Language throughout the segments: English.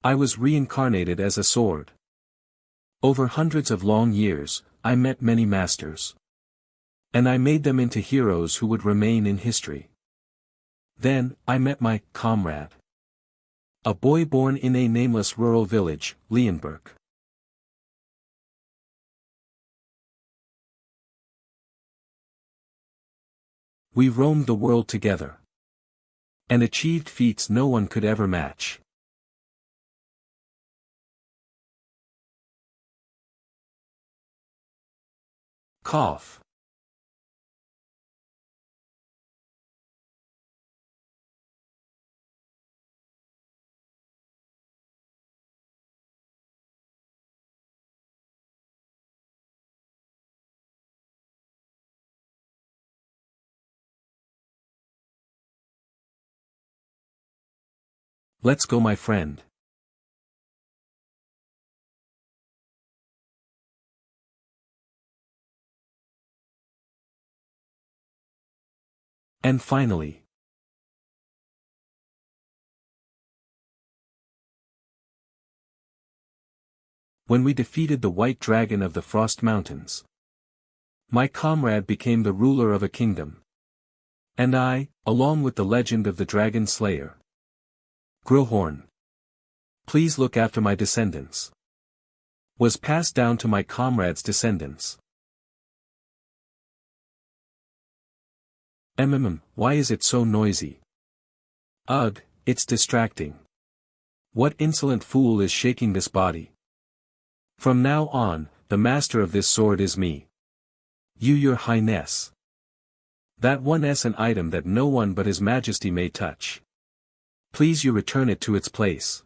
I was reincarnated as a sword. Over hundreds of long years, I met many masters. And I made them into heroes who would remain in history. Then, I met my comrade. A boy born in a nameless rural village, Leonberg. We roamed the world together. And achieved feats no one could ever match. Cough. Let's go, my friend. And finally. When we defeated the White Dragon of the Frost Mountains. My comrade became the ruler of a kingdom. And I, along with the legend of the Dragon Slayer. Grillhorn. Please look after my descendants. Was passed down to my comrade's descendants. Why is it so noisy? Ugh, it's distracting. What insolent fool is shaking this body? From now on, the master of this sword is me. Your Highness. That one is an item that no one but His Majesty may touch. Please you return it to its place.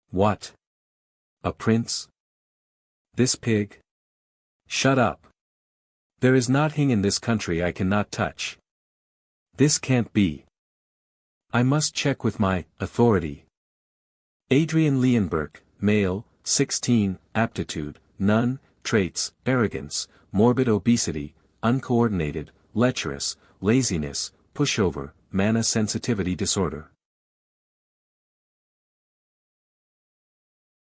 What? A prince? This pig? Shut up. There is nothing in this country I cannot touch. This can't be. I must check with my authority. Adrian Leonberg, male, 16, aptitude, none, traits, arrogance, morbid obesity, uncoordinated, lecherous, laziness, pushover, mana sensitivity disorder.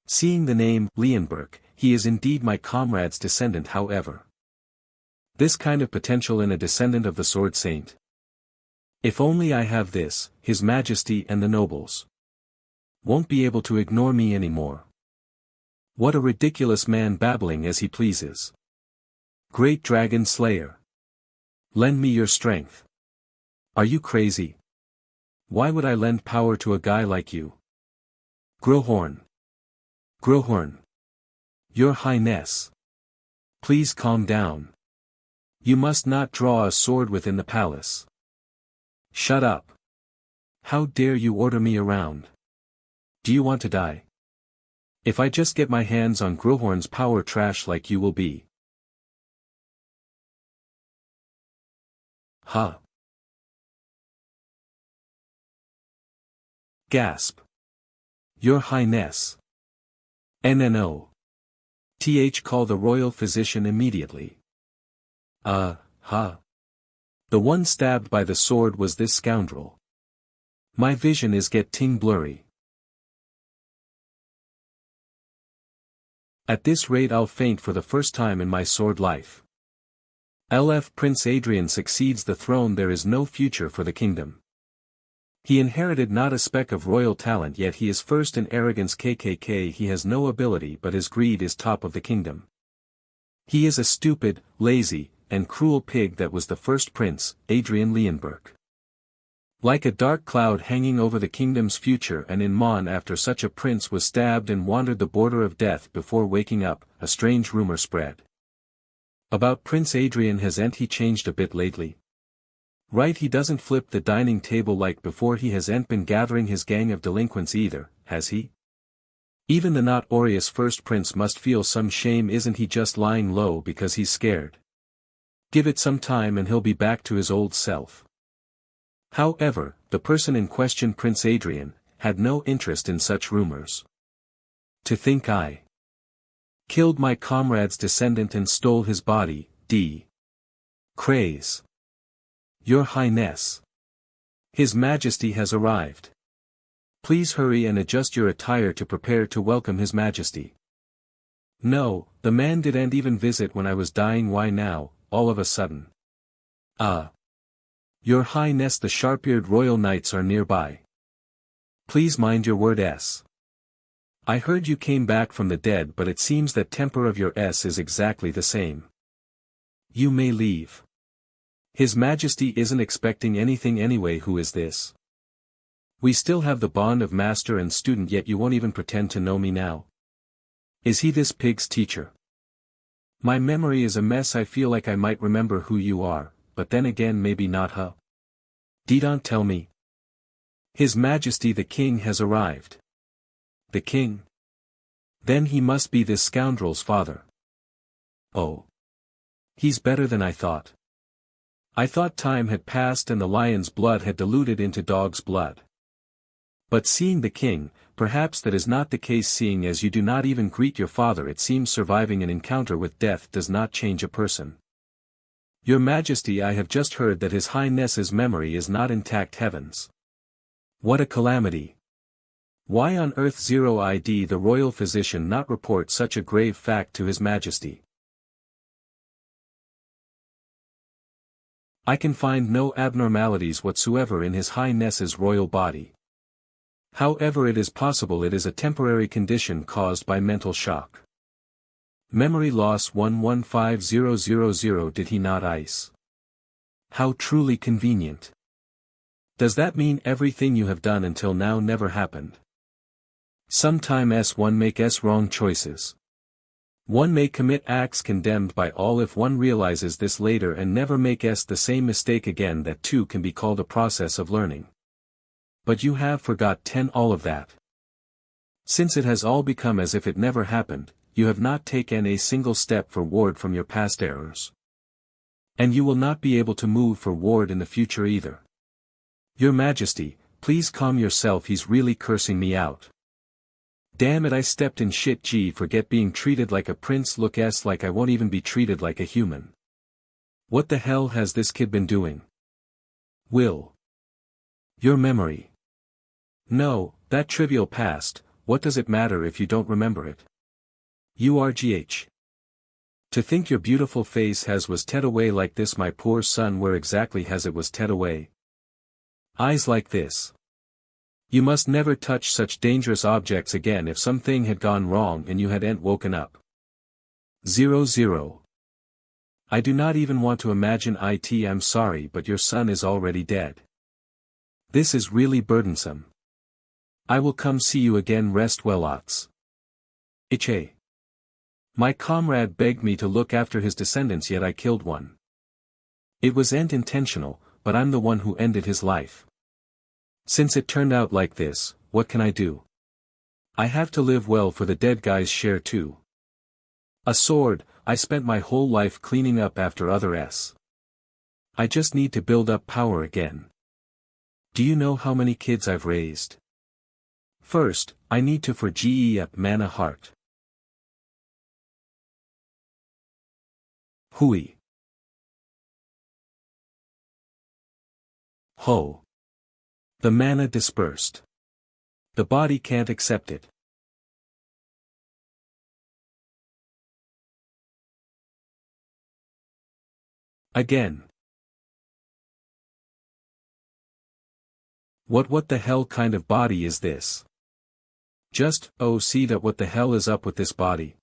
Seeing the name, Leonberg, he is indeed my comrade's descendant however. This kind of potential in a descendant of the Sword Saint. If only I have this, His Majesty and the nobles won't be able to ignore me anymore. What a ridiculous man babbling as he pleases. Great Dragon Slayer. Lend me your strength. Are you crazy? Why would I lend power to a guy like you? Grillhorn. Grillhorn. Your Highness. Please calm down. You must not draw a sword within the palace. Shut up. How dare you order me around? Do you want to die? If I just get my hands on Grillhorn's power, trash like you will be. Huh. Gasp. Your Highness. NNO. Call the royal physician immediately. The one stabbed by the sword was this scoundrel. My vision is getting blurry. At this rate I'll faint for the first time in my sword life. LF Prince Adrian succeeds the throne. There is no future for the kingdom. He inherited not a speck of royal talent, yet he is first in arrogance. He has no ability but his greed is top of the kingdom. He is a stupid, lazy, and cruel pig. That was the first prince, Adrian Leonberg. Like a dark cloud hanging over the kingdom's future, and in Mon after such a prince was stabbed and wandered the border of death before waking up, a strange rumor spread. About Prince Adrian. Hasn't he changed a bit lately? Right, he doesn't flip the dining table like before. He hasn't been gathering his gang of delinquents either, has he? Even the not Aureus first prince must feel some shame. Isn't he just lying low because he's scared? Give it some time and he'll be back to his old self. However, the person in question, Prince Adrian, had no interest in such rumors. To think I killed my comrade's descendant and stole his body, Craze. Your Highness. His Majesty has arrived. Please hurry and adjust your attire to prepare to welcome His Majesty. No, the man didn't even visit when I was dying. Why now, all of a sudden? Your Highness, the sharp-eared royal knights are nearby. Please mind your word. I heard you came back from the dead, but it seems that temper of your is exactly the same. You may leave. His Majesty isn't expecting anything anyway. Who is this? We still have the bond of master and student, yet you won't even pretend to know me now. Is he this pig's teacher? My memory is a mess. I feel like I might remember who you are, but then again maybe not. Don't tell me. His Majesty the King has arrived. The King? Then he must be this scoundrel's father. Oh. He's better than I thought. I thought time had passed and the lion's blood had diluted into dog's blood. But seeing the King, perhaps that is not the case. Seeing as you do not even greet your father, it seems surviving an encounter with death does not change a person. Your Majesty, I have just heard that His Highness's memory is not intact. Heavens! What a calamity! Why on earth 0id the royal physician not report such a grave fact to His Majesty? I can find no abnormalities whatsoever in His Highness's royal body. However, it is possible it is a temporary condition caused by mental shock. Memory loss 115000. Did he not ice? How truly convenient. Does that mean everything you have done until now never happened? Sometimes one makes wrong choices. One may commit acts condemned by all. If one realizes this later and never makes the same mistake again, that too can be called a process of learning. But you have forgotten all of that. Since it has all become as if it never happened, you have not taken a single step forward from your past errors. And you will not be able to move forward in the future either. Your Majesty, please calm yourself. He's really cursing me out. Damn it, I stepped in shit. Forget being treated like a prince. Looks like I won't even be treated like a human. What the hell has this kid been doing? Will. Your memory. No, that trivial past, what does it matter if you don't remember it? URGH. To think your beautiful face was ted away like this. My poor son, where exactly has it was ted away? Eyes like this. You must never touch such dangerous objects again. If something had gone wrong and you hadn't woken up. 00. I do not even want to imagine it. I'm sorry, but your son is already dead. This is really burdensome. I will come see you again. Rest well, Ox. Iche. My comrade begged me to look after his descendants, yet I killed one. It wasn't intentional, but I'm the one who ended his life. Since it turned out like this, what can I do? I have to live well for the dead guy's share too. A sword, I spent my whole life cleaning up after others. I just need to build up power again. Do you know how many kids I've raised? First, I need to forge up mana heart. Hui. Ho. The mana dispersed. The body can't accept it. Again. What the hell kind of body is this? See that what the hell is up with this body?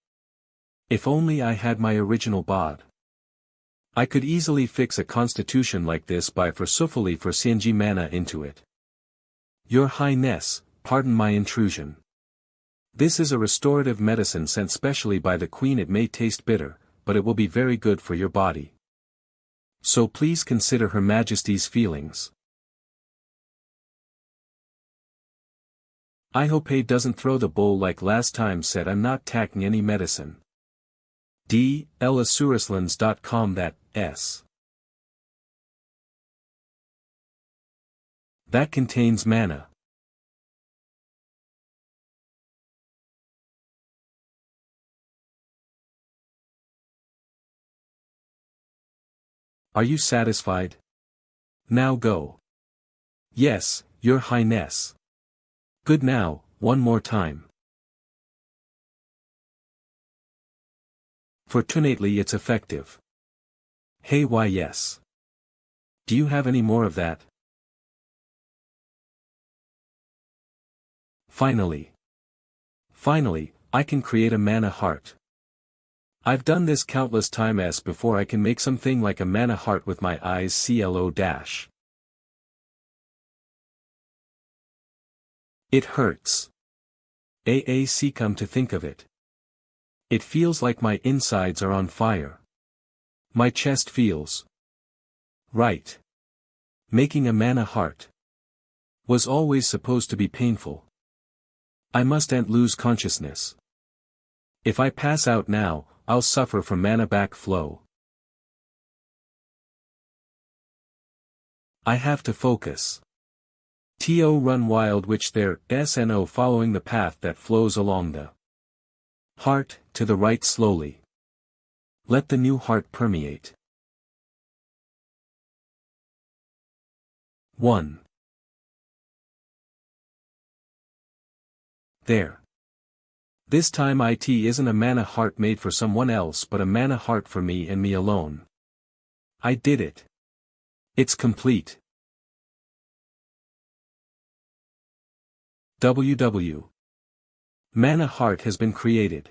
If only I had my original bod. I could easily fix a constitution like this by forcefully forcing mana into it. Your Highness, pardon my intrusion. This is a restorative medicine sent specially by the Queen. It may taste bitter, but it will be very good for your body. So please consider Her Majesty's feelings. I hope he doesn't throw the bowl like last time. Said I'm not taking any medicine. DLAsuruslands.com. That contains mana. Are you satisfied? Now go. Yes, Your Highness. Good now, one more time. Fortunately it's effective. Hey, why yes. Do you have any more of that? Finally, I can create a mana heart. I've done this countless times before. I can make something like a mana heart with my eyes clo dash. It hurts. AAC, come to think of it. It feels like my insides are on fire. My chest feels right. Making a mana heart was always supposed to be painful. I mustn't lose consciousness. If I pass out now, I'll suffer from mana backflow. I have to focus. To run wild, which there sno, following the path that flows along the heart, to the right slowly. Let the new heart permeate. 1. There. This time it isn't a mana heart made for someone else but a mana heart for me and me alone. I did it. It's complete. WW. Mana heart has been created.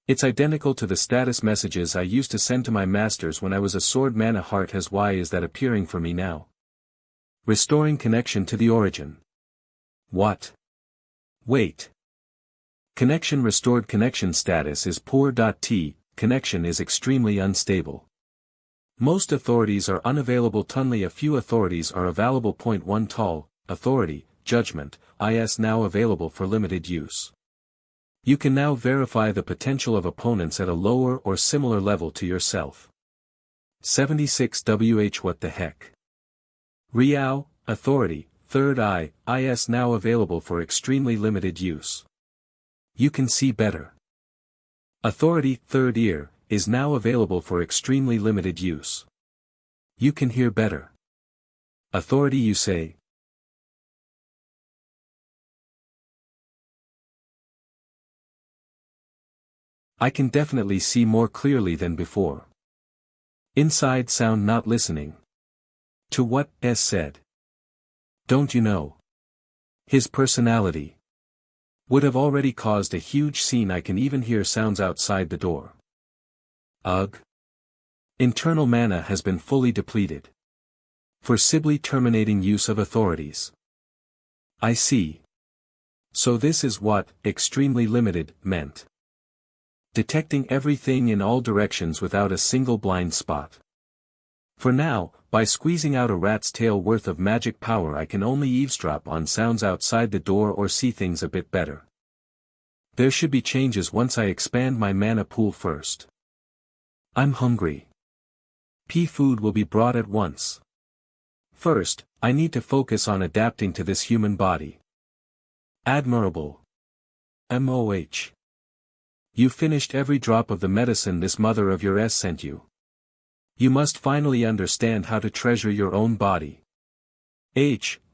It's identical to the status messages I used to send to my masters when I was a sword. Mana heart has. Why is that appearing for me now? Restoring connection to the origin. What? Wait. Connection restored. Connection status is poor. T. Connection is extremely unstable. Most authorities are unavailable. Only a few authorities are available. 1 Tall, authority, judgment, is now available for limited use. You can now verify the potential of opponents at a lower or similar level to yourself. 76 WH. What the heck? Riao, authority, third eye, is now available for extremely limited use. You can see better. Authority, third ear, is now available for extremely limited use. You can hear better. Authority, you say? I can definitely see more clearly than before. Inside sound, not listening to what S said. Don't you know? His personality would have already caused a huge scene. I can even hear sounds outside the door. Ugh. Internal mana has been fully depleted. For Sibley terminating use of authorities. I see. So this is what extremely limited meant. Detecting everything in all directions without a single blind spot. For now, by squeezing out a rat's tail worth of magic power, I can only eavesdrop on sounds outside the door or see things a bit better. There should be changes once I expand my mana pool first. I'm hungry. Food will be brought at once. First, I need to focus on adapting to this human body. Admirable. MOH. You finished every drop of the medicine this mother of yours sent you. You must finally understand how to treasure your own body.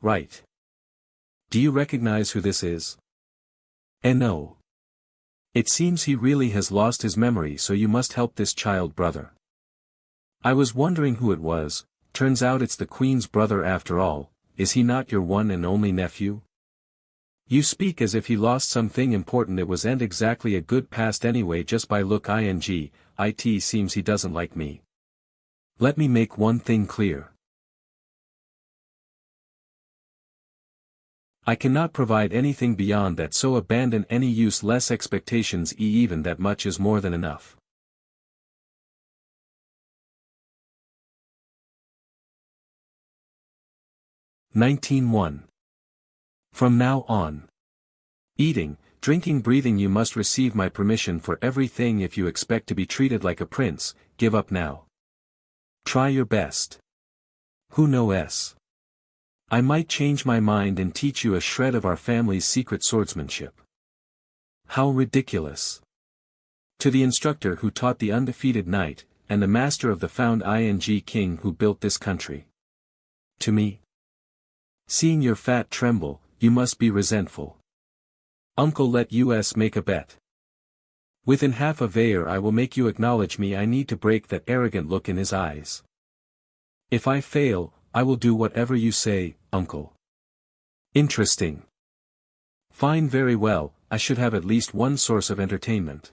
Right. Do you recognize who this is? No. It seems he really has lost his memory, so you must help this child brother. I was wondering who it was. Turns out it's the Queen's brother after all. Is he not your one and only nephew? You speak as if he lost something important. It wasn't exactly a good past anyway. Just by look it seems he doesn't like me. Let me make one thing clear. I cannot provide anything beyond that, so abandon any useless expectations. Even that much is more than enough. (19:1) From now on. Eating, drinking, breathing, you must receive my permission for everything. If you expect to be treated like a prince, give up now. Try your best. Who knows? I might change my mind and teach you a shred of our family's secret swordsmanship. How ridiculous. To the instructor who taught the undefeated knight, and the master of the found king who built this country. To me. Seeing your fat tremble, you must be resentful. Uncle, let us make a bet. Within half a veer I will make you acknowledge me. I need to break that arrogant look in his eyes. If I fail, I will do whatever you say, uncle. Interesting. Fine, very well, I should have at least one source of entertainment.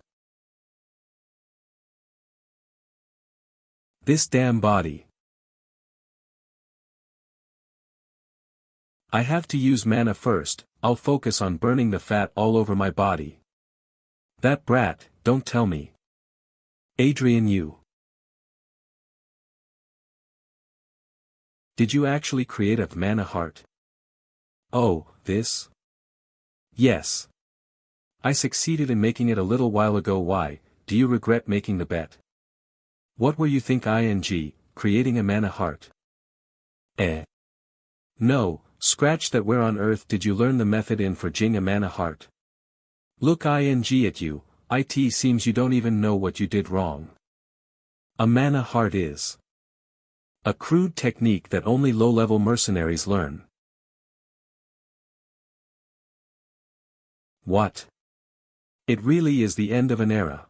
This damn body. I have to use mana first. I'll focus on burning the fat all over my body. That brat, don't tell me. Adrian, you. Did you actually create a mana heart? Oh, this? Yes. I succeeded in making it a little while ago. Why, do you regret making the bet? What were you think creating a mana heart? No, scratch that. Where on earth did you learn the method in forging a mana heart? Look at you, it seems you don't even know what you did wrong. A mana heart is a crude technique that only low-level mercenaries learn. What? It really is the end of an era.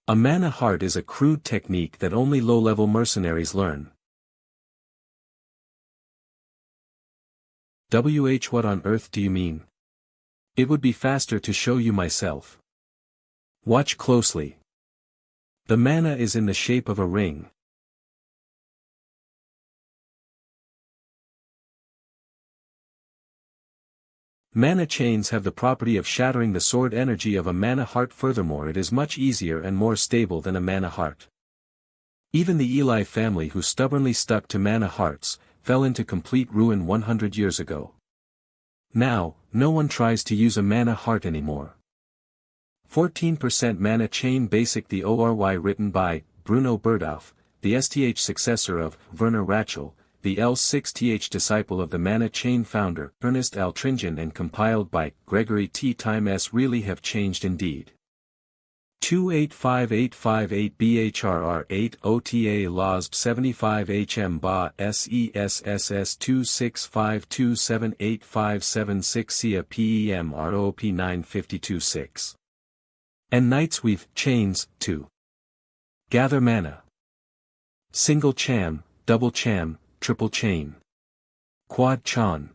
A mana heart is a crude technique that only low-level mercenaries learn. What on earth do you mean? It would be faster to show you myself. Watch closely. The mana is in the shape of a ring. Mana chains have the property of shattering the sword energy of a mana heart. Furthermore, it is much easier and more stable than a mana heart. Even the Eli family, who stubbornly stuck to mana hearts, fell into complete ruin 100 years ago. Now, no one tries to use a mana heart anymore. 14% mana chain basic. The ORY written by Bruno Berdauf, the STH successor of Werner Rachel, the L6th disciple of the mana chain founder Ernest Altringen, and compiled by Gregory T. Times really have changed indeed. 285858 BHRR 8 OTA LOSB 75 HM BA SESSS 265278576 SIA PEM ROP 9526. And Knights weave chains, 2. Gather mana. Single cham, double cham, triple chain. Quad chan.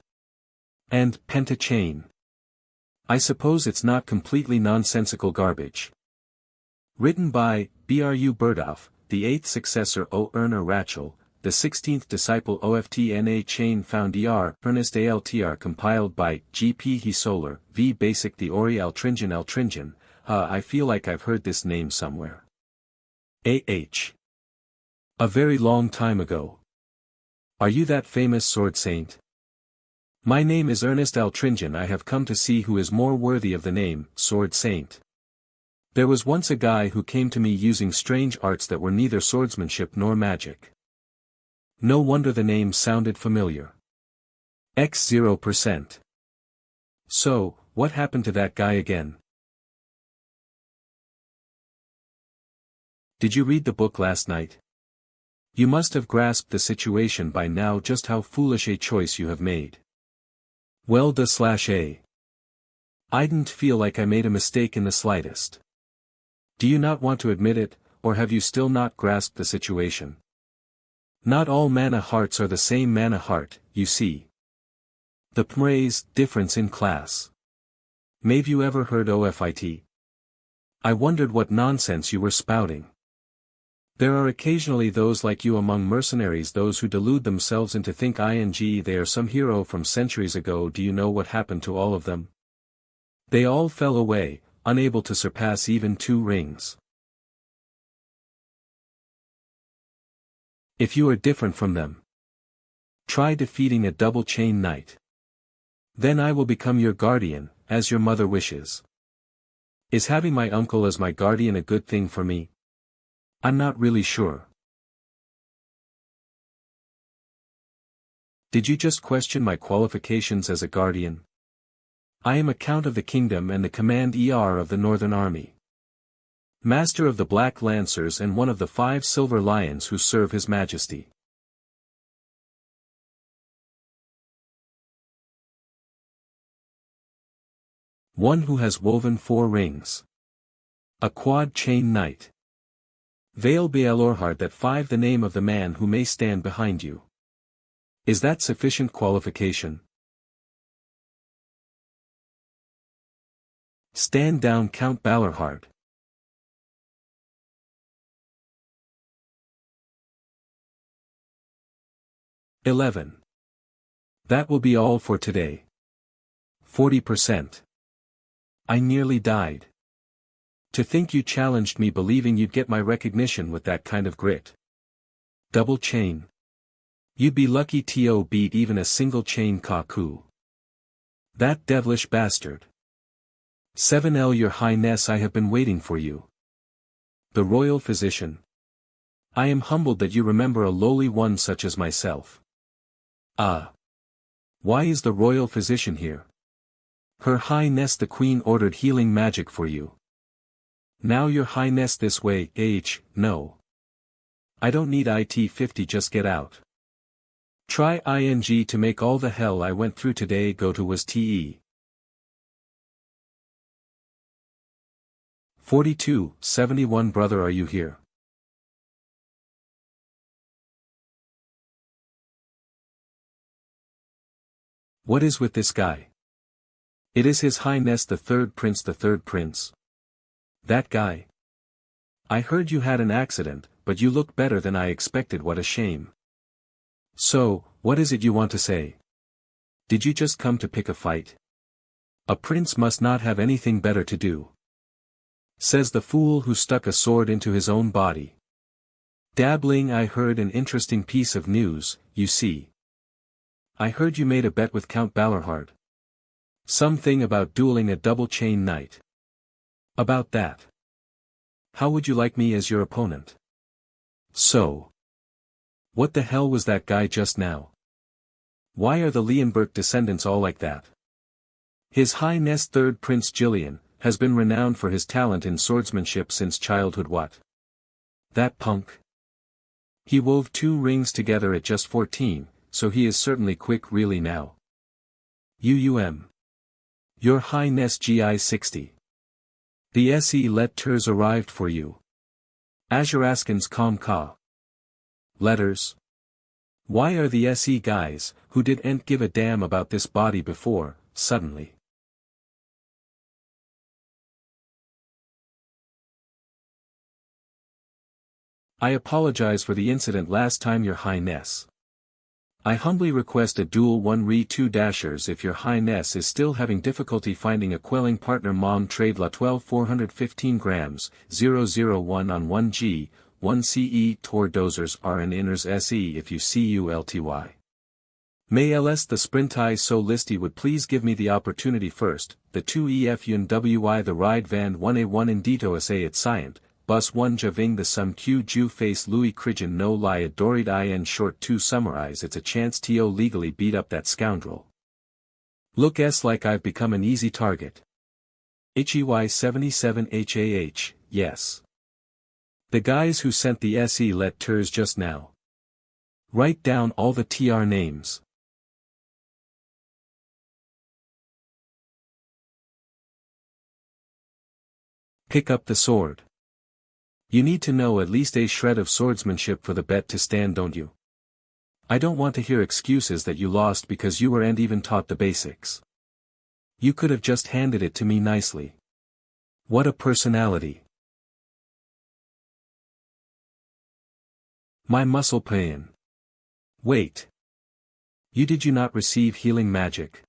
And penta chain. I suppose it's not completely nonsensical garbage. Written by Bru Berdauf, the 8th successor o Erna Rachel, the 16th disciple OFTNA chain found Ernest Altr, compiled by G.P. Hisolar, v basic the Ori Altringen. I feel like I've heard this name somewhere. A very long time ago. Are you that famous sword saint? My name is Ernest Altringen. I have come to see who is more worthy of the name, sword saint. There was once a guy who came to me using strange arts that were neither swordsmanship nor magic. No wonder the name sounded familiar. X 0%. So, what happened to that guy again? Did you read the book last night? You must have grasped the situation by now, just how foolish a choice you have made. Well, I didn't feel like I made a mistake in the slightest. Do you not want to admit it, or have you still not grasped the situation? Not all mana hearts are the same mana heart, you see. The PMRA's difference in class. Maybe you ever heard OFIT? I wondered what nonsense you were spouting. There are occasionally those like you among mercenaries, those who delude themselves into think they are some hero from centuries ago. Do you know what happened to all of them? They all fell away, unable to surpass even 2 rings. If you are different from them, try defeating a double chain knight. Then I will become your guardian, as your mother wishes. Is having my uncle as my guardian a good thing for me? I'm not really sure. Did you just question my qualifications as a guardian? I am a Count of the Kingdom and the Command of the Northern Army. Master of the Black Lancers and one of the 5 Silver Lions who serve His Majesty. One who has woven 4 rings. A quad chain knight. Veil Bealorhard that 5 the name of the man who may stand behind you. Is that sufficient qualification? Stand down Count Balorhard. "11. That will be all for today. 40%. I nearly died. To think you challenged me believing you'd get my recognition with that kind of grit. Double chain. You'd be lucky to beat even a single chain Kaku. That devilish bastard. 7L Your Highness, I have been waiting for you. The Royal Physician. I am humbled that you remember a lowly one such as myself. Ah. Why is the Royal Physician here? Her Highness the Queen ordered healing magic for you. Now Your Highness this way, no. I don't need IT 50, just get out. Try ing to make all the hell I went through today go to was te. 4271 Brother, are you here? What is with this guy? It is His Highness the Third Prince, the Third Prince. That guy. I heard you had an accident, but you look better than I expected. What a shame. So, what is it you want to say? Did you just come to pick a fight? A prince must not have anything better to do. Says the fool who stuck a sword into his own body. Dabbling, I heard an interesting piece of news, you see. I heard you made a bet with Count Balorhard. Something about dueling a double chain knight. About that. How would you like me as your opponent? So. What the hell was that guy just now? Why are the Leonberg descendants all like that? His Highness Third Prince Gillian has been renowned for his talent in swordsmanship since childhood. What? That punk? He wove 2 rings together at just 14, so he is certainly quick really now. Your Highness GI 60. The SE letters arrived for you. Azuraskans com ka. Letters. Why are the SE guys, who didn't give a damn about this body before, suddenly? I apologize for the incident last time, Your Highness. I humbly request a duel 1 re 2 dashers if Your Highness is still having difficulty finding a quelling partner. Mom trade la 12 415 grams, 001 on 1G, 1 CE Tor dozers are an inners SE if you CULTY. May LS the sprint I so listy would please give me the opportunity first, the 2 EF Yun WI the ride van 1A1 Indito SA at Scient. Bus 1 Javing the Sum Q Ju Face Louis Krijan no lie Adorid in short. To summarize, it's a chance to legally beat up that scoundrel. Look like I've become an easy target. HEY 77 HAH, yes. The guys who sent the SE letters just now. Write down all the TR names. Pick up the sword. You need to know at least a shred of swordsmanship for the bet to stand, don't you? I don't want to hear excuses that you lost because you weren't even taught the basics. You could have just handed it to me nicely. What a personality. My muscle pain. Wait. Did you not receive healing magic?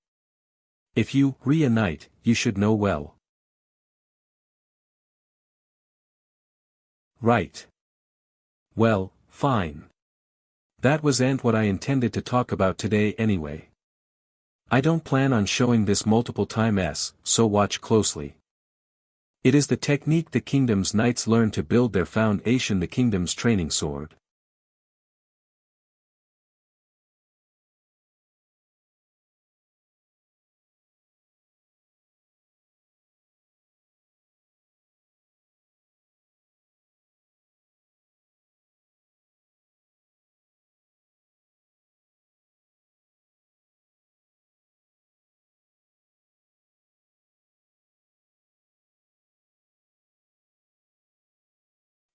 If you a knight, you should know well. Right. Well, fine. That wasn't what I intended to talk about today anyway. I don't plan on showing this multiple times, so watch closely. It is the technique the kingdom's knights learn to build their foundation, the kingdom's training sword.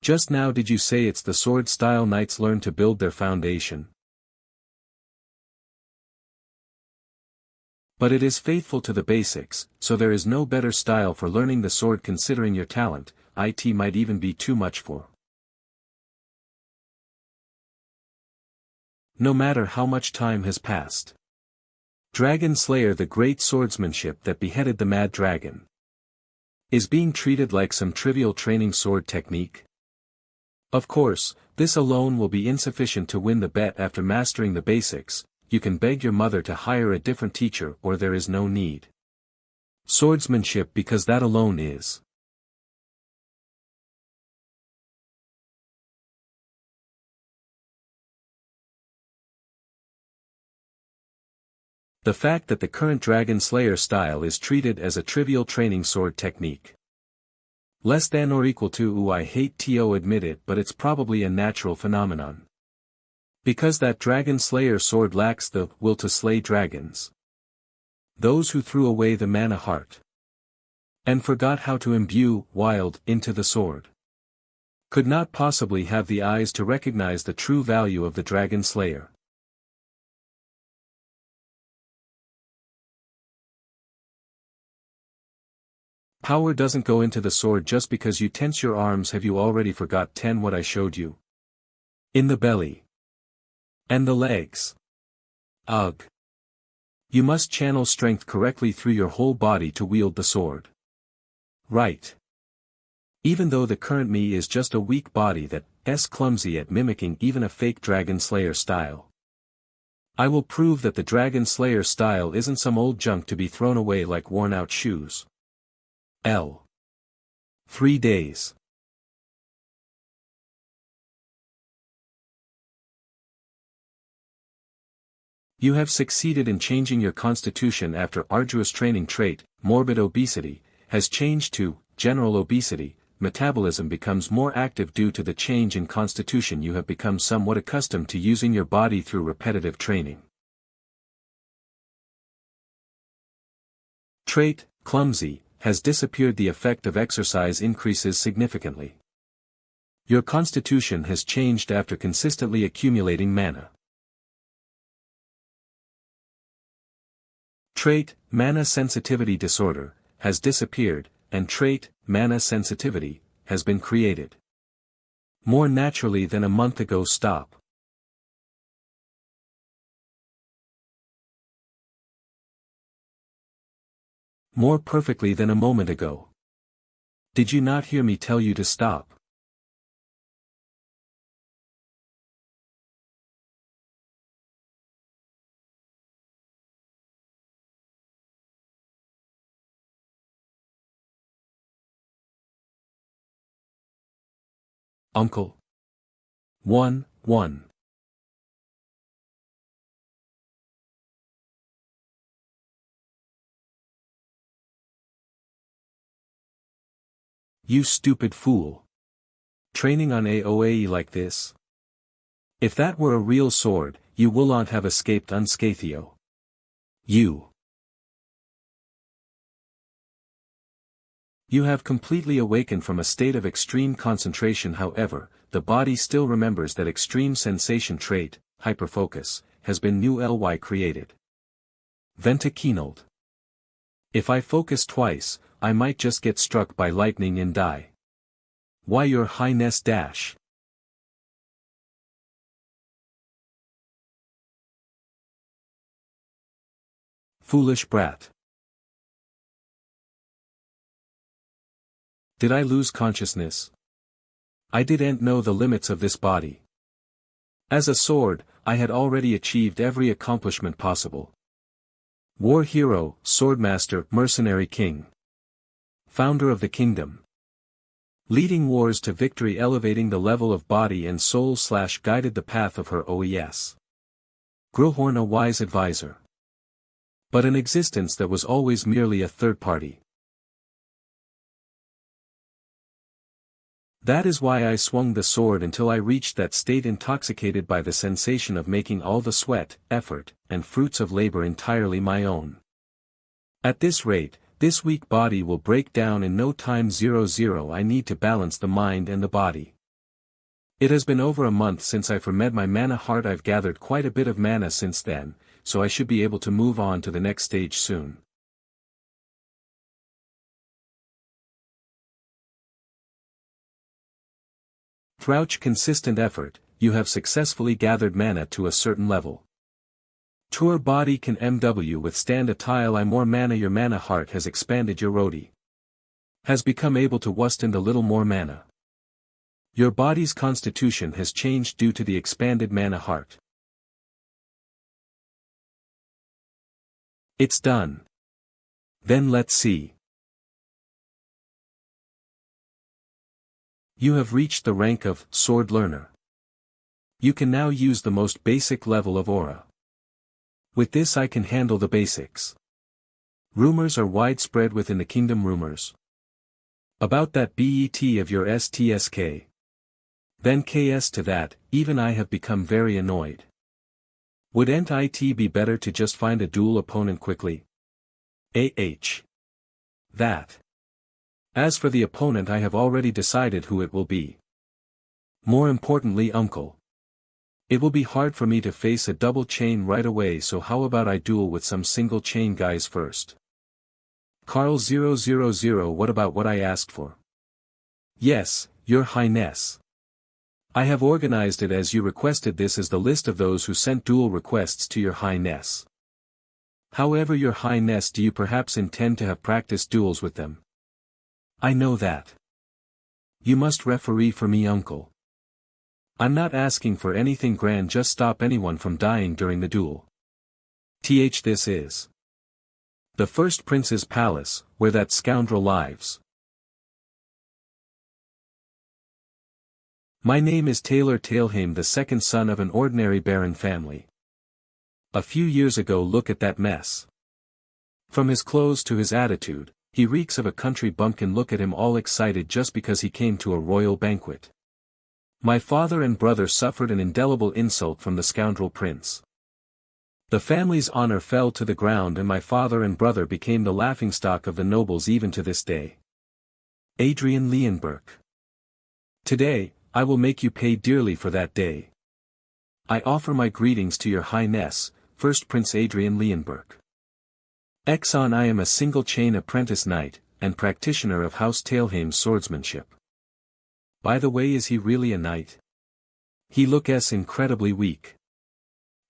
Just now did you say it's the sword style knights learn to build their foundation? But it is faithful to the basics, so there is no better style for learning the sword considering your talent. It might even be too much for. No matter how much time has passed. Dragon Slayer, the great swordsmanship that beheaded the mad dragon, is being treated like some trivial training sword technique. Of course, this alone will be insufficient to win the bet. After mastering the basics, you can beg your mother to hire a different teacher, or there is no need. Swordsmanship, because that alone is. The fact that the current Dragon Slayer style is treated as a trivial training sword technique. Less than or equal to. Ooh, I hate to admit it, but it's probably a natural phenomenon. Because that Dragon Slayer sword lacks the will to slay dragons. Those who threw away the mana heart and forgot how to imbue wild into the sword could not possibly have the eyes to recognize the true value of the Dragon Slayer. Power doesn't go into the sword just because you tense your arms. Have you already forgot what I showed you? In the belly. And the legs. Ugh. You must channel strength correctly through your whole body to wield the sword. Right. Even though the current me is just a weak body that's clumsy at mimicking even a fake Dragon Slayer style. I will prove that the Dragon Slayer style isn't some old junk to be thrown away like worn out shoes. 3 days. You have succeeded in changing your constitution after arduous training. Trait, morbid obesity, has changed to general obesity. Metabolism becomes more active due to the change in constitution. You have become somewhat accustomed to using your body through repetitive training. Trait, clumsy, has disappeared. The effect of exercise increases significantly. Your constitution has changed after consistently accumulating mana. Trait, mana sensitivity disorder, has disappeared, and trait, mana sensitivity, has been created. More naturally than a month ago. Stop. More perfectly than a moment ago. Did you not hear me tell you to stop? Uncle. 1. You stupid fool. Training on AOAE like this? If that were a real sword, you will not have escaped unscathed. You have completely awakened from a state of extreme concentration. However, the body still remembers that extreme sensation. Trait, hyperfocus, has been newly created. Ventakinald. If I focus twice, I might just get struck by lightning and die. Why, your highness dash. Foolish brat. Did I lose consciousness? I didn't know the limits of this body. As a sword, I had already achieved every accomplishment possible. War hero, swordmaster, mercenary king. Founder of the kingdom. Leading wars to victory, elevating the level of body and soul / guided the path of her OES. Grillhorn, a wise advisor. But an existence that was always merely a third party. That is why I swung the sword until I reached that state, intoxicated by the sensation of making all the sweat, effort, and fruits of labor entirely my own. At this rate, this weak body will break down in no time. 00 I need to balance the mind and the body. It has been over a month since I fermented my mana heart. I've gathered quite a bit of mana since then, so I should be able to move on to the next stage soon. Through consistent effort, you have successfully gathered mana to a certain level. Your body can MW withstand a tile I more mana. Your mana heart has expanded. Your Rodi has become able to withstand a little more mana. Your body's constitution has changed due to the expanded mana heart. It's done. Then let's see. You have reached the rank of Sword Learner. You can now use the most basic level of aura. With this I can handle the basics. Rumors are widespread within the kingdom. Rumors about that BET of your STSK. Then KS to that, even I have become very annoyed. Wouldn't it be better to just find a dual opponent quickly? That. As for the opponent, I have already decided who it will be. More importantly, uncle. It will be hard for me to face a double chain right away, so how about I duel with some single chain guys first? Carl 000, what about what I asked for? Yes, Your Highness. I have organized it as you requested. This is the list of those who sent duel requests to Your Highness. However, Your Highness, do you perhaps intend to have practice duels with them? I know that. You must referee for me, uncle. I'm not asking for anything grand, just stop anyone from dying during the duel. This is the first prince's palace, where that scoundrel lives. My name is Taylor Tailheim, the second son of an ordinary baron family. A few years ago, look at that mess. From his clothes to his attitude, he reeks of a country bumpkin. Look at him, all excited just because he came to a royal banquet. My father and brother suffered an indelible insult from the scoundrel prince. The family's honor fell to the ground, and my father and brother became the laughingstock of the nobles even to this day. Adrian Leonberg. Today, I will make you pay dearly for that day. I offer my greetings to Your Highness, First Prince Adrian Leonberg. Exxon, I am a single-chain apprentice knight, and practitioner of House Tailheim's swordsmanship. By the way, is he really a knight? He looks incredibly weak.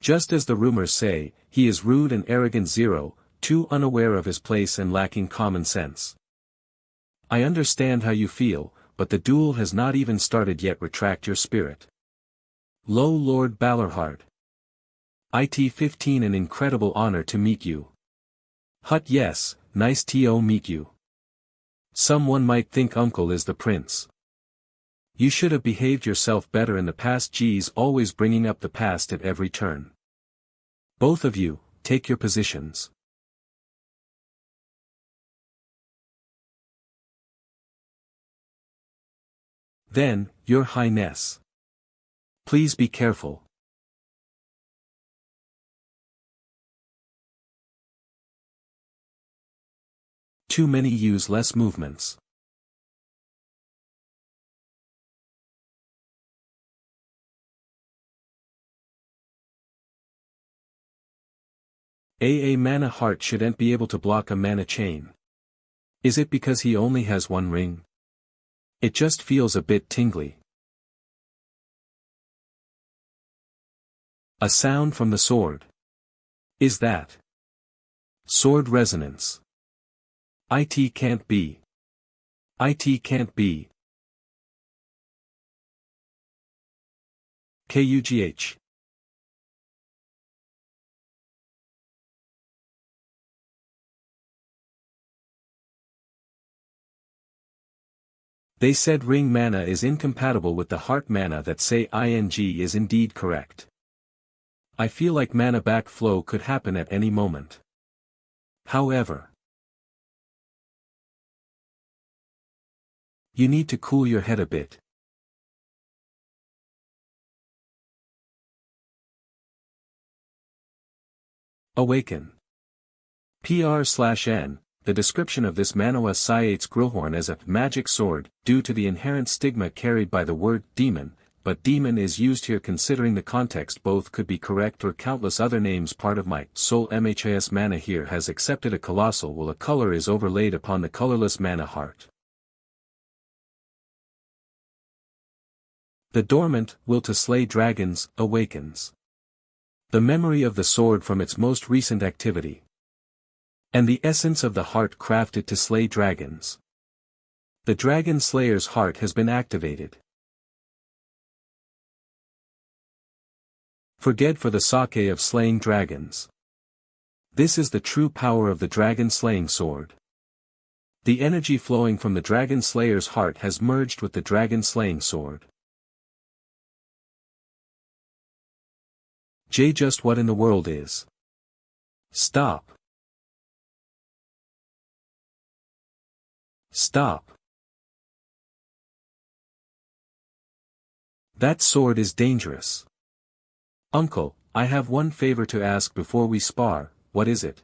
Just as the rumors say, he is rude and arrogant. 2 unaware of his place and lacking common sense. I understand how you feel, but the duel has not even started yet. Retract your spirit. Lo, Lord Balorhard. It 15, an incredible honor to meet you. Hut, yes, nice to meet you. Someone might think uncle is the prince. You should have behaved yourself better in the past. Geez, always bringing up the past at every turn. Both of you, take your positions. Then, Your Highness. Please be careful. Too many, use less movements. A mana heart shouldn't be able to block a mana chain. Is it because he only has one ring? It just feels a bit tingly. A sound from the sword. Is that sword resonance? It can't be. It can't be. Kugh. They said ring mana is incompatible with the heart mana. That say ing is indeed correct. I feel like mana backflow could happen at any moment. However, you need to cool your head a bit. Awaken. PR/N. The description of this Manhwa cites Grillhorn as a magic sword, due to the inherent stigma carried by the word demon, but demon is used here considering the context both could be correct or countless other names part of my soul. MHAS mana here has accepted a colossal while a color is overlaid upon the colorless mana heart. The dormant will to slay dragons awakens. The memory of the sword from its most recent activity. And the essence of the heart crafted to slay dragons. The dragon slayer's heart has been activated. Forget for the sake of slaying dragons. This is the true power of the dragon slaying sword. The energy flowing from the dragon slayer's heart has merged with the dragon slaying sword. Just what in the world is? Stop. Stop. That sword is dangerous. Uncle, I have one favor to ask before we spar. What is it?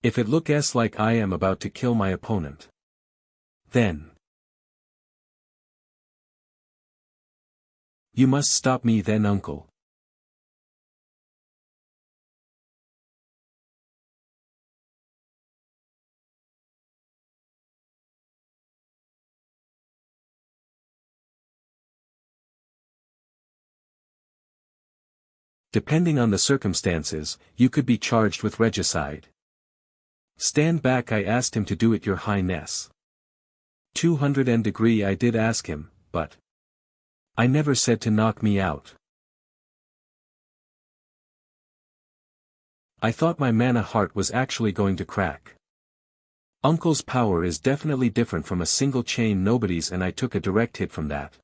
If it looks like I am about to kill my opponent, then you must stop me then, uncle. Depending on the circumstances, you could be charged with regicide. Stand back, I asked him to do it, your highness. 200 degree I did ask him, but I never said to knock me out. I thought my mana heart was actually going to crack. Uncle's power is definitely different from a single chain nobody's, and I took a direct hit from that.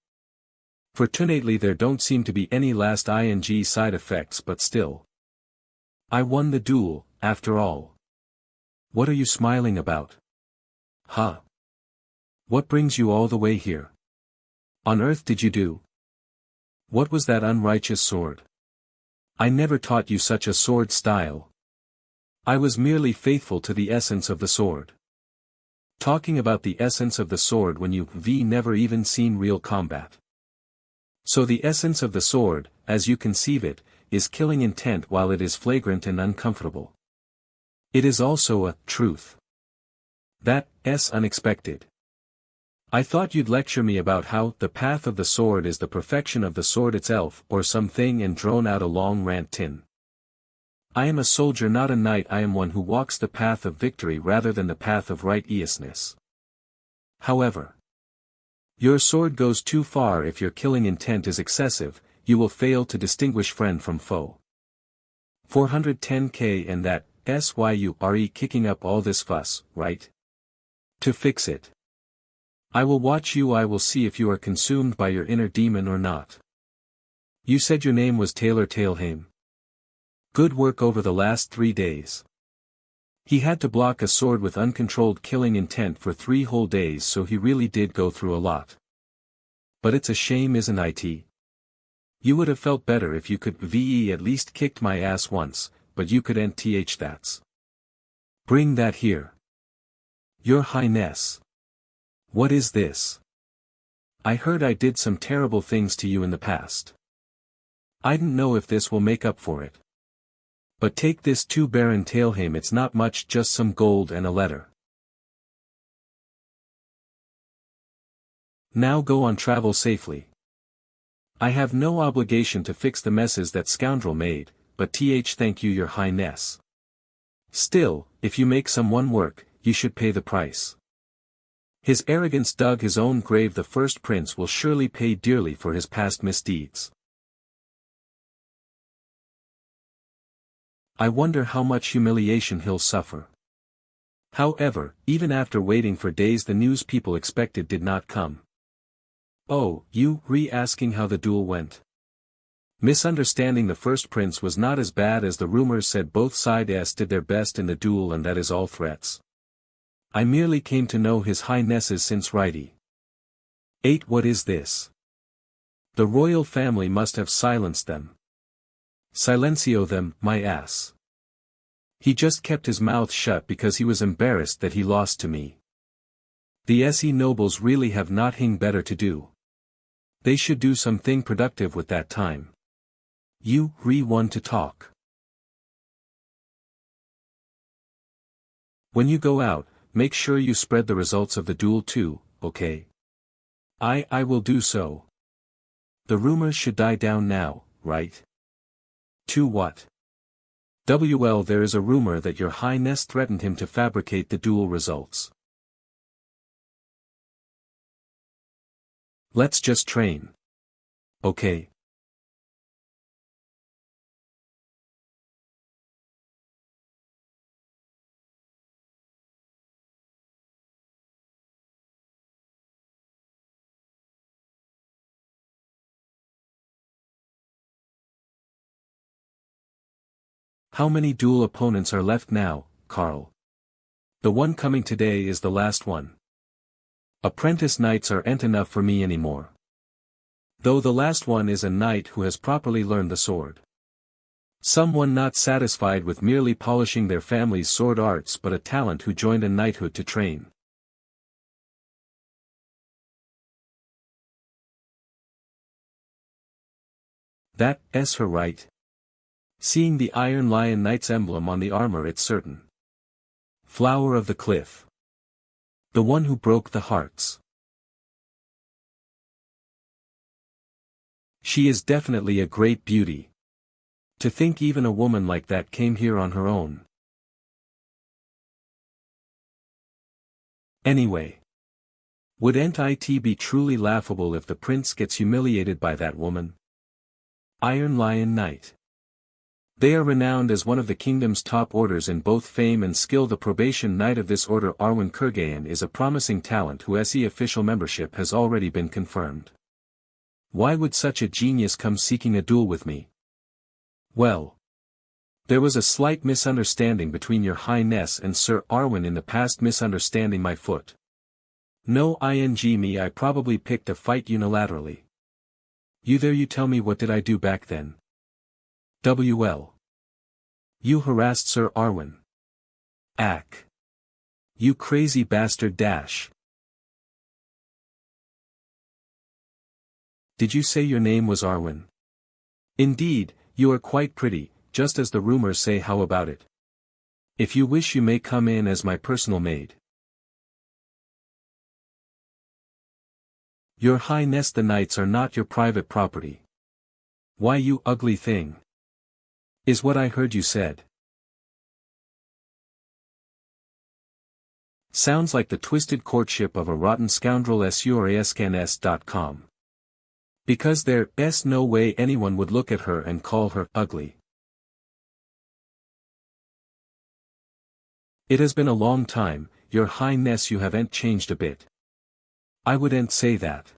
Fortunately there don't seem to be any last ing side effects, but still. I won the duel, after all. What are you smiling about? Huh? What brings you all the way here? On earth did you do? What was that unrighteous sword? I never taught you such a sword style. I was merely faithful to the essence of the sword. Talking about the essence of the sword when you've never even seen real combat. So the essence of the sword, as you conceive it, is killing intent while it is flagrant and uncomfortable. It is also a truth. That's unexpected. I thought you'd lecture me about how the path of the sword is the perfection of the sword itself or something and drone out a long rant. I am a soldier, not a knight. I am one who walks the path of victory rather than the path of righteousness. However, your sword goes too far. If your killing intent is excessive, you will fail to distinguish friend from foe. 410k, and that's why you are kicking up all this fuss, right? To fix it. I will watch you. I will see if you are consumed by your inner demon or not. You said your name was Taylor Tailhaim. Good work over the last 3 days. He had to block a sword with uncontrolled killing intent for 3 whole days, so he really did go through a lot. But it's a shame, isn't it? You would have felt better if you could at least kicked my ass once, but you couldn't. That's. Bring that here. Your Highness. What is this? I heard I did some terrible things to you in the past. I don't know if this will make up for it. But take this too, Baron Tailhaim. It's not much, just some gold and a letter. Now go on, travel safely. I have no obligation to fix the messes that scoundrel made, but thank you, your Highness. Still, if you make someone work, you should pay the price. His arrogance dug his own grave. The first prince will surely pay dearly for his past misdeeds. I wonder how much humiliation he'll suffer. However, even after waiting for days, the news people expected did not come. Oh, you asking how the duel went? Misunderstanding. The first prince was not as bad as the rumors said. Both sides did their best in the duel, and that is all threats. I merely came to know his highnesses since righty. 8. What is this? The royal family must have silenced them. Silencio them, my ass. He just kept his mouth shut because he was embarrassed that he lost to me. The SE nobles really have nothing better to do. They should do something productive with that time. You want to talk. When you go out, make sure you spread the results of the duel too, okay? I will do so. The rumors should die down now, right? To what? Well, there is a rumor that your highness threatened him to fabricate the duel results. Let's just train. Okay. How many duel opponents are left now, Carl? The one coming today is the last one. Apprentice knights aren't enough for me anymore. Though the last one is a knight who has properly learned the sword. Someone not satisfied with merely polishing their family's sword arts but a talent who joined a knighthood to train. That's her right. Seeing the Iron Lion Knight's emblem on the armor, it's certain. Flower of the Cliff. The one who broke the hearts. She is definitely a great beauty. To think even a woman like that came here on her own. Anyway. Wouldn't it be truly laughable if the prince gets humiliated by that woman? Iron Lion Knight. They are renowned as one of the kingdom's top orders in both fame and skill. The probation knight of this order, Arwen Kurgayan, is a promising talent whose SE official membership has already been confirmed. Why would such a genius come seeking a duel with me? Well. There was a slight misunderstanding between your highness and Sir Arwen in the past. Misunderstanding my foot. No me, I probably picked a fight unilaterally. You tell me, what did I do back then? Well. You harassed Sir Arwen. Ack. You crazy bastard dash. Did you say your name was Arwen? Indeed, you are quite pretty, just as the rumors say. How about it? If you wish, you may come in as my personal maid. Your highness, the knights are not your private property. Why, you ugly thing. Is what I heard you said. Sounds like the twisted courtship of a rotten scoundrel. SURASCANS.com. Because there's no way anyone would look at her and call her ugly. It has been a long time, your highness. You haven't changed a bit. I wouldn't say that.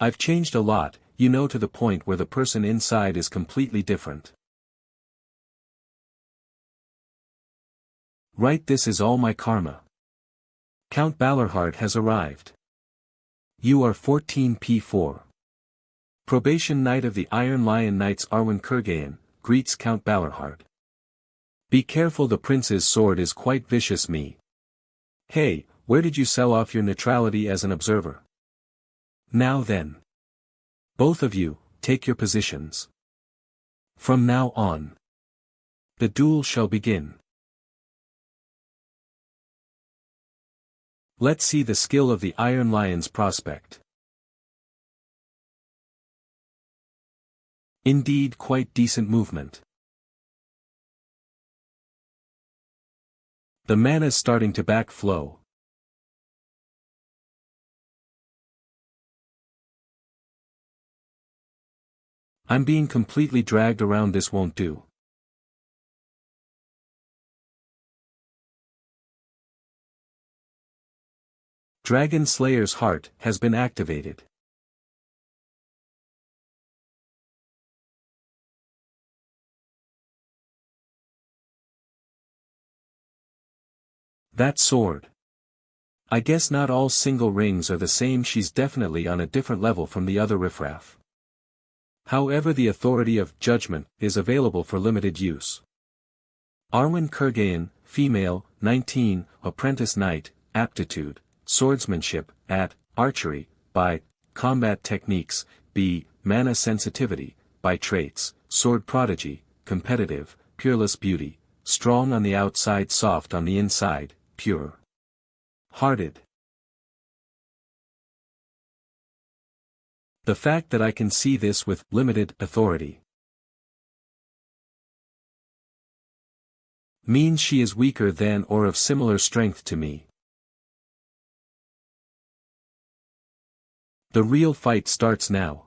I've changed a lot, to the point where the person inside is completely different. Right, this is all my karma. Count Balorhart has arrived. You are 14p4. Probation Knight of the Iron Lion Knights Arwen Kurgayan, greets Count Balorhart. Be careful, the prince's sword is quite vicious. Me. Hey, where did you sell off your neutrality as an observer? Now then. Both of you, take your positions. From now on. The duel shall begin. Let's see the skill of the Iron Lion's prospect. Indeed, quite decent movement. The mana's starting to backflow. I'm being completely dragged around. This won't do. Dragon Slayer's heart has been activated. That sword. I guess not all single rings are the same. She's definitely on a different level from the other riffraff. However, the authority of judgment is available for limited use. Arwen Kurgayan, female, 19, apprentice knight, aptitude, swordsmanship, at, archery, by, combat techniques, b, mana sensitivity, by traits, sword prodigy, competitive, peerless beauty, strong on the outside soft on the inside, pure hearted. The fact that I can see this with limited authority means she is weaker than or of similar strength to me. The real fight starts now.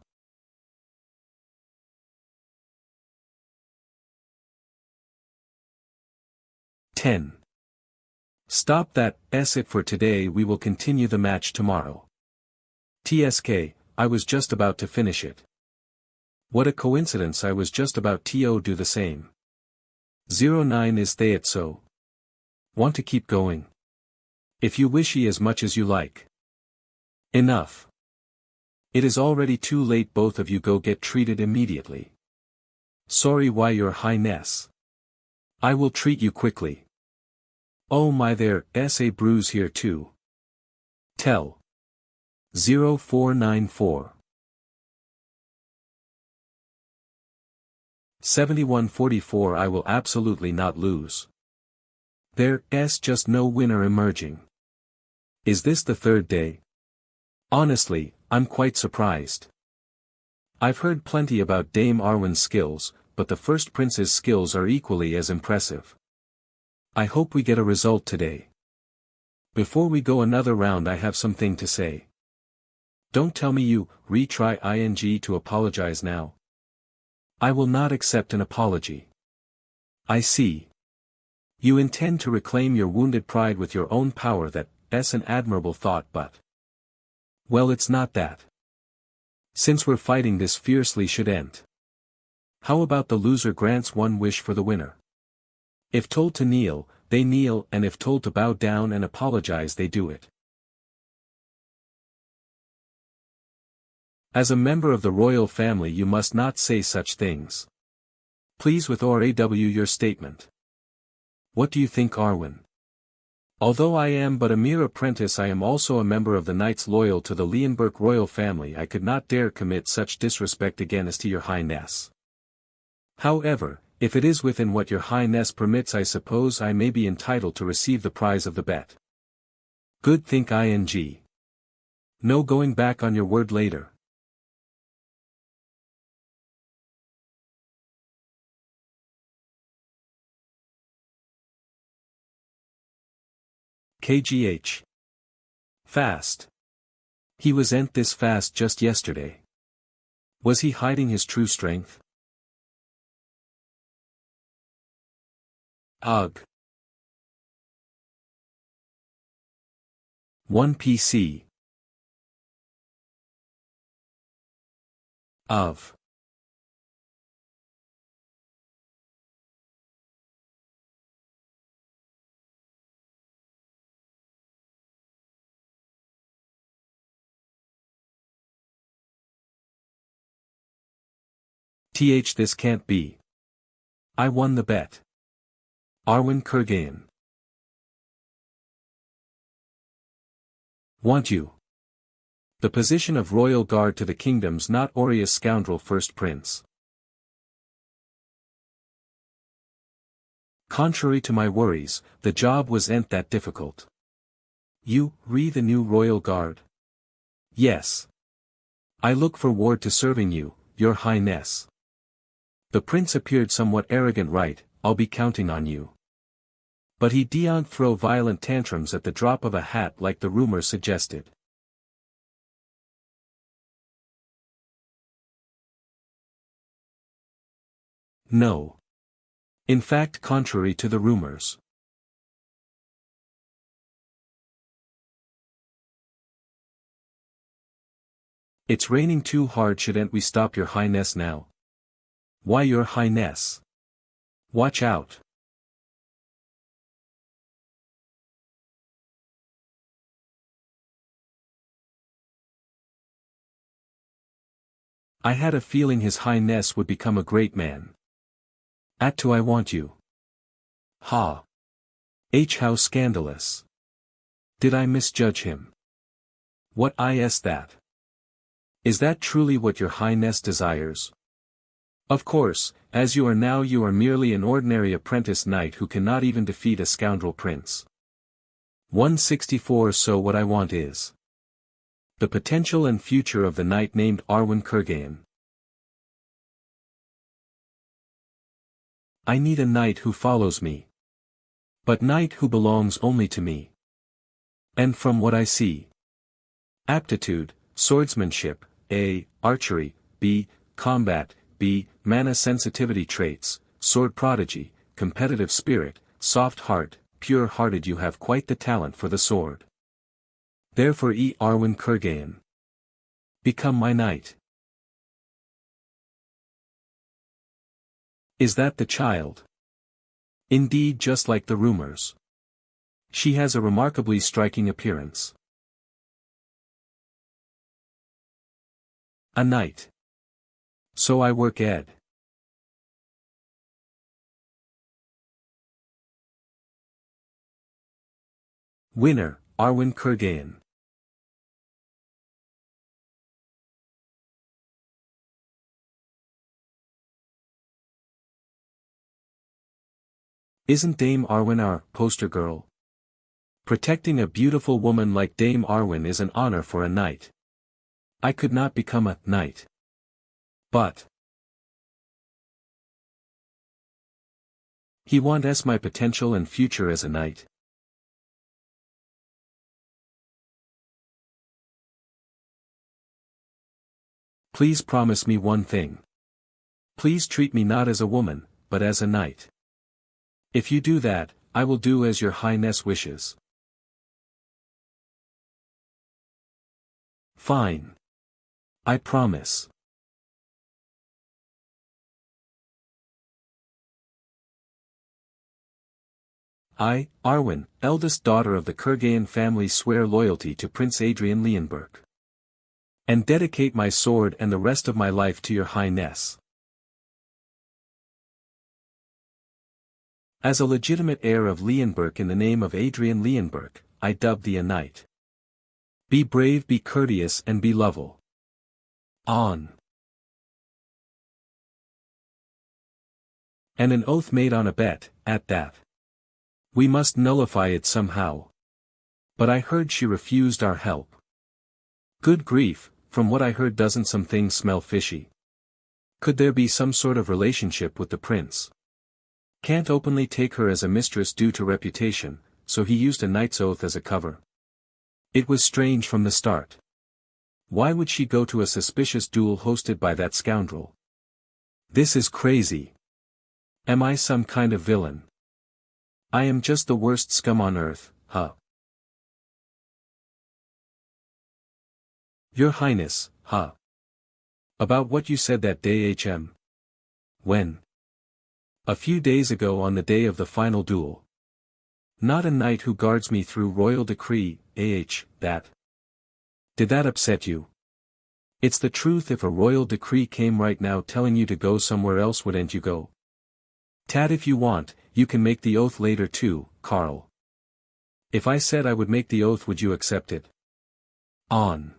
Ten. Stop that, it for today. We will continue the match tomorrow. TSK, I was just about to finish it. What a coincidence, I was just about to do the same. 09 is they it so? Want to keep going? If you wishy as much as you like. Enough. It is already too late, both of you go get treated immediately. Sorry, why, your highness. I will treat you quickly. Oh my, there's a bruise here too. Tell. 0494. 7144. I will absolutely not lose. There's just no winner emerging. Is this the third day? Honestly, I'm quite surprised. I've heard plenty about Dame Arwen's skills, but the first prince's skills are equally as impressive. I hope we get a result today. Before we go another round, I have something to say. Don't tell me you retry ing to apologize now. I will not accept an apology. I see. You intend to reclaim your wounded pride with your own power. That's an admirable thought, but... well, it's not that. Since we're fighting, this fiercely should end. How about the loser grants one wish for the winner? If told to kneel, they kneel, and if told to bow down and apologize, they do it. As a member of the royal family, you must not say such things. Please withdraw your statement. What do you think, Arwen? Although I am but a mere apprentice, I am also a member of the knights loyal to the Leonberg royal family. I could not dare commit such disrespect against your highness. However, if it is within what your highness permits, I suppose I may be entitled to receive the prize of the bet. Good think ing. No going back on your word later. KGH. Fast. He wasn't this fast just yesterday. Was he hiding his true strength? Ugh. 1 PC. Of. This can't be. I won the bet. Arwen Kurgan. Want you? The position of royal guard to the kingdom's not Oria's scoundrel first prince. Contrary to my worries, the job wasn't that difficult. You, the new royal guard? Yes. I look forward to serving you, your highness. The prince appeared somewhat arrogant, right? I'll be counting on you. But he didn't throw violent tantrums at the drop of a hat like the rumor suggested. No. In fact, contrary to the rumors. It's raining too hard, shouldn't we stop, your highness, now? Why, your highness? Watch out. I had a feeling his highness would become a great man. Do I want you? Ha. How scandalous. Did I misjudge him? What is that? Is that truly what your highness desires? Of course, as you are now you are merely an ordinary apprentice knight who cannot even defeat a scoundrel prince. 164 So what I want is the potential and future of the knight named Arwen Kurgan. I need a knight who follows me. But knight who belongs only to me. And from what I see. Aptitude, swordsmanship, A. Archery, B. Combat, B. Mana sensitivity traits, sword prodigy, competitive spirit, soft heart, pure-hearted. You have quite the talent for the sword. Therefore Arwen Kurgan. Become my knight. Is that the child? Indeed, just like the rumors. She has a remarkably striking appearance. A knight. So I work ed. Winner, Arwen Kurgan. Isn't Dame Arwen our poster girl? Protecting a beautiful woman like Dame Arwen is an honor for a knight. I could not become a knight. But he wants my potential and future as a knight. Please promise me one thing. Please treat me not as a woman, but as a knight. If you do that, I will do as your highness wishes. Fine. I promise. I, Arwen, eldest daughter of the Kurgan family, swear loyalty to Prince Adrian Leonberg. And dedicate my sword and the rest of my life to your highness. As a legitimate heir of Leonberg in the name of Adrian Leonberg, I dub thee a knight. Be brave, be courteous, and be lovable. On. And an oath made on a bet, at that. We must nullify it somehow. But I heard she refused our help. Good grief, from what I heard doesn't some things smell fishy? Could there be some sort of relationship with the prince? Can't openly take her as a mistress due to reputation, so he used a knight's oath as a cover. It was strange from the start. Why would she go to a suspicious duel hosted by that scoundrel? This is crazy. Am I some kind of villain? I am just the worst scum on earth, huh? Your Highness, huh? About what you said that day HM? When? A few days ago on the day of the final duel. Not a knight who guards me through royal decree, that. Did that upset you? It's the truth. If a royal decree came right now telling you to go somewhere else, wouldn't you go? Tad, if you want, you can make the oath later too, Carl. If I said I would make the oath, would you accept it? On.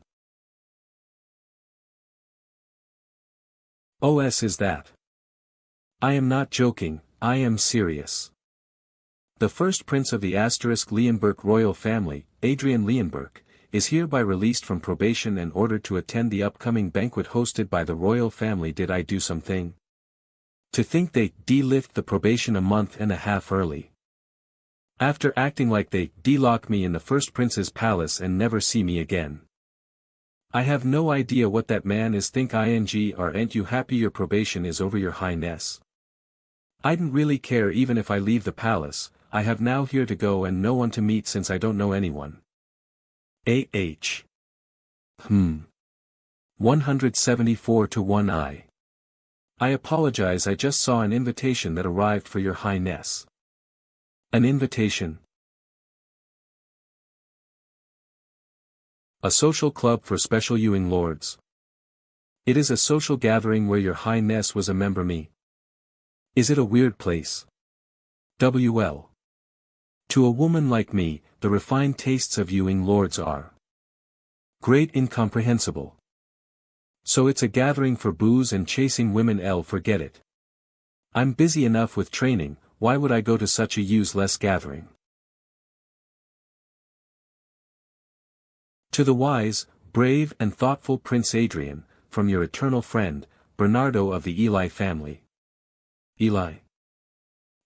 OS is that. I am not joking, I am serious. The first prince of the Leonberg royal family, Adrian Leonberg, is hereby released from probation and ordered to attend the upcoming banquet hosted by the royal family. Did I do something? To think they de-lift the probation a month and a half early. After acting like they de-lock me in the first prince's palace and never see me again. I have no idea what that man is think ing. Aren't you happy your probation is over, your highness? I don't really care even if I leave the palace. I have now here to go and no one to meet since I don't know anyone. 174 to 1I. I apologize, I just saw an invitation that arrived for your highness. An invitation? A social club for special Ewing lords. It is a social gathering where your highness was a member. Me. Is it a weird place? WL. To a woman like me, the refined tastes of Ewing lords are great incomprehensible. So it's a gathering for booze and chasing women. Forget it. I'm busy enough with training, why would I go to such a useless gathering? To the wise, brave and thoughtful Prince Adrian, from your eternal friend, Bernardo of the Eli family. Eli.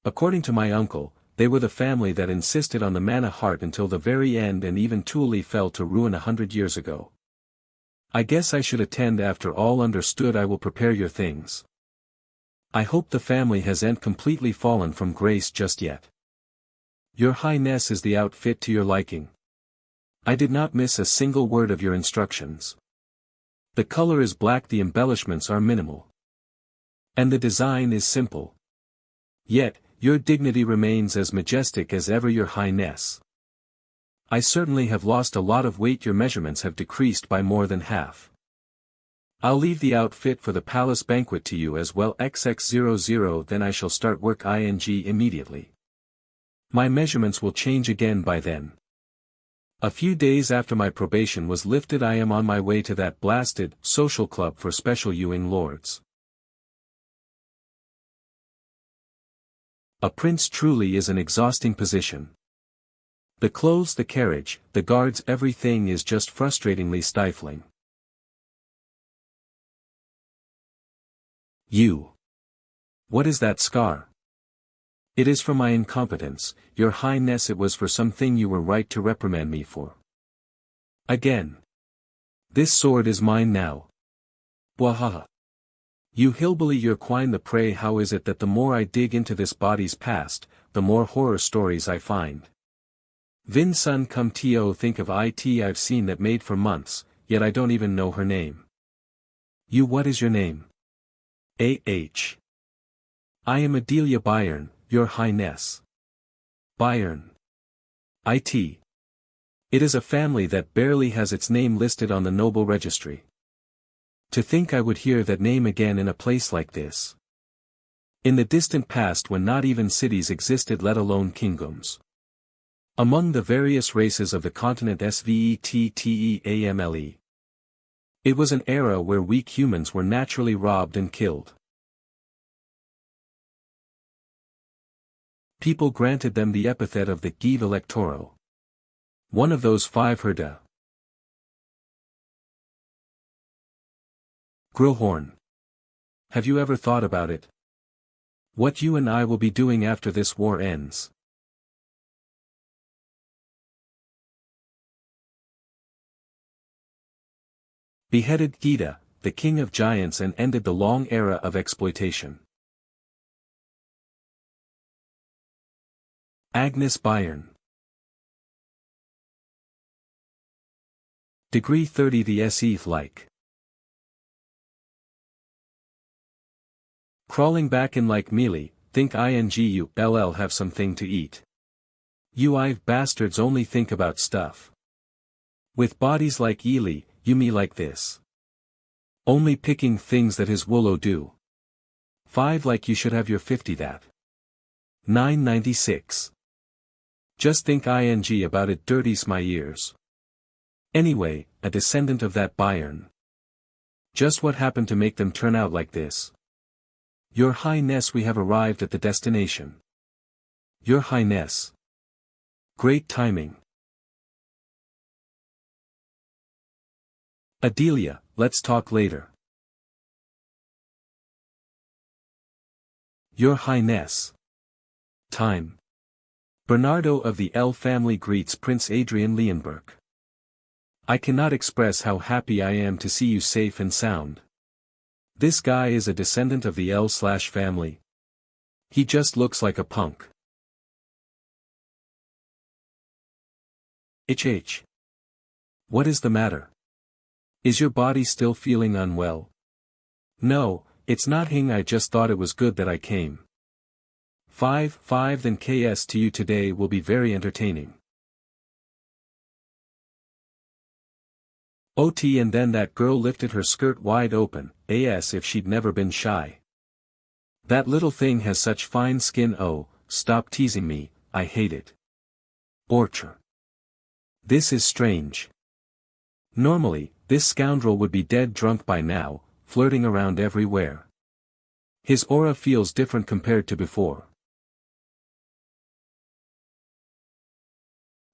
According to my uncle, they were the family that insisted on the mana heart until the very end, and even Thule fell to ruin 100 years ago. I guess I should attend after all. Understood. I will prepare your things. I hope the family hasn't completely fallen from grace just yet. Your Highness, is the outfit to your liking? I did not miss a single word of your instructions. The color is black, the embellishments are minimal. And the design is simple. Yet, your dignity remains as majestic as ever, Your Highness. I certainly have lost a lot of weight. Your measurements have decreased by more than half. I'll leave the outfit for the palace banquet to you as well. XX00. Then I shall start work immediately. My measurements will change again by then. A few days after my probation was lifted, I am on my way to that blasted social club for special Ewing lords. A prince truly is an exhausting position. The clothes, the carriage, the guards, everything is just frustratingly stifling. You. What is that scar? It is for my incompetence, Your Highness. It was for something you were right to reprimand me for. Again. This sword is mine now. Wahaha. You hillbilly, your quine the prey. How is it that the more I dig into this body's past, the more horror stories I find? Vin Sun come to think of it, I've seen that maid for months, yet I don't even know her name. You, what is your name? A.H. I am Adelia Bayern, Your Highness. Bayern. It. It is a family that barely has its name listed on the noble registry. To think I would hear that name again in a place like this. In the distant past, when not even cities existed, let alone kingdoms. Among the various races of the continent Svetteamle. It was an era where weak humans were naturally robbed and killed. People granted them the epithet of the Give Electoro. One of those 5 herda. Grillhorn. Have you ever thought about it? What you and I will be doing after this war ends? Beheaded Gita, the king of giants, and ended the long era of exploitation. Agnes Bayern. Degree 30 the SEth like. Crawling back in like mealy, think INGULL have something to eat. You Ive bastards only think about stuff. With bodies like Ely, you me like this. Only picking things that his woolo do. 5 like you should have your 50 that. 996. Just think ing about it, dirties my ears. Anyway, a descendant of that Bayern. Just what happened to make them turn out like this? Your Highness, we have arrived at the destination. Your Highness. Great timing. Adelia, let's talk later. Your Highness. Time. Bernardo of the L family greets Prince Adrian Leonberg. I cannot express how happy I am to see you safe and sound. This guy is a descendant of the L/family. He just looks like a punk. HH. What is the matter? Is your body still feeling unwell? No, it's not hing, I just thought it was good that I came. 5 then KS to you today will be very entertaining. OT, and then that girl lifted her skirt wide open, as if she'd never been shy. That little thing has such fine skin. Oh, stop teasing me, I hate it. Orchard. This is strange. Normally, this scoundrel would be dead drunk by now, flirting around everywhere. His aura feels different compared to before.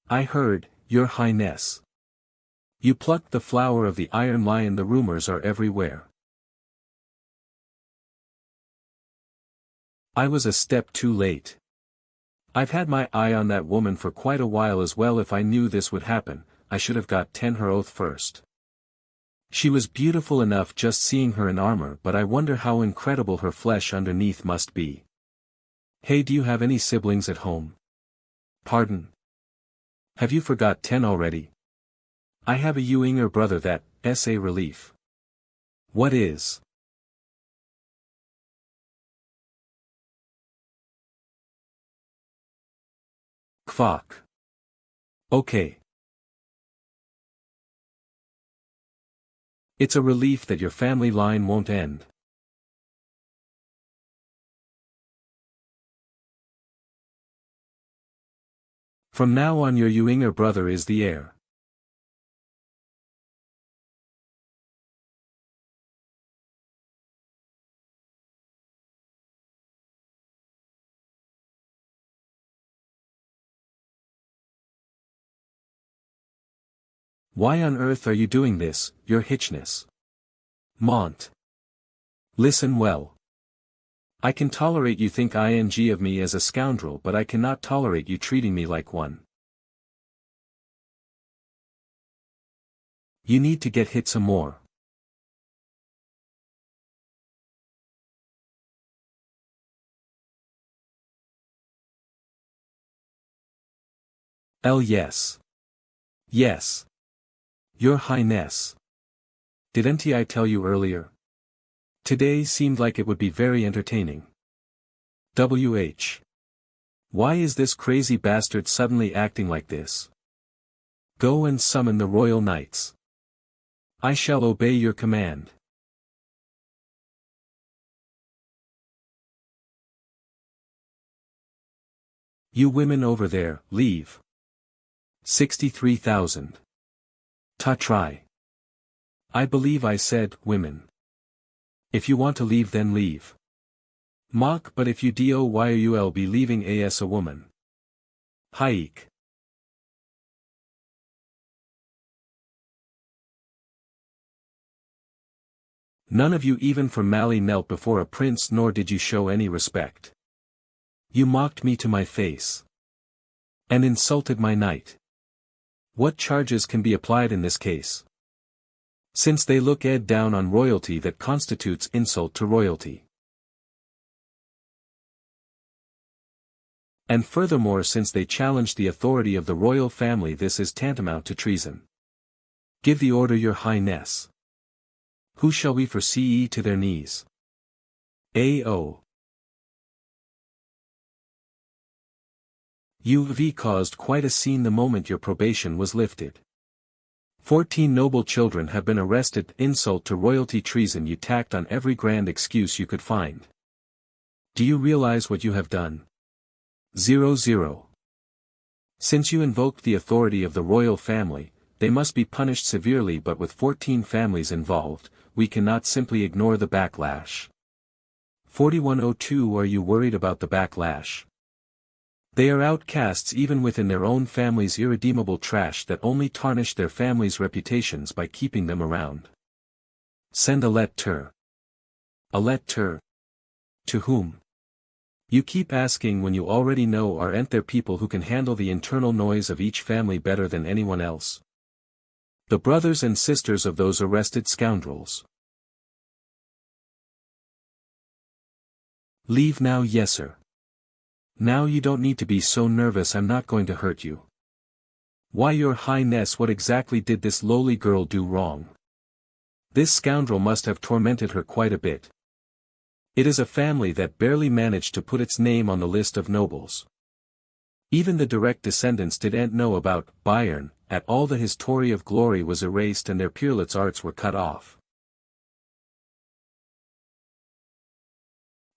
I heard, Your Highness. You plucked the flower of the Iron Lion. The rumors are everywhere. I was a step too late. I've had my eye on that woman for quite a while as well. If I knew this would happen, I should have got her oath first. She was beautiful enough just seeing her in armor, but I wonder how incredible her flesh underneath must be. Hey, do you have any siblings at home? Pardon? Have you forgot 10 already? I have a younger brother. That's a relief. What is? Fuck. Okay. It's a relief that your family line won't end. From now on your younger brother is the heir. Why on earth are you doing this, your Hitchness? Mont. Listen well. I can tolerate you think ing of me as a scoundrel, but I cannot tolerate you treating me like one. You need to get hit some more. Yes. Yes. Your Highness. Didn't I tell you earlier? Today seemed like it would be very entertaining. Why is this crazy bastard suddenly acting like this? Go and summon the royal knights. I shall obey your command. You women over there, leave. 63,000. Try. I believe I said, women. If you want to leave then leave. Mock, but if you doyul be leaving as a woman. Haik. None of you even formally knelt before a prince, nor did you show any respect. You mocked me to my face. And insulted my knight. What charges can be applied in this case? Since they look down on royalty, that constitutes insult to royalty. And furthermore, since they challenge the authority of the royal family, this is tantamount to treason. Give the order, your Highness. Who shall we foresee to their knees? A.O. UV caused quite a scene the moment your probation was lifted. 14 noble children have been arrested. Insult to royalty, treason. You tacked on every grand excuse you could find. Do you realize what you have done? 00. Since you invoked the authority of the royal family, they must be punished severely, but with 14 families involved, we cannot simply ignore the backlash. 4102. Are you worried about the backlash? They are outcasts even within their own families, irredeemable trash that only tarnish their families' reputations by keeping them around. Send a letter. A letter? To whom? You keep asking when you already know. Aren't there people who can handle the internal noise of each family better than anyone else? The brothers and sisters of those arrested scoundrels. Leave now. Yes, sir. Now you don't need to be so nervous. I'm not going to hurt you. Why, your Highness, what exactly did this lowly girl do wrong? This scoundrel must have tormented her quite a bit. It is a family that barely managed to put its name on the list of nobles. Even the direct descendants didn't know about Bayern at all. The history of glory was erased and their peerless arts were cut off.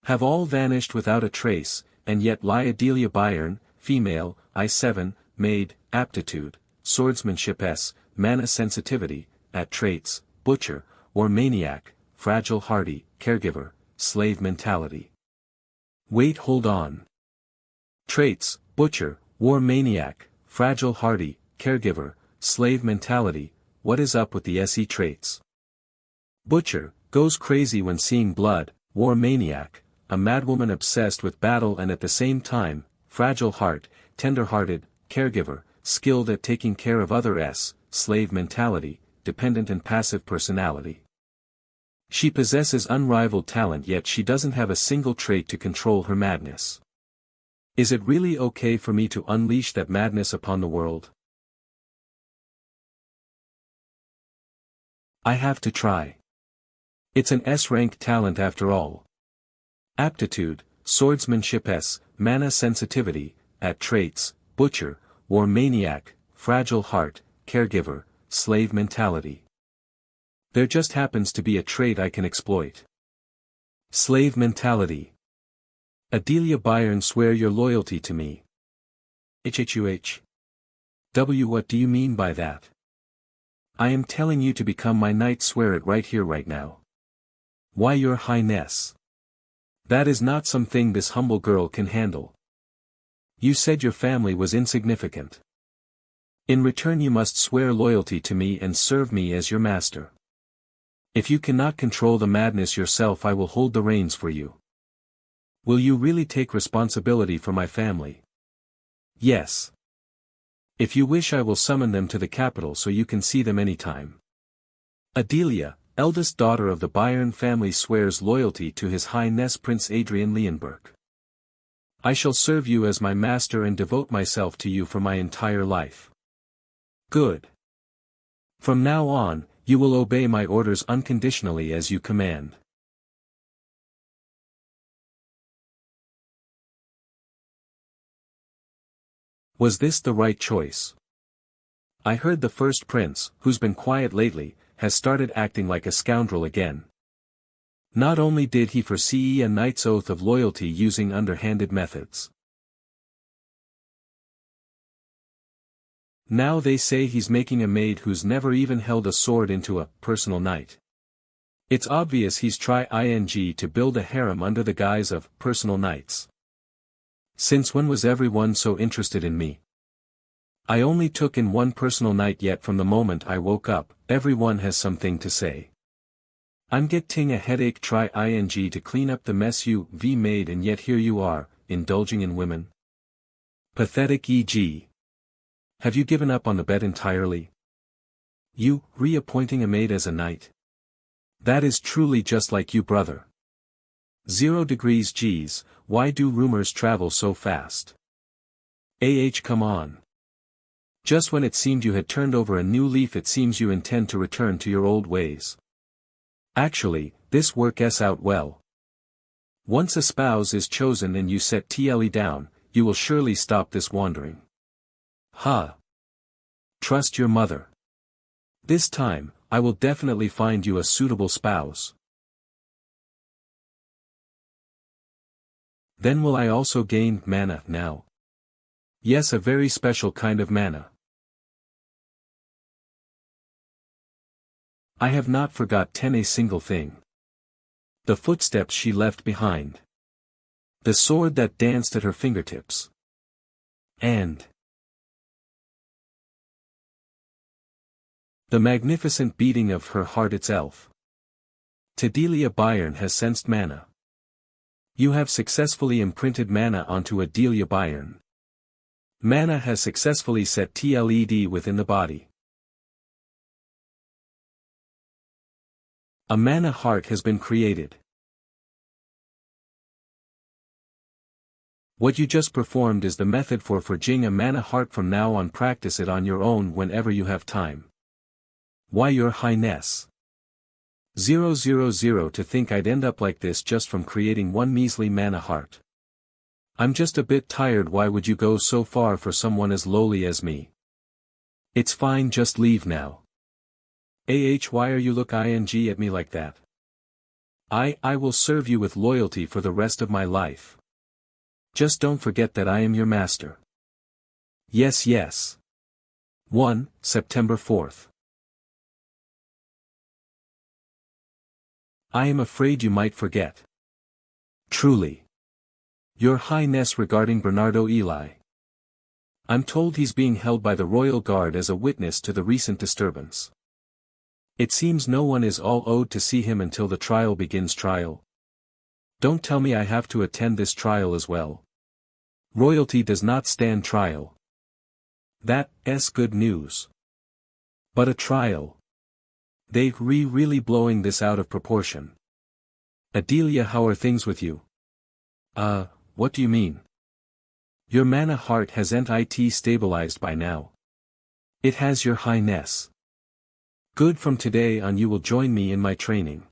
Have all vanished without a trace. And yet lie Adelia Bayern, female, I7, maid, aptitude, swordsmanship s, mana sensitivity, at traits, butcher, or maniac, fragile hardy, caregiver, slave mentality. Wait, hold on. Traits, butcher, war maniac, fragile hardy, caregiver, slave mentality, what is up with the SE traits? Butcher, goes crazy when seeing blood, war maniac, a madwoman obsessed with battle and at the same time, fragile heart, tender-hearted, caregiver, skilled at taking care of others, slave mentality, dependent and passive personality. She possesses unrivaled talent yet she doesn't have a single trait to control her madness. Is it really okay for me to unleash that madness upon the world? I have to try. It's an S-rank talent after all. Aptitude, swordsmanship S, mana sensitivity, at traits, butcher, war maniac, fragile heart, caregiver, slave mentality. There just happens to be a trait I can exploit. Slave mentality. Adelia Byron, swear your loyalty to me. HHUH. W. What do you mean by that? I am telling you to become my knight, swear it right here right now. Why, your highness? That is not something this humble girl can handle. You said your family was insignificant. In return you must swear loyalty to me and serve me as your master. If you cannot control the madness yourself, I will hold the reins for you. Will you really take responsibility for my family? Yes. If you wish I will summon them to the capital so you can see them anytime. Adelia, eldest daughter of the Byron family, swears loyalty to His Highness Prince Adrian Leonberg. I shall serve you as my master and devote myself to you for my entire life. Good. From now on, you will obey my orders unconditionally as you command. Was this the right choice? I heard the first prince, who's been quiet lately, has started acting like a scoundrel again. Not only did he foresee a knight's oath of loyalty using underhanded methods. Now they say he's making a maid who's never even held a sword into a personal knight. It's obvious he's trying to build a harem under the guise of personal knights. Since when was everyone so interested in me? I only took in one personal knight, yet from the moment I woke up, everyone has something to say. I'm getting a headache trying to clean up the mess you've made, and yet here you are, indulging in women. Pathetic. E.g. Have you given up on the bed entirely? You, reappointing a maid as a knight? That is truly just like you, brother. 0 degrees G's, why do rumors travel so fast? Come on. Just when it seemed you had turned over a new leaf, it seems you intend to return to your old ways. Actually, this works out well. Once a spouse is chosen and you set TLE down, you will surely stop this wandering. Trust your mother. This time, I will definitely find you a suitable spouse. Then will I also gain mana now? Yes, a very special kind of mana. I have not forgotten a single thing. The footsteps she left behind. The sword that danced at her fingertips. And the magnificent beating of her heart itself. Adelia Byron has sensed mana. You have successfully imprinted mana onto Adelia Byron. Mana has successfully set TLED within the body. A mana heart has been created. What you just performed is the method for forging a mana heart. From now on, practice it on your own whenever you have time. Why, your highness? 000 to think I'd end up like this just from creating one measly mana heart. I'm just a bit tired. Why would you go so far for someone as lowly as me? It's fine, just leave now. Why are you looking at me like that? I will serve you with loyalty for the rest of my life. Just don't forget that I am your master. Yes, yes. 1. September 4th. I am afraid you might forget. Truly. Your Highness regarding Bernardo Eli. I'm told he's being held by the royal guard as a witness to the recent disturbance. It seems no one is all owed to see him until the trial begins. Trial? Don't tell me I have to attend this trial as well. Royalty does not stand trial. That's good news. But a trial? They're really blowing this out of proportion. Adelia, how are things with you? What do you mean? Your mana heart hasn't it stabilized by now? It has, Your Highness. Good, from today on you will join me in my training.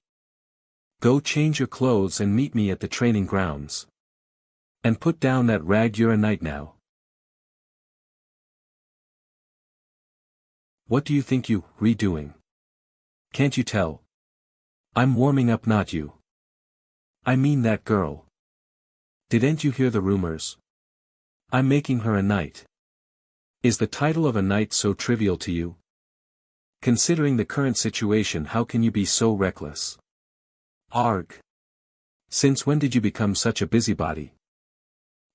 Go change your clothes and meet me at the training grounds. And put down that rag. You're a knight now. What do you think you're redoing? Can't you tell? I'm warming up, not you. I mean that girl. Didn't you hear the rumors? I'm making her a knight. Is the title of a knight so trivial to you? Considering the current situation, how can you be so reckless? Arg. Since when did you become such a busybody?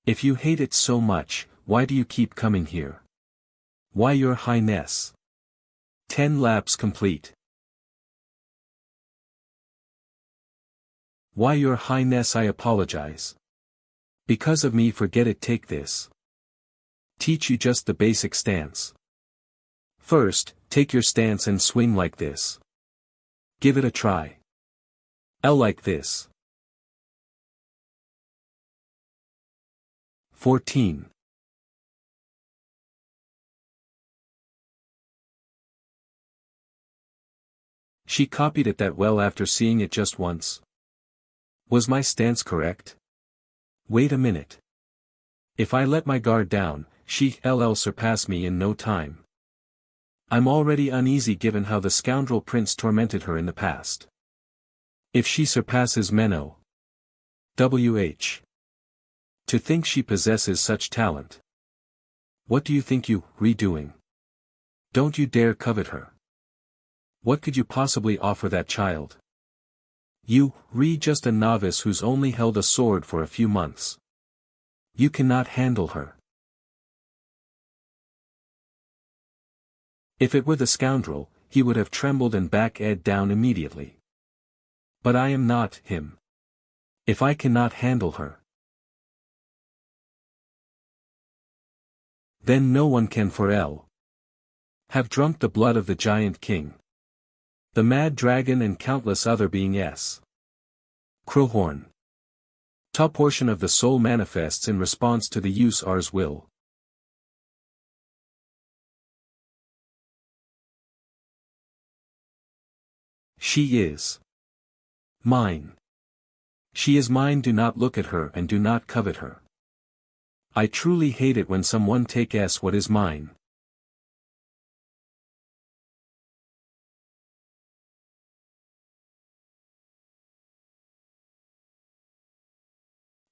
If you hate it so much, why do you keep coming here? Why, Your Highness? 10 laps complete. Why, Your Highness, I apologize. Because of me, forget it. Take this. Teach you just the basic stance. First, take your stance and swing like this. Give it a try. L like this. 14. She copied it that well after seeing it just once. Was my stance correct? Wait a minute. If I let my guard down, she'll surpass me in no time. I'm already uneasy given how the scoundrel prince tormented her in the past. If she surpasses Menno. WH. To think she possesses such talent. What do you think you're redoing? Don't you dare covet her. What could you possibly offer that child? You're just a novice who's only held a sword for a few months. You cannot handle her. If it were the scoundrel, he would have trembled and backed down immediately. But I am not him. If I cannot handle her, then no one can, for L. have drunk the blood of the giant king, the mad dragon, and countless other beings. Crowhorn. Top portion of the soul manifests in response to the user's will. She is mine. She is mine. Do not look at her and do not covet her. I truly hate it when someone takes what is mine.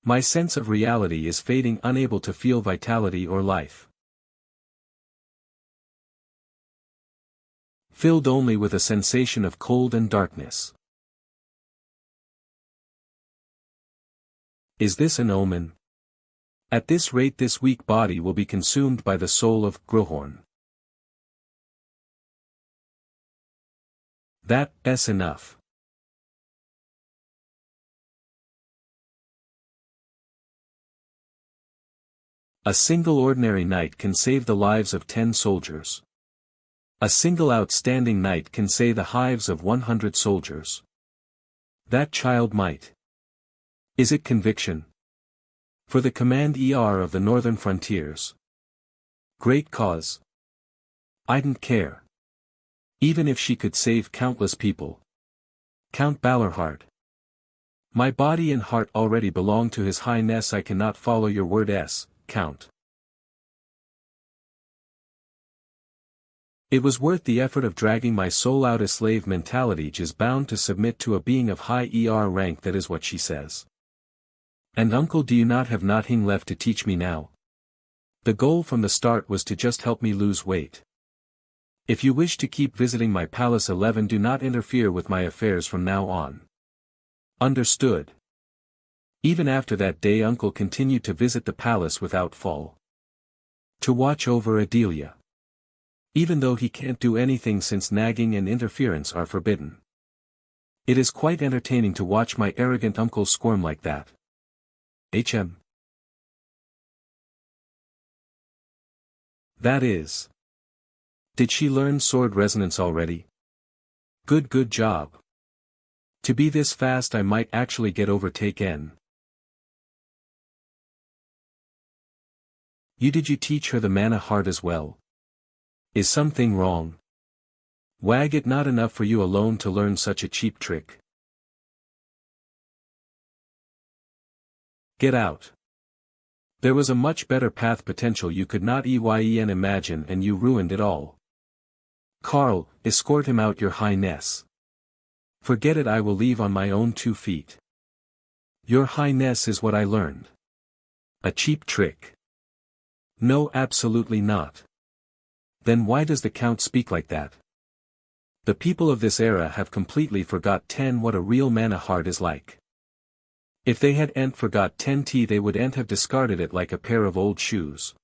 My sense of reality is fading, unable to feel vitality or life. Filled only with a sensation of cold and darkness. Is this an omen? At this rate this weak body will be consumed by the soul of Grohorn. That's enough. A single ordinary knight can save the lives of 10 soldiers. A single outstanding knight can save the lives of 100 soldiers. That child might. Is it conviction? For the command of the northern frontiers. Great cause. I didn't care. Even if she could save countless people. Count Balorhard. My body and heart already belong to His Highness. I cannot follow your word, Count. It was worth the effort of dragging my soul out. A slave mentality is bound to submit to a being of high rank. That is what she says. And uncle, do you not have nothing left to teach me now? The goal from the start was to just help me lose weight. If you wish to keep visiting my palace 11, do not interfere with my affairs from now on. Understood. Even after that day, Uncle continued to visit the palace without fail. To watch over Adelia. Even though he can't do anything since nagging and interference are forbidden. It is quite entertaining to watch my arrogant uncle squirm like that. That is. Did she learn sword resonance already? Good job. To be this fast, I might actually get overtaken. Did you teach her the mana heart as well? Is something wrong? Wag it not enough for you alone to learn such a cheap trick. Get out. There was a much better path potential you could not even imagine, and you ruined it all. Carl, escort him out, your highness. Forget it, I will leave on my own 2 feet. Your highness is what I learned. A cheap trick. No, absolutely not. Then why does the count speak like that? The people of this era have completely forgot what a real mana heart is like. If they hadn't forgot they would have discarded it like a pair of old shoes.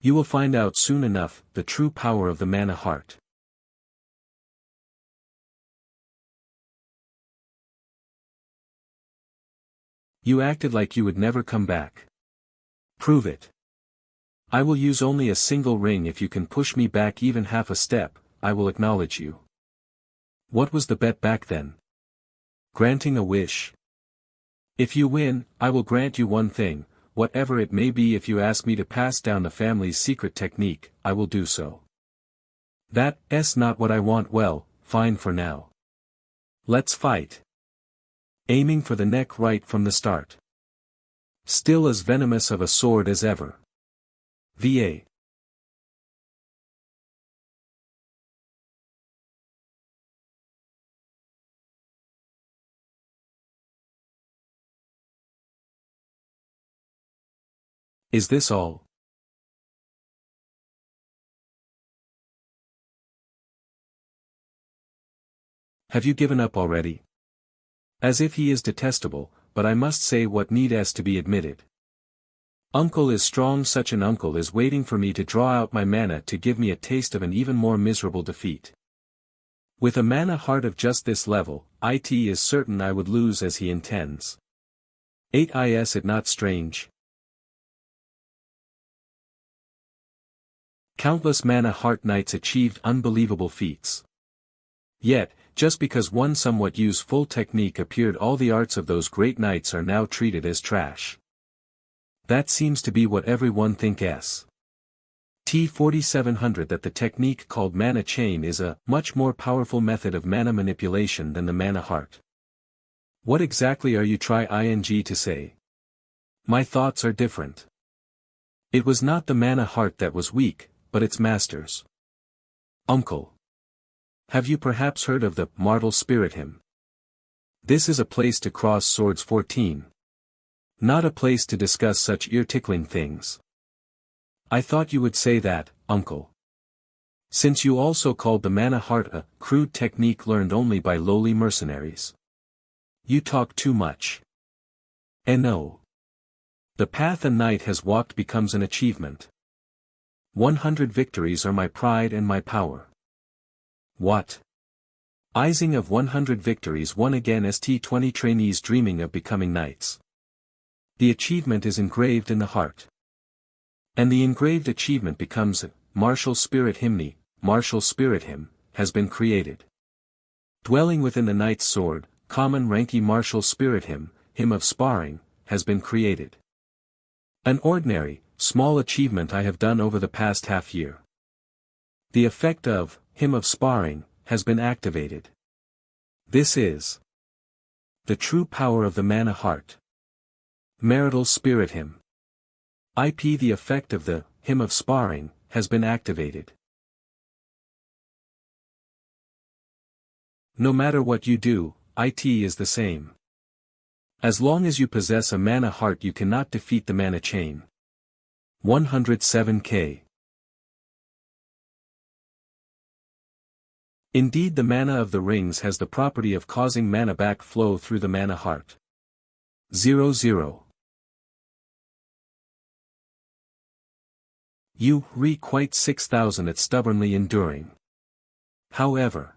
You will find out soon enough, the true power of the mana heart. You acted like you would never come back. Prove it. I will use only a single ring. If you can push me back even half a step, I will acknowledge you. What was the bet back then? Granting a wish. If you win, I will grant you one thing, whatever it may be. If you ask me to pass down the family's secret technique, I will do so. That's not what I want. Well, fine for now. Let's fight. Aiming for the neck right from the start. Still as venomous of a sword as ever. VA. Is this all? Have you given up already? As if he is detestable, but I must say what needs to be admitted. Uncle is strong. Such an uncle is waiting for me to draw out my mana to give me a taste of an even more miserable defeat. With a mana heart of just this level, it is certain I would lose as he intends. Is it not strange? Countless mana heart knights achieved unbelievable feats. Yet, just because one somewhat useful technique appeared, all the arts of those great knights are now treated as trash. That seems to be what everyone thinks. T4700 that the technique called mana chain is a much more powerful method of mana manipulation than the mana heart. What exactly are you trying to say? My thoughts are different. It was not the mana heart that was weak, but its masters. Uncle. Have you perhaps heard of the Martial Spirit hymn? This is a place to cross swords 14. Not a place to discuss such ear-tickling things. I thought you would say that, Uncle. Since you also called the mana heart a crude technique learned only by lowly mercenaries. You talk too much. No. The path a knight has walked becomes an achievement. 100 victories are my pride and my power. What? Easing of 100 victories won again. St20 trainees dreaming of becoming knights. The achievement is engraved in the heart. And the engraved achievement becomes a martial spirit hymn. Martial spirit hymn has been created. Dwelling within the knight's sword, common ranky martial spirit hymn of sparring, has been created. An ordinary, small achievement I have done over the past half year. The effect of hymn of sparring has been activated. This is the true power of the mana heart. Marital spirit hymn. The effect of the hymn of sparring has been activated. No matter what you do, it is the same. As long as you possess a mana heart, you cannot defeat the mana chain. 107k. Indeed, the mana of the rings has the property of causing mana backflow through the mana heart. 00. You quite 6000 at stubbornly enduring. However,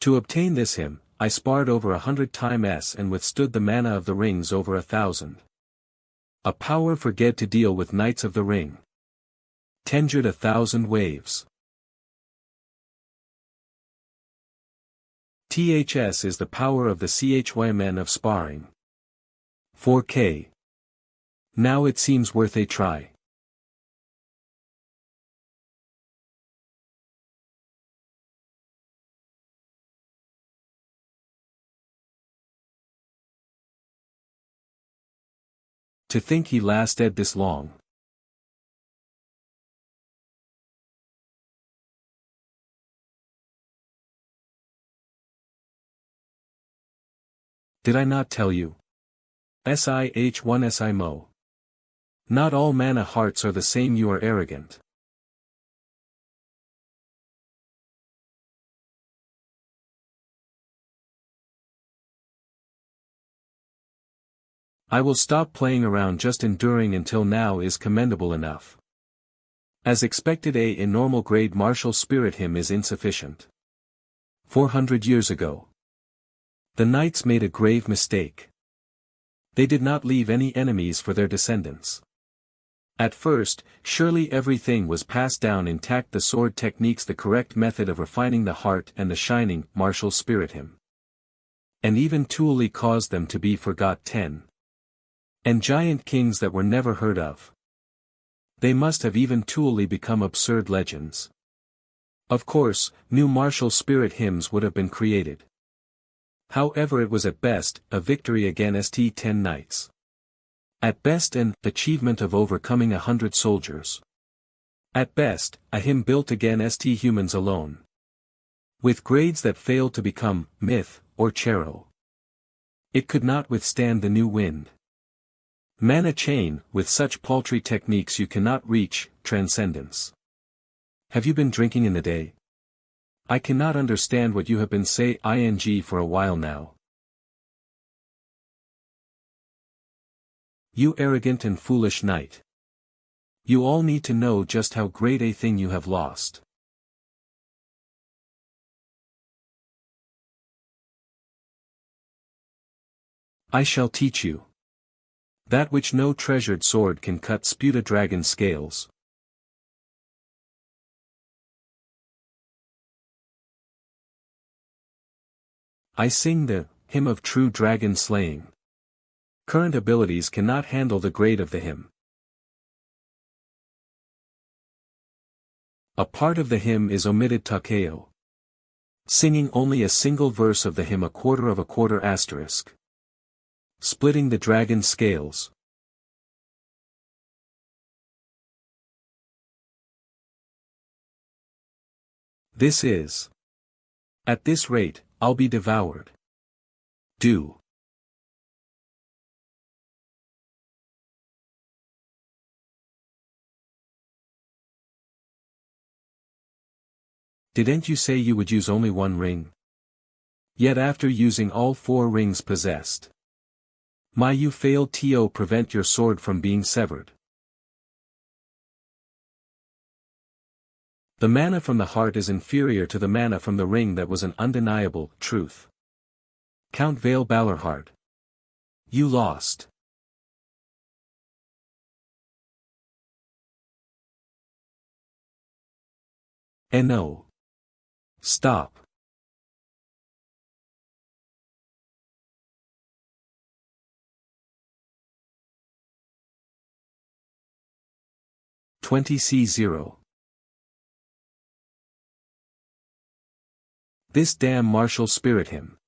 to obtain this him, I sparred over 100 times and withstood the mana of the rings over 1000. A power for Ged to deal with Knights of the Ring. Tenjured 1000 waves. THS is the power of the CHYMN of sparring. 4k. Now it seems worth a try. To think he lasted this long. Did I not tell you? SIH1 SIMO. Not all mana hearts are the same. You are arrogant. I will stop playing around. Just enduring until now is commendable enough. As expected, a normal grade martial spirit hymn is insufficient. 400 years ago, the knights made a grave mistake. They did not leave any enemies for their descendants. At first, surely everything was passed down intact: the sword techniques, the correct method of refining the heart, and the shining martial spirit hymn. And even Thule caused them to be forgot. 10. And giant kings that were never heard of. They must have even Thule become absurd legends. Of course, new martial spirit hymns would have been created. However, it was at best a victory against 10 knights. At best an achievement of overcoming 100 soldiers. At best, a hymn built against humans alone. With grades that failed to become myth or chero. It could not withstand the new wind. Mana chain, with such paltry techniques you cannot reach transcendence. Have you been drinking in the day? I cannot understand what you have been saying for a while now. You arrogant and foolish knight. You all need to know just how great a thing you have lost. I shall teach you. That which no treasured sword can cut: spewed a dragon's scales. I sing the hymn of true dragon slaying. Current abilities cannot handle the grade of the hymn. A part of the hymn is omitted: Takeo. Singing only a single verse of the hymn: a quarter of a quarter asterisk. Splitting the dragon's scales. This is. At this rate, I'll be devoured. Do. Didn't you say you would use only one ring? Yet after using all 4 rings possessed. You failed to prevent your sword from being severed. The mana from the heart is inferior to the mana from the ring. That was an undeniable truth. Count Vale Balorhard. You lost. No. Stop. C0. This damn martial spirit hymn.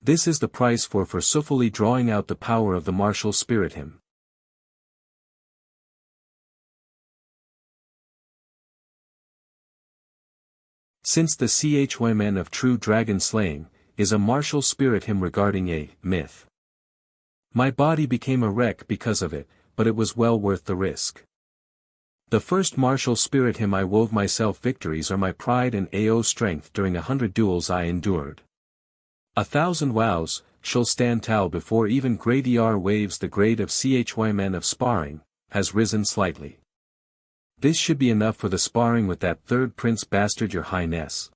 This is the price for forcefully drawing out the power of the martial spirit hymn. Since the CHYMN of true dragon slaying is a martial spirit hymn regarding a myth. My body became a wreck because of it, but it was well worth the risk. The first martial spirit hymn I wove myself victories are my pride and AO strength during 100 duels I endured. 1,000 wows, shall stand tall before even grade ER waves the grade of CHY of sparring, has risen slightly. This should be enough for the sparring with that third prince bastard your highness.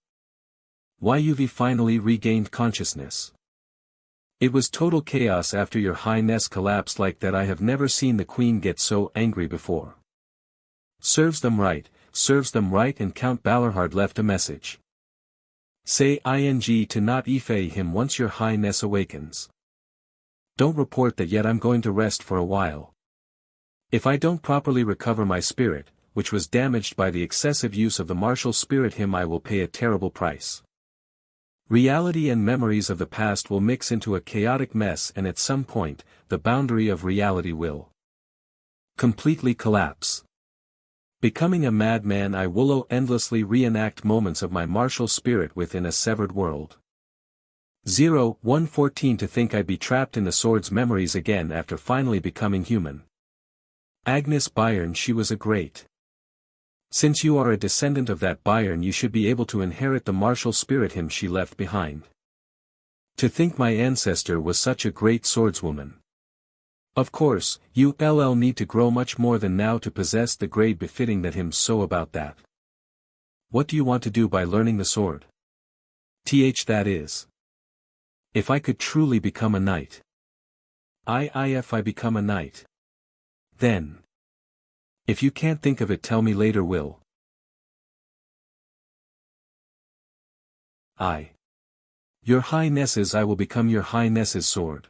YUV finally regained consciousness. It was total chaos after your highness collapsed like that. I have never seen the queen get so angry before. Serves them right, and Count Balorhard left a message. Say ing to not efay him once your highness awakens. Don't report that yet, I'm going to rest for a while. If I don't properly recover my spirit, which was damaged by the excessive use of the martial spirit hymn, I will pay a terrible price. Reality and memories of the past will mix into a chaotic mess, and at some point, the boundary of reality will completely collapse. Becoming a madman, I will endlessly reenact moments of my martial spirit within a severed world. 114 To think I'd be trapped in the sword's memories again after finally becoming human. Agnes Bayern, she was a great. Since you are a descendant of that Bayern, you should be able to inherit the martial spirit hymn she left behind. To think my ancestor was such a great swordswoman. Of course, you need to grow much more than now to possess the grade befitting that hymn. So about that. What do you want to do by learning the sword? That is. If I could truly become a knight. If I become a knight. Then. If you can't think of it, tell me later, will. Your highnesses, I will become your highness's sword.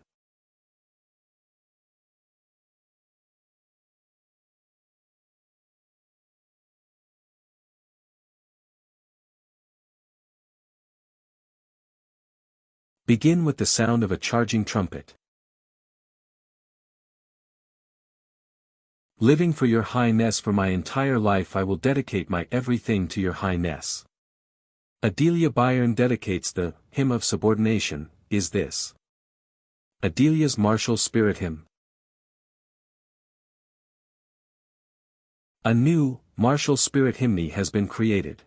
Begin with the sound of a charging trumpet. Living for your highness for my entire life, I will dedicate my everything to your highness. Adelia Bayern dedicates the hymn of subordination. Is this Adelia's martial spirit hymn? A new, martial spirit hymn has been created.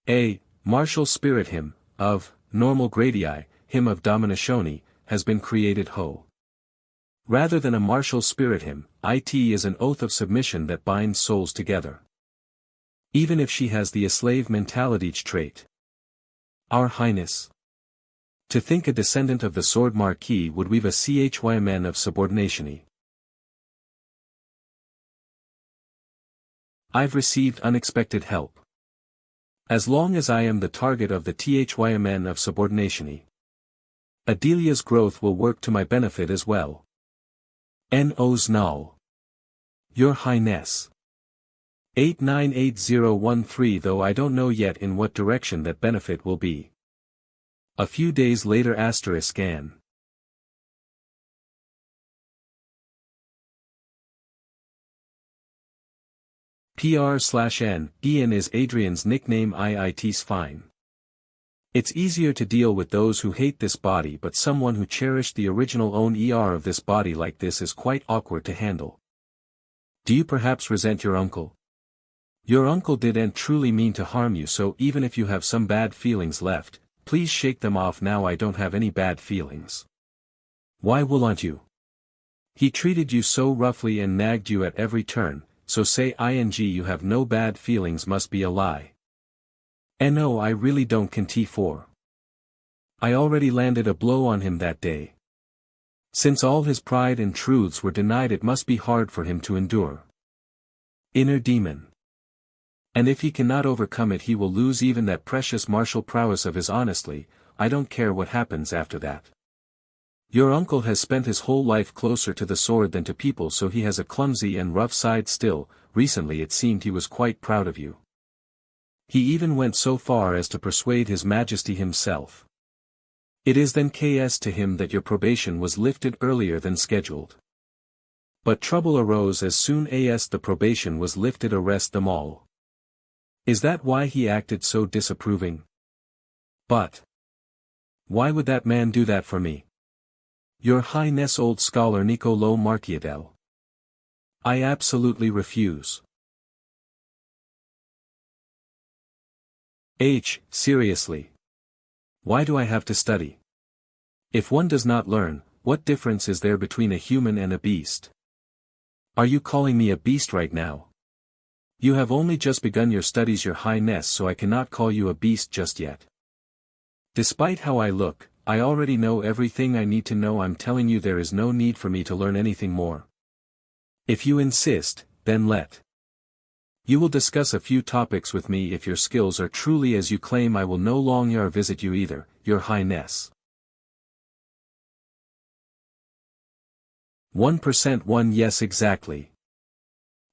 A martial spirit hymn, of normal gradii, hymn of dominatione, has been created. Rather than a martial spirit hymn, it is an oath of submission that binds souls together. Even if she has the slave mentality trait. Our Highness. To think a descendant of the sword marquis would weave a chym of subordination. I've received unexpected help. As long as I am the target of the thymn of subordination, Adelia's growth will work to my benefit as well. Nos null. Your Highness. 898013 Though I don't know yet in what direction that benefit will be. A few days later *N. PR/N, Ian is Adrian's nickname. It's fine. It's easier to deal with those who hate this body, but someone who cherished the original own of this body like this is quite awkward to handle. Do you perhaps resent your uncle? Your uncle didn't truly mean to harm you, so even if you have some bad feelings left, please shake them off now. I don't have any bad feelings. Why wouldn't you? He treated you so roughly and nagged you at every turn, so say ing you have no bad feelings must be a lie. No, I really don't. Can T4. I already landed a blow on him that day. Since all his pride and truths were denied, it must be hard for him to endure. Inner demon. And if he cannot overcome it, he will lose even that precious martial prowess of his. Honestly, I don't care what happens after that. Your uncle has spent his whole life closer to the sword than to people, so he has a clumsy and rough side still. Recently it seemed he was quite proud of you. He even went so far as to persuade His Majesty himself. It is then KS to him that your probation was lifted earlier than scheduled. But trouble arose as soon as the probation was lifted. Arrest them all. Is that why he acted so disapproving? But why would that man do that for me? Your Highness, old scholar Niccolò Marchiadel. I absolutely refuse. Seriously. Why do I have to study? If one does not learn, what difference is there between a human and a beast? Are you calling me a beast right now? You have only just begun your studies, Your Highness, so I cannot call you a beast just yet. Despite how I look, I already know everything I need to know. I'm telling you, there is no need for me to learn anything more. If you insist, then let. You will discuss a few topics with me. If your skills are truly as you claim, I will no longer visit you either, Your Highness. 1% 1 Yes, exactly.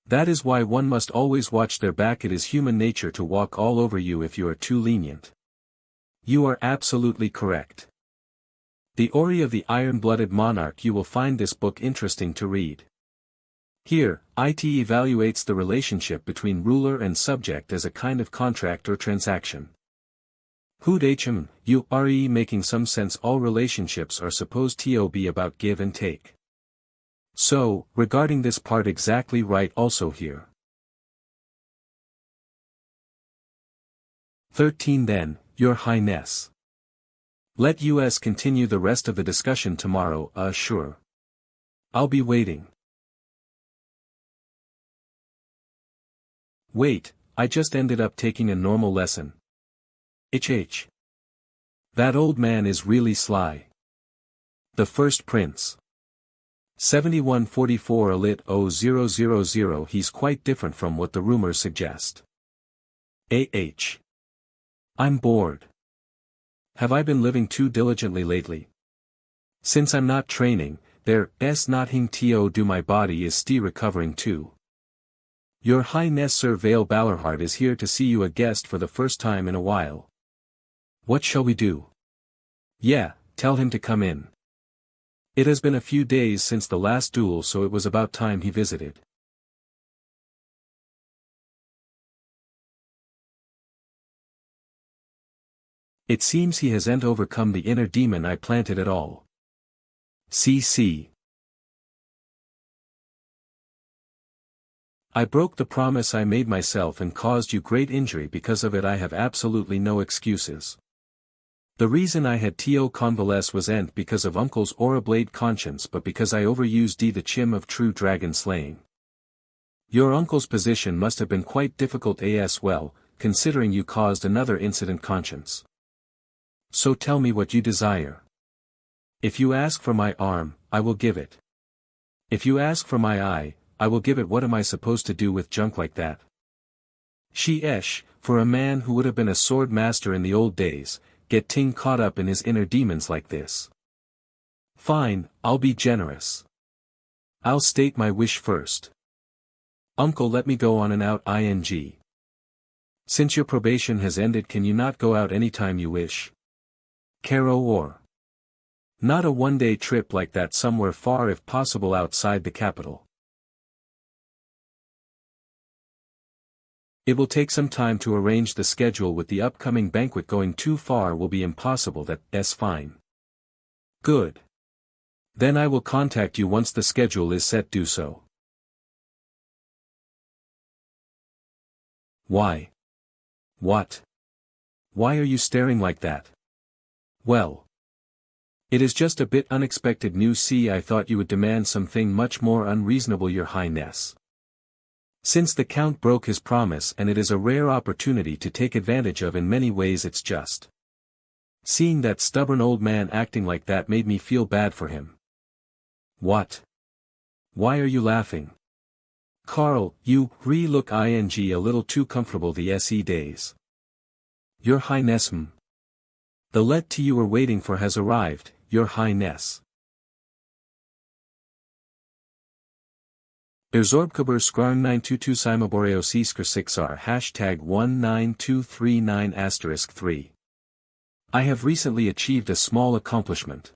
That is why one must always watch their back. It is human nature to walk all over you if you are too lenient. You are absolutely correct. The Ori of the Iron-Blooded Monarch. You will find this book interesting to read. Here, it evaluates the relationship between ruler and subject as a kind of contract or transaction. You are making some sense. All relationships are supposed to be about give and take. So, regarding this part, exactly right also here. 13 Then, Your Highness. Let us continue the rest of the discussion tomorrow. Sure. I'll be waiting. Wait, I just ended up taking a normal lesson. That old man is really sly. The first prince. 7144 Elit 0000. He's quite different from what the rumors suggest. I'm bored. Have I been living too diligently lately? Since I'm not training, there's nothing to do. My body is still recovering too. Your Highness, Sir Vale Ballarheart is here to see you, a guest for the first time in a while. What shall we do? Yeah, tell him to come in. It has been a few days since the last duel, so it was about time he visited. It seems he hasn't overcome the inner demon I planted at all. CC. I broke the promise I made myself and caused you great injury. Because of it I have absolutely no excuses. The reason I had to convalesce wasn't because of Uncle's aura blade conscience, but because I overused the chim of true dragon slaying. Your uncle's position must have been quite difficult as well, considering you caused another incident conscience. So tell me what you desire. If you ask for my arm, I will give it. If you ask for my eye, I will give it. What am I supposed to do with junk like that? For a man who would have been a sword master in the old days, getting caught up in his inner demons like this. Fine, I'll be generous. I'll state my wish first. Uncle, let me go on and out ing. Since your probation has ended, can you not go out anytime you wish? Caro, or not a one-day trip like that, somewhere far if possible outside the capital. It will take some time to arrange the schedule with the upcoming banquet. Going too far will be impossible. That's fine. Good. Then I will contact you once the schedule is set. Do so. Why? What? Why are you staring like that? Well. It is just a bit unexpected news. See, I thought you would demand something much more unreasonable, Your Highness. Since the Count broke his promise, and it is a rare opportunity to take advantage of in many ways, it's just. Seeing that stubborn old man acting like that made me feel bad for him. What? Why are you laughing? Carl, you look a little too comfortable the SE days. Your Highness. The let you were waiting for has arrived, Your Highness. Erzorbkaber Skrarn 922 Simaboreos Iskr 6R #19239 3. I have recently achieved a small accomplishment.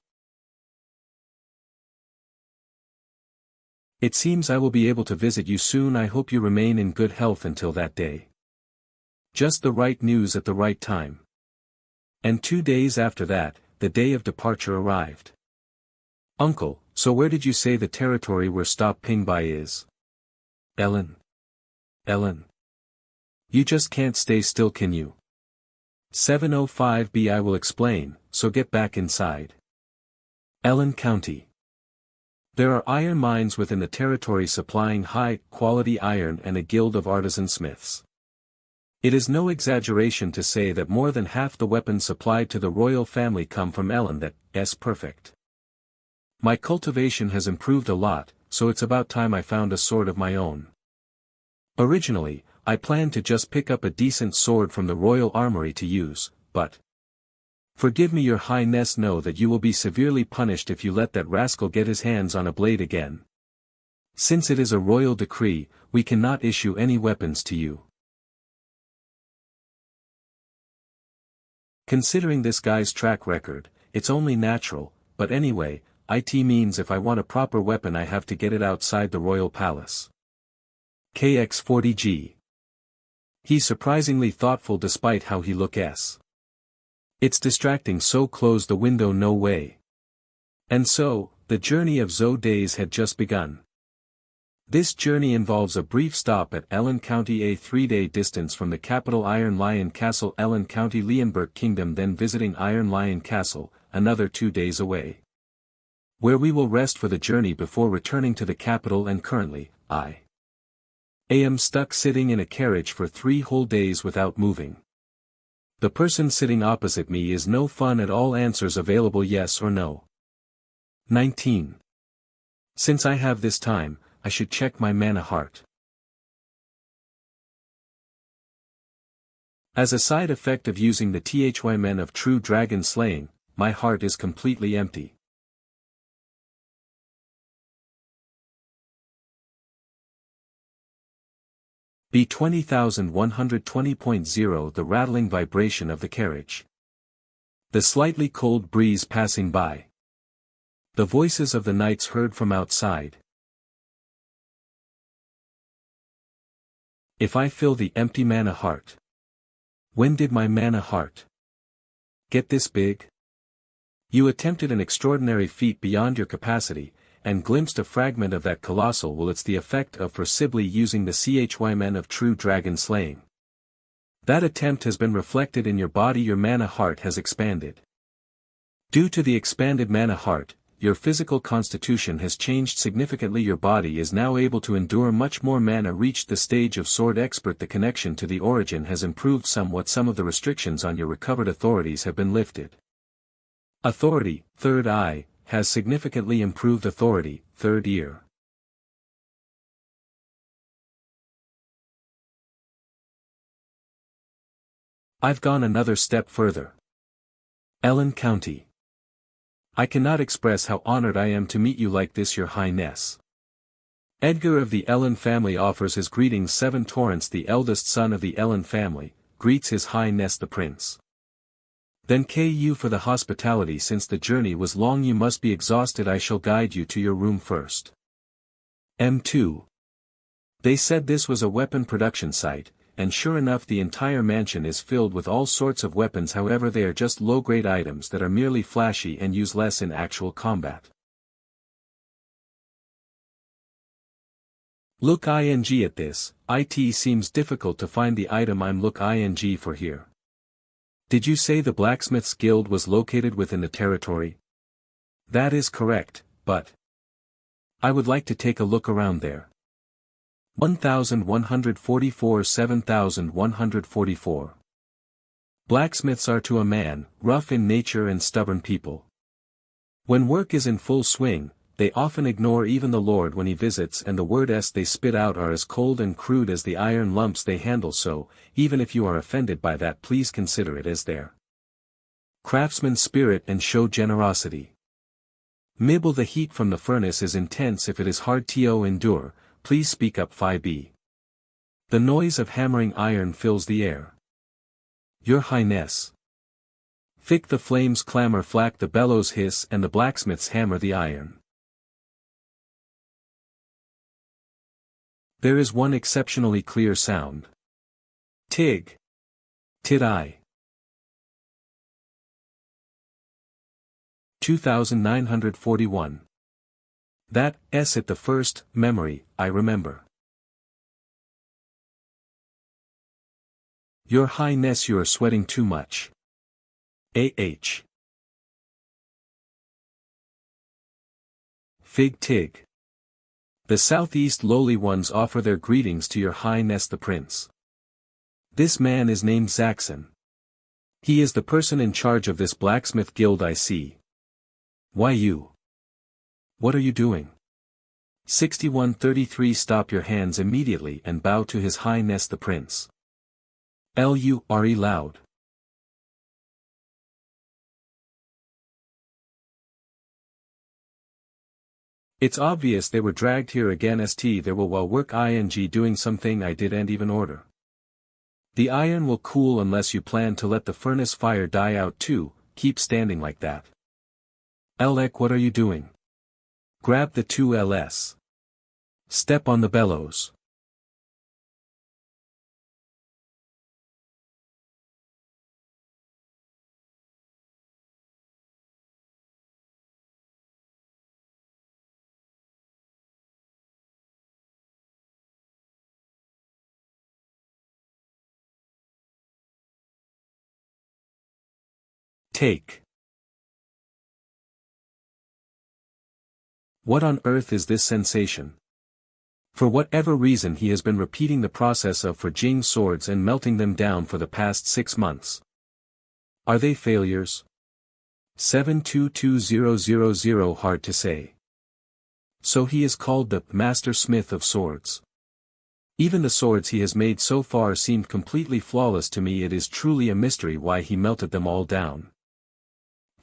It seems I will be able to visit you soon. I hope you remain in good health until that day. Just the right news at the right time. And 2 days after that, the day of departure arrived. Uncle, so where did you say the territory we're stopping by is? Ellen. You just can't stay still, can you? 705B. I will explain, so get back inside. Ellen County. There are iron mines within the territory supplying high-quality iron and a guild of artisan smiths. It is no exaggeration to say that more than half the weapons supplied to the royal family come from Ellen. That's perfect. My cultivation has improved a lot, so it's about time I found a sword of my own. Originally, I planned to just pick up a decent sword from the royal armory to use, but forgive me, your highness, know that you will be severely punished if you let that rascal get his hands on a blade again. Since it is a royal decree, we cannot issue any weapons to you. Considering this guy's track record, it's only natural, but anyway, it means if I want a proper weapon I have to get it outside the royal palace. KX40G. He's surprisingly thoughtful despite how he looks. It's distracting, so close the window, no way. And so, the journey of Zoe days had just begun. This journey involves a brief stop at Ellen County, a 3-day distance from the capital Iron Lion Castle, Ellen County, Leonberg Kingdom, then visiting Iron Lion Castle, another 2 days away, where we will rest for the journey before returning to the capital. And currently, I am stuck sitting in a carriage for 3 whole days without moving. The person sitting opposite me is no fun at all. Answers available, yes or no. 19. Since I have this time, I should check my mana heart. As a side effect of using the THY men of true dragon slaying, my heart is completely empty. B 20,120.0. The rattling vibration of the carriage. The slightly cold breeze passing by. The voices of the knights heard from outside. If I fill the empty mana heart. When did my mana heart get this big? You attempted an extraordinary feat beyond your capacity, and glimpsed a fragment of that colossal will. It's the effect of for Sibley using the CHY-men of true dragon slaying. That attempt has been reflected in your body. Your mana heart has expanded. Due to the expanded mana heart, your physical constitution has changed significantly. Your body is now able to endure much more mana. Reached the stage of sword expert. The connection to the origin has improved somewhat. Some of the restrictions on your recovered authorities have been lifted. Authority, third eye, has significantly improved. Authority, third ear. I've gone another step further. Ellen County. I cannot express how honored I am to meet you like this, your highness. Edgar of the Ellen family offers his greetings. 7 Torrance, the eldest son of the Ellen family, greets his highness the prince. Then KU for the hospitality. Since the journey was long you must be exhausted. I shall guide you to your room first. M2. They said this was a weapon production site, and sure enough the entire mansion is filled with all sorts of weapons. However, they are just low-grade items that are merely flashy and use less in actual combat. Look ing at this. It seems difficult to find the item I'm look ing for here. Did you say the blacksmith's guild was located within the territory? That is correct, but I would like to take a look around there. 1144 7144. Blacksmiths are to a man, rough in nature and stubborn people. When work is in full swing, they often ignore even the Lord when he visits, and the words they spit out are as cold and crude as the iron lumps they handle. So, even if you are offended by that, please consider it as their craftsman spirit and show generosity. Mibble, the heat from the furnace is intense. If it is hard to endure, please speak up. 5b. The noise of hammering iron fills the air. Your highness. Thick the flames clamor, flack the bellows hiss, and the blacksmiths hammer the iron. There is one exceptionally clear sound. Tig. Tid-I. 2941. That S at the first memory, I remember. Your Highness, you are sweating too much. Fig Tig. The southeast lowly ones offer their greetings to your Highness the Prince. This man is named Zaxxon. He is the person in charge of this blacksmith guild I see. Why you? What are you doing? 6133 Stop your hands immediately and bow to His Highness the Prince. Lure loud. It's obvious they were dragged here again. There will well work ing doing something I didn't even order. The iron will cool unless you plan to let the furnace fire die out too. Keep standing like that. Elek, what are you doing? Grab the 2ls. Step on the bellows. Take. What on earth is this sensation? For whatever reason he has been repeating the process of forging swords and melting them down for the past 6 months. Are they failures? 722000 hard to say. So he is called the Master Smith of Swords. Even the swords he has made so far seemed completely flawless to me. It is truly a mystery why he melted them all down.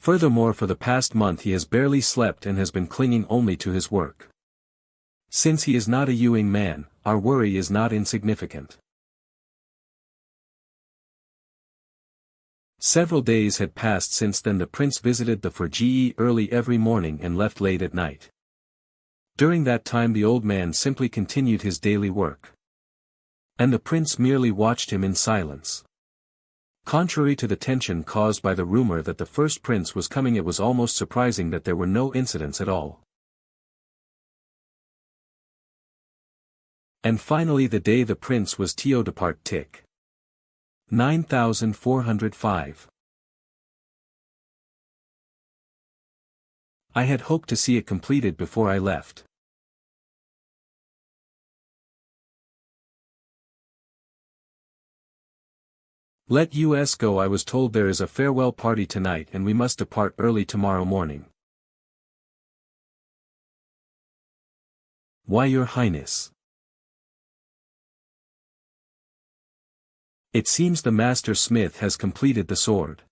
Furthermore, for the past month he has barely slept and has been clinging only to his work. Since he is not a Ewing man, our worry is not insignificant. Several days had passed since then. The prince visited the forge early every morning and left late at night. During that time the old man simply continued his daily work. And the prince merely watched him in silence. Contrary to the tension caused by the rumor that the first prince was coming, it was almost surprising that there were no incidents at all. And finally the day the prince was to depart tick. 9405. I had hoped to see it completed before I left. Let us go. I was told there is a farewell party tonight and we must depart early tomorrow morning. Why, your highness? It seems the master smith has completed the sword.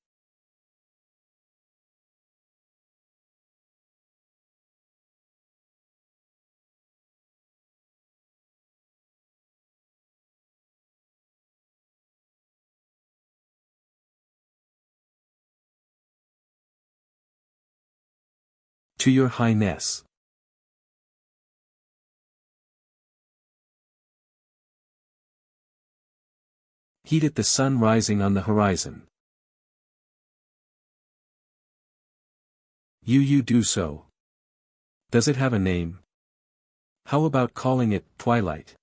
To your highness. Heeded the sun rising on the horizon. You do so. Does it have a name? How about calling it twilight?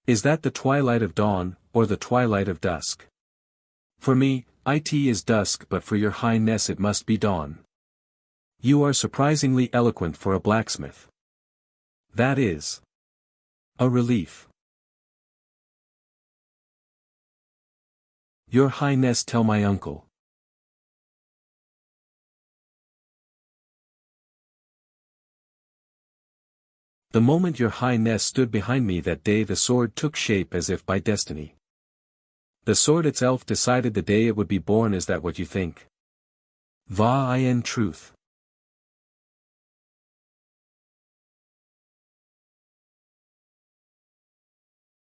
Is that the twilight of dawn, or the twilight of dusk? For me, it is dusk, but for your highness it must be dawn. You are surprisingly eloquent for a blacksmith. That is a relief. Your highness, tell my uncle. The moment your highness stood behind me that day, the sword took shape as if by destiny. The sword itself decided the day it would be born. Is that what you think? Va in truth.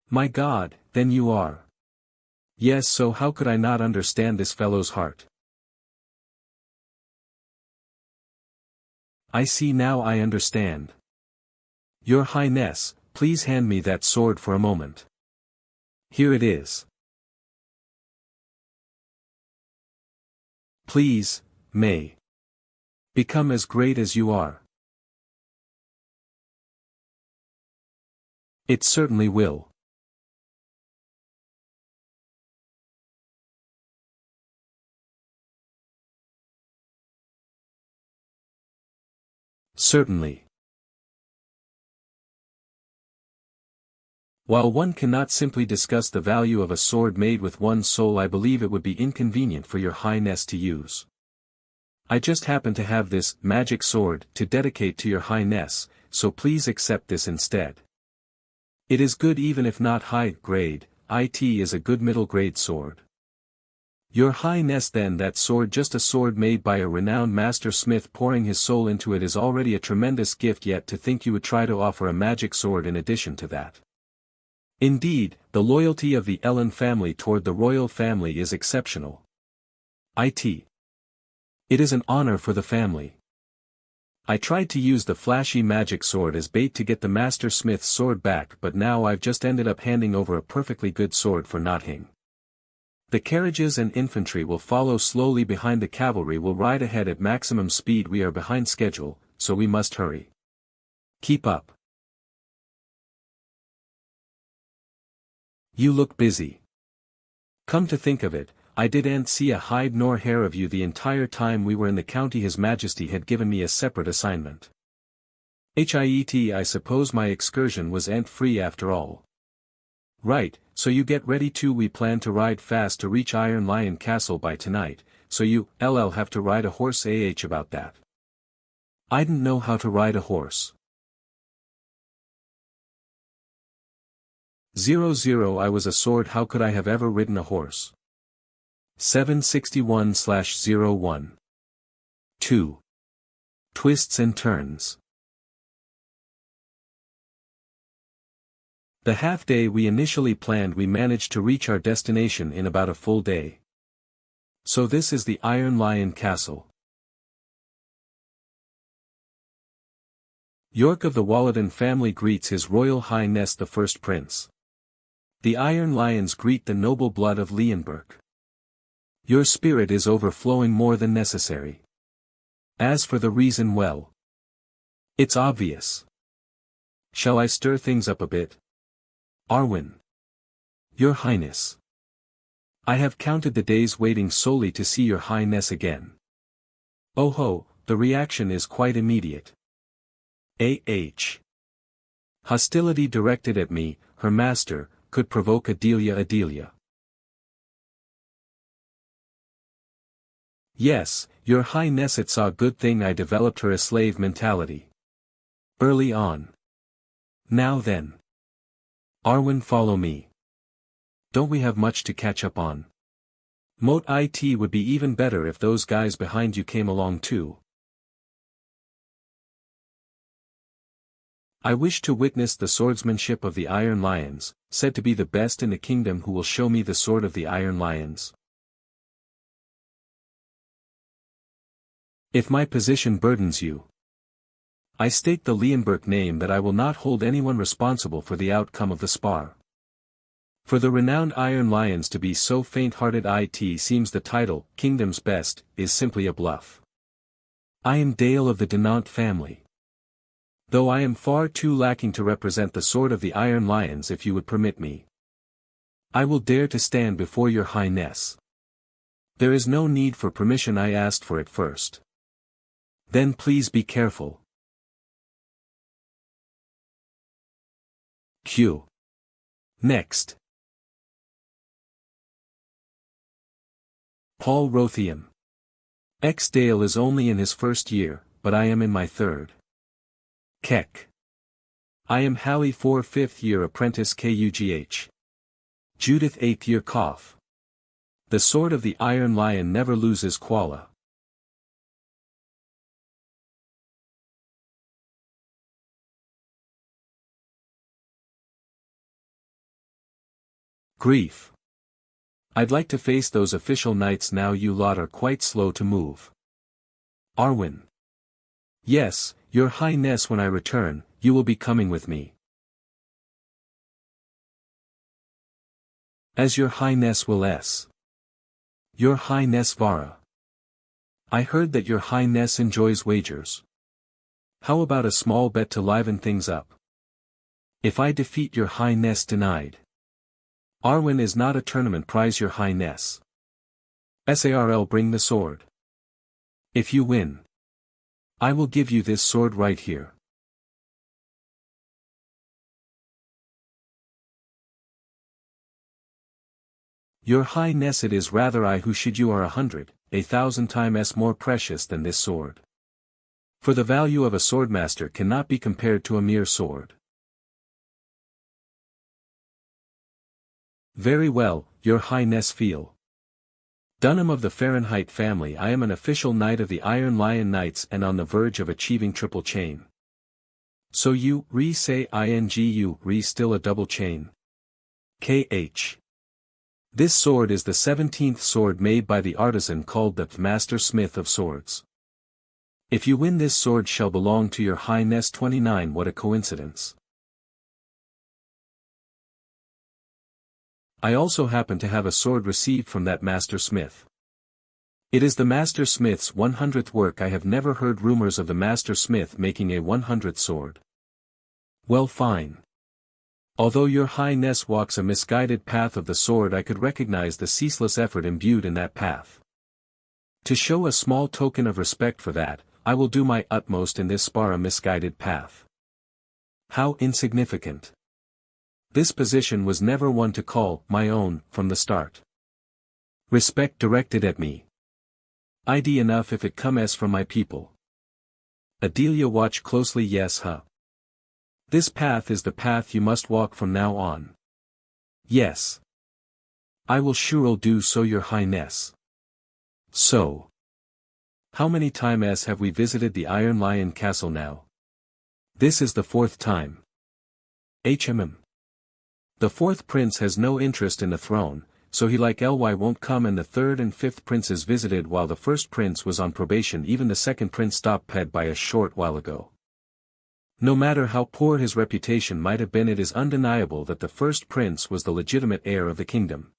My God, then you are. Yes, so how could I not understand this fellow's heart? I see now, I understand. Your highness, please hand me that sword for a moment. Here it is. Please, may become as great as you are. It certainly will. Certainly. While one cannot simply discuss the value of a sword made with one's soul, I believe it would be inconvenient for your highness to use. I just happen to have this magic sword to dedicate to your highness, so please accept this instead. It is good even if not high grade, it is a good middle grade sword. Your highness, then that sword, just a sword made by a renowned master smith pouring his soul into it, is already a tremendous gift, yet to think you would try to offer a magic sword in addition to that. Indeed, the loyalty of the Ellen family toward the royal family is exceptional. It is an honor for the family. I tried to use the flashy magic sword as bait to get the master smith's sword back, but now I've just ended up handing over a perfectly good sword for nothing. The carriages and infantry will follow slowly behind, the cavalry will ride ahead at maximum speed. We are behind schedule, so we must hurry. Keep up. You look busy. Come to think of it, I didn't see a hide nor hair of you the entire time we were in the county. His Majesty had given me a separate assignment. I suppose my excursion was free after all. Right, so you get ready too. We plan to ride fast to reach Iron Lion Castle by tonight, so you have to ride a horse. About that. I didn't know how to ride a horse. 00 I was a sword, how could I have ever ridden a horse? 761/01. 2. Twists and turns. The half-day we initially planned, we managed to reach our destination in about a full day. So this is the Iron Lion Castle. York of the Walladon family greets His Royal Highness the First Prince. The Iron Lions greet the noble blood of Leonberg. Your spirit is overflowing more than necessary. As for the reason, well, it's obvious. Shall I stir things up a bit? Arwen. Your Highness. I have counted the days waiting solely to see your Highness again. Oh ho, the reaction is quite immediate. Hostility directed at me, her master, could provoke Adelia. Yes, your Highness, it's a good thing I developed her a slave mentality early on. Now then. Arwen, follow me. Don't we have much to catch up on? It would be even better if those guys behind you came along too. I wish to witness the swordsmanship of the Iron Lions, said to be the best in the kingdom. Who will show me the sword of the Iron Lions? If my position burdens you, I state the Leonberg name that I will not hold anyone responsible for the outcome of the spar. For the renowned Iron Lions to be so faint-hearted, it seems the title, Kingdom's Best, is simply a bluff. I am Dale of the Dinant family. Though I am far too lacking to represent the sword of the Iron Lions, if you would permit me, I will dare to stand before your Highness. There is no need for permission, I asked for it first. Then please be careful. Q. Next. Paul Rothian. Dale is only in his first year, but I am in my third. Keck. I am Hallie 4 5th year apprentice Kugh. Judith 8th year Cough. The sword of the Iron Lion never loses quala. Grief. I'd like to face those official knights now. You lot are quite slow to move. Arwen. Yes, your Highness, when I return, you will be coming with me. As your Highness will. Your Highness Vara. I heard that your Highness enjoys wagers. How about a small bet to liven things up? If I defeat your Highness, denied. Arwen is not a tournament prize, your Highness. Sarl, bring the sword. If you win, I will give you this sword right here. Your Highness, it is rather I who should you are 100,000 times more precious than this sword. For the value of a swordmaster cannot be compared to a mere sword. Very well, Your Highness feel. Dunham of the Fahrenheit family, I am an official knight of the Iron Lion Knights and on the verge of achieving triple chain. So you, say you, still a double chain. KH. This sword is the 17th sword made by the artisan called the Master Smith of Swords. If you win this sword shall belong to Your Highness 29. What a coincidence. I also happen to have a sword received from that Master Smith. It is the Master Smith's 100th work. I have never heard rumors of the Master Smith making a 100th sword. Well, fine. Although Your Highness walks a misguided path of the sword, I could recognize the ceaseless effort imbued in that path. To show a small token of respect for that, I will do my utmost in this spar a misguided path. How insignificant. This position was never one to call my own from the start. Respect directed at me. ID enough if it comes from my people. Adelia, watch closely. Yes, huh? This path is the path you must walk from now on. Yes. I will sure do so, Your Highness. So. How many times have we visited the Iron Lion Castle now? This is the 4th time. The 4th prince has no interest in the throne, so he like ly won't come, and the 3rd and 5th princes visited while the 1st prince was on probation. Even the 2nd prince stopped ped by a short while ago. No matter how poor his reputation might have been, it is undeniable that the 1st prince was the legitimate heir of the kingdom.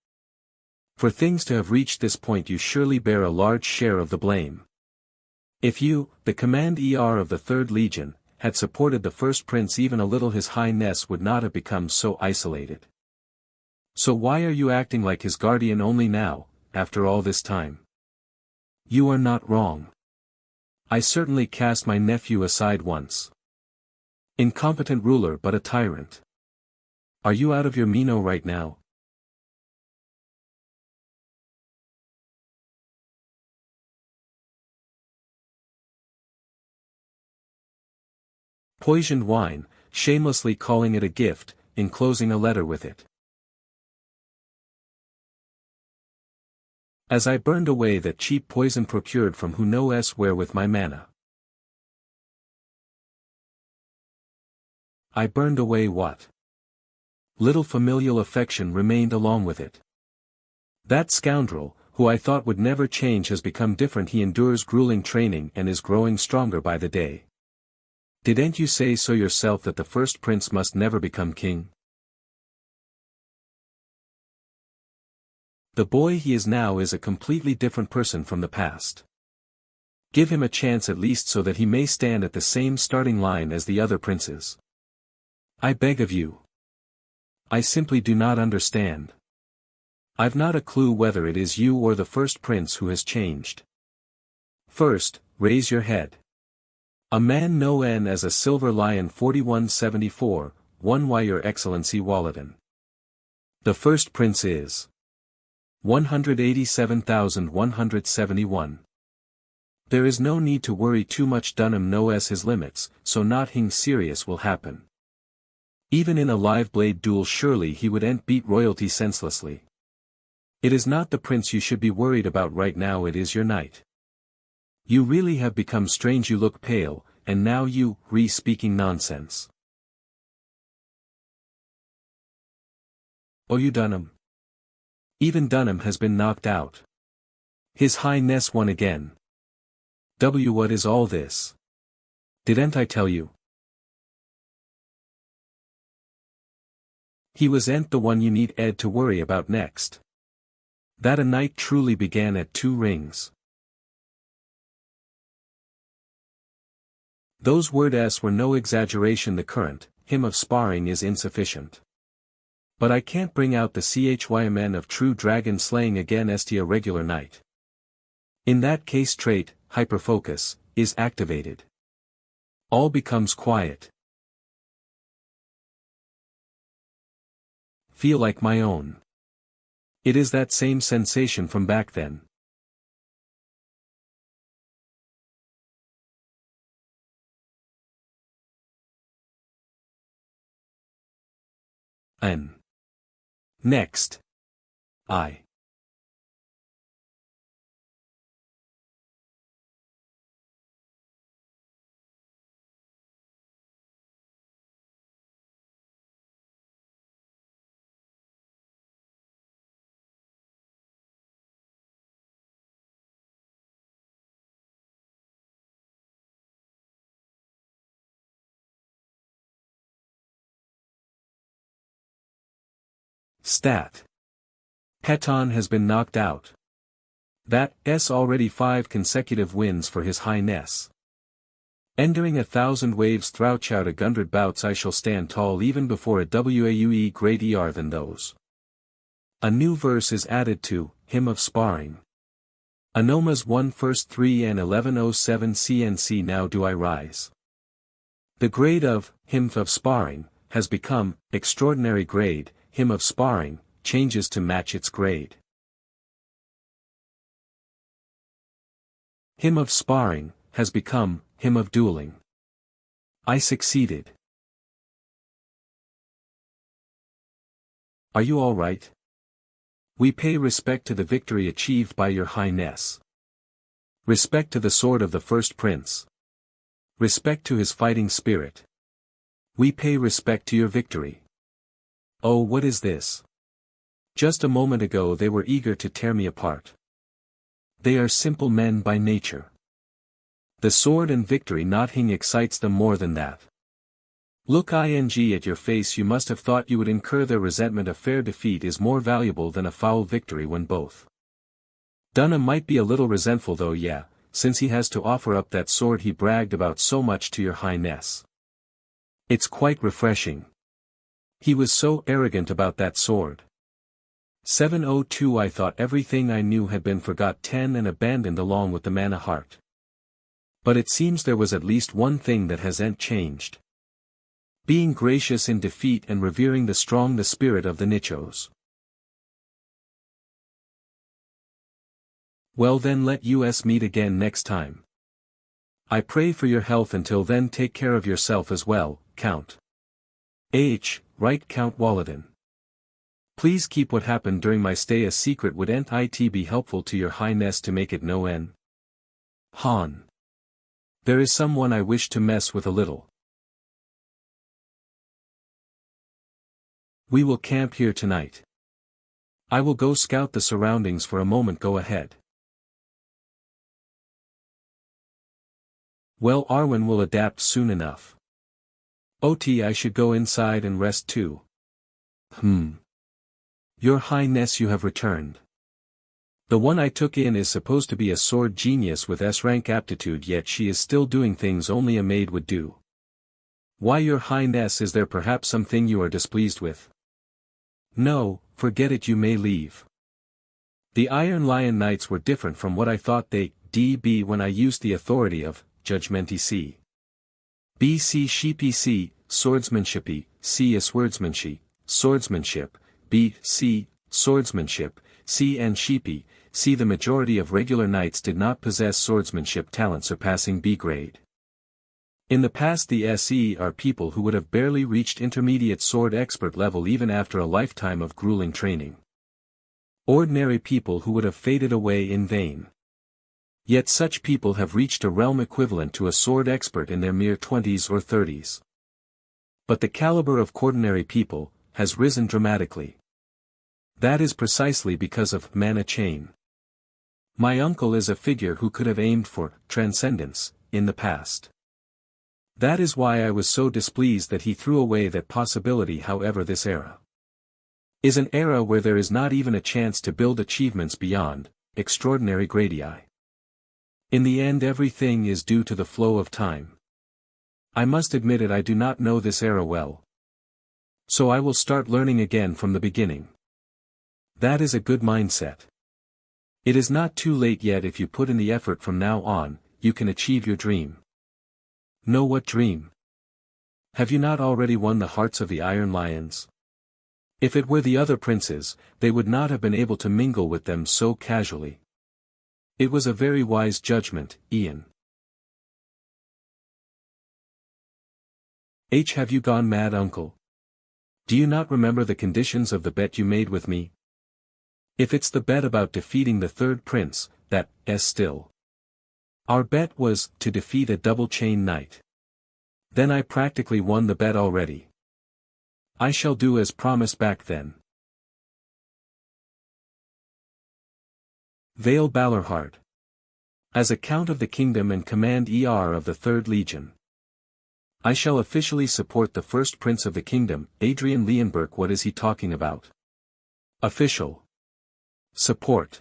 For things to have reached this point you surely bear a large share of the blame. If you, the command of the 3rd Legion, had supported the 1st prince even a little, His Highness would not have become so isolated. So why are you acting like his guardian only now, after all this time? You are not wrong. I certainly cast my nephew aside once. Incompetent ruler but a tyrant. Are you out of your Mino right now? Poisoned wine, shamelessly calling it a gift, enclosing a letter with it. As I burned away that cheap poison procured from who knows where with my mana. I burned away what? Little familial affection remained along with it. That scoundrel, who I thought would never change, has become different. He endures grueling training and is growing stronger by the day. Didn't you say so yourself that the 1st prince must never become king? The boy he is now is a completely different person from the past. Give him a chance at least so that he may stand at the same starting line as the other princes. I beg of you. I simply do not understand. I've not a clue whether it is you or the 1st prince who has changed. First, raise your head. A man known as a Silver Lion 4174, 1 Why Your Excellency Walladon. The 1st prince is 187,171. There is no need to worry too much. Dunham knows his limits, so nothing serious will happen. Even in a live blade duel surely he would beat royalty senselessly. It is not the prince you should be worried about right now, it is your knight. You really have become strange. You look pale, and now you, speaking nonsense. Oh, you Dunham. Even Dunham has been knocked out. His Highness won again. What is all this? Didn't I tell you? He wasn't the one you need Ed to worry about next. That a night truly began at 2 rings. Those words were no exaggeration. The current hymn of sparring is insufficient. But I can't bring out the chymn of true dragon slaying against a regular knight. In that case trait, hyperfocus, is activated. All becomes quiet. Feel like my own. It is that same sensation from back then. Next. I. Stat. Peton has been knocked out. That's already 5 consecutive wins for his highness. Entering 1,000 waves throughout a 100 bouts, I shall stand tall even before a WAUE great ER than those. A new verse is added to Hymn of Sparring. Anomas 1 first 3 and 1107 CNC. Now do I rise. The grade of Hymn of Sparring has become Extraordinary Grade. Hymn of Sparring changes to match its grade. Hymn of Sparring has become Hymn of Dueling. I succeeded. Are you all right? We pay respect to the victory achieved by your highness. Respect to the sword of the first prince. Respect to his fighting spirit. We pay respect to your victory. Oh, what is this? Just a moment ago they were eager to tear me apart. They are simple men by nature. The sword and victory nothing excites them more than that. Look at your face, you must have thought you would incur their resentment. A fair defeat is more valuable than a foul victory when both. Dunham might be a little resentful though, yeah, since he has to offer up that sword he bragged about so much to your highness. It's quite refreshing. He was so arrogant about that sword. 702 I thought everything I knew had been forgot 10 and abandoned along with the mana heart. But it seems there was at least one thing that hasn't changed. Being gracious in defeat and revering the strong, the spirit of the Nichos. Well then, let us meet again next time. I pray for your health. Until then, take care of yourself as well, Count. Right, Count Walladin. Please keep what happened during my stay a secret. Wouldn't it be helpful to your highness to make it known? Han. There is someone I wish to mess with a little. We will camp here tonight. I will go scout the surroundings for a moment. Go ahead. Well, Arwen will adapt soon enough. I should go inside and rest too. Your highness, you have returned. The one I took in is supposed to be a sword genius with S-rank aptitude, yet she is still doing things only a maid would do. Why, your highness, is there perhaps something you are displeased with? No, forget it, you may leave. The Iron Lion Knights were different from what I thought they'd be when I used the authority of Judgment C. BC Sheepy Swordsmanshipy, C is swordsmanship, B, C, swordsmanship, C and Sheepy, C. The majority of regular knights did not possess swordsmanship talent surpassing B grade. In the past, the SE are people who would have barely reached intermediate sword expert level even after a lifetime of grueling training. Ordinary people who would have faded away in vain. Yet such people have reached a realm equivalent to a sword expert in their mere 20s or 30s. But the caliber of ordinary people has risen dramatically. That is precisely because of mana chain. My uncle is a figure who could have aimed for transcendence in the past. That is why I was so displeased that he threw away that possibility. However, this era is an era where there is not even a chance to build achievements beyond extraordinary gradii. In the end, everything is due to the flow of time. I must admit it, I do not know this era well. So I will start learning again from the beginning. That is a good mindset. It is not too late yet. If you put in the effort from now on, you can achieve your dream. No, what dream? Have you not already won the hearts of the Iron Lions? If it were the other princes, they would not have been able to mingle with them so casually. It was a very wise judgment, Ian. Have you gone mad, uncle? Do you not remember the conditions of the bet you made with me? If it's the bet about defeating the third prince, still. Our bet was to defeat a double-chain knight. Then I practically won the bet already. I shall do as promised back then. Vale Balerhard. As a Count of the Kingdom and Command of the 3rd Legion. I shall officially support the first Prince of the Kingdom, Adrian Leonberg. What is he talking about? Official. Support.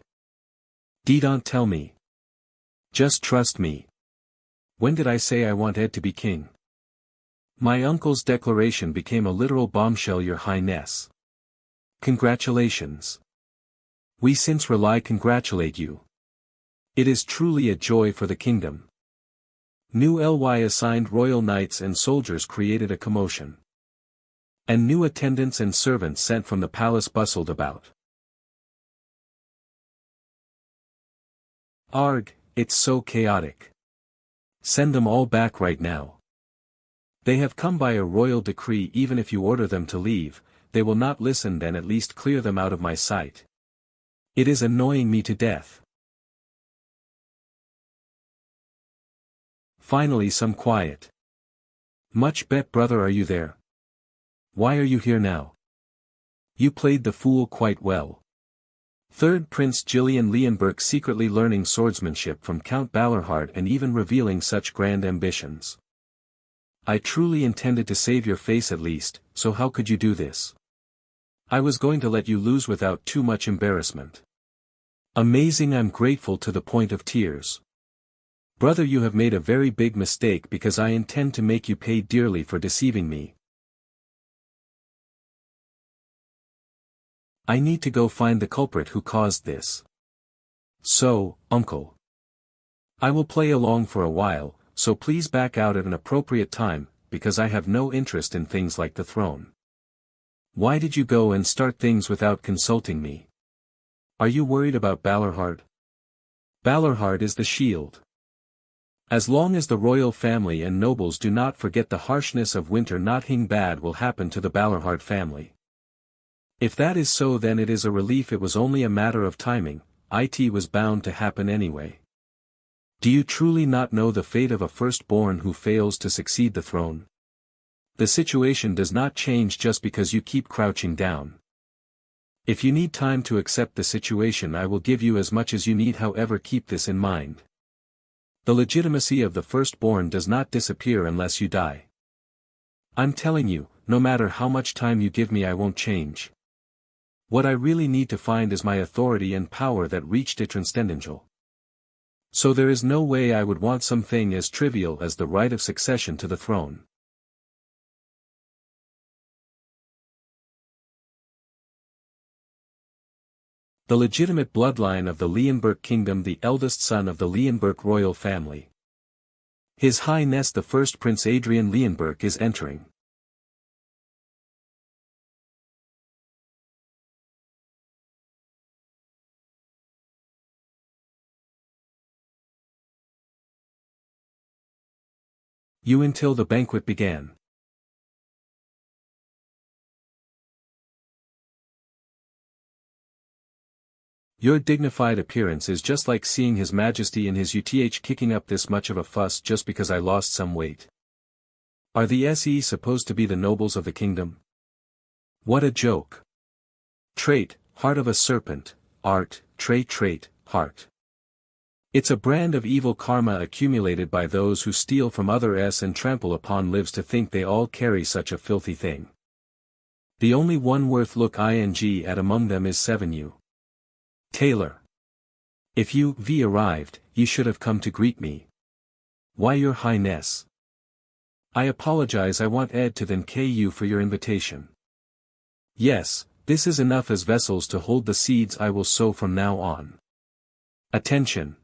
Don't tell me. Just trust me. When did I say I want Ed to be king? My uncle's declaration became a literal bombshell, Your Highness. Congratulations. We since rely congratulate you. It is truly a joy for the kingdom. New assigned royal knights and soldiers created a commotion. And new attendants and servants sent from the palace bustled about. Arg, it's so chaotic. Send them all back right now. They have come by a royal decree. Even if you order them to leave, they will not listen. Then at least clear them out of my sight. It is annoying me to death. Finally some quiet. Much bet, brother, are you there? Why are you here now? You played the fool quite well. Third Prince Gillian Leonberg secretly learning swordsmanship from Count Balerhard and even revealing such grand ambitions. I truly intended to save your face at least, so how could you do this? I was going to let you lose without too much embarrassment. Amazing, I'm grateful to the point of tears. Brother, you have made a very big mistake because I intend to make you pay dearly for deceiving me. I need to go find the culprit who caused this. So, uncle. I will play along for a while, so please back out at an appropriate time, because I have no interest in things like the throne. Why did you go and start things without consulting me? Are you worried about Balerhard? Balerhard is the shield. As long as the royal family and nobles do not forget the harshness of winter, nothing bad will happen to the Balerhard family. If that is so, then it is a relief. It was only a matter of timing. It was bound to happen anyway. Do you truly not know the fate of a firstborn who fails to succeed the throne? The situation does not change just because you keep crouching down. If you need time to accept the situation, I will give you as much as you need. However, keep this in mind. The legitimacy of the firstborn does not disappear unless you die. I'm telling you, no matter how much time you give me, I won't change. What I really need to find is my authority and power that reached a transcendental. So there is no way I would want something as trivial as the right of succession to the throne. The legitimate bloodline of the Leonberg kingdom, the eldest son of the Leonberg royal family. His Highness the First Prince Adrian Leonberg is entering. You until the banquet began. Your dignified appearance is just like seeing His Majesty in his UTH kicking up this much of a fuss just because I lost some weight. Are the SE supposed to be the nobles of the kingdom? What a joke. Trait, heart of a serpent, art, trait, heart. It's a brand of evil karma accumulated by those who steal from others and trample upon lives to think they all carry such a filthy thing. The only one worth look ing at among them is 7U. Taylor. If you arrived, you should have come to greet me. Why, Your Highness? I apologize, I want Ed to thank you for your invitation. Yes, this is enough as vessels to hold the seeds I will sow from now on. Attention.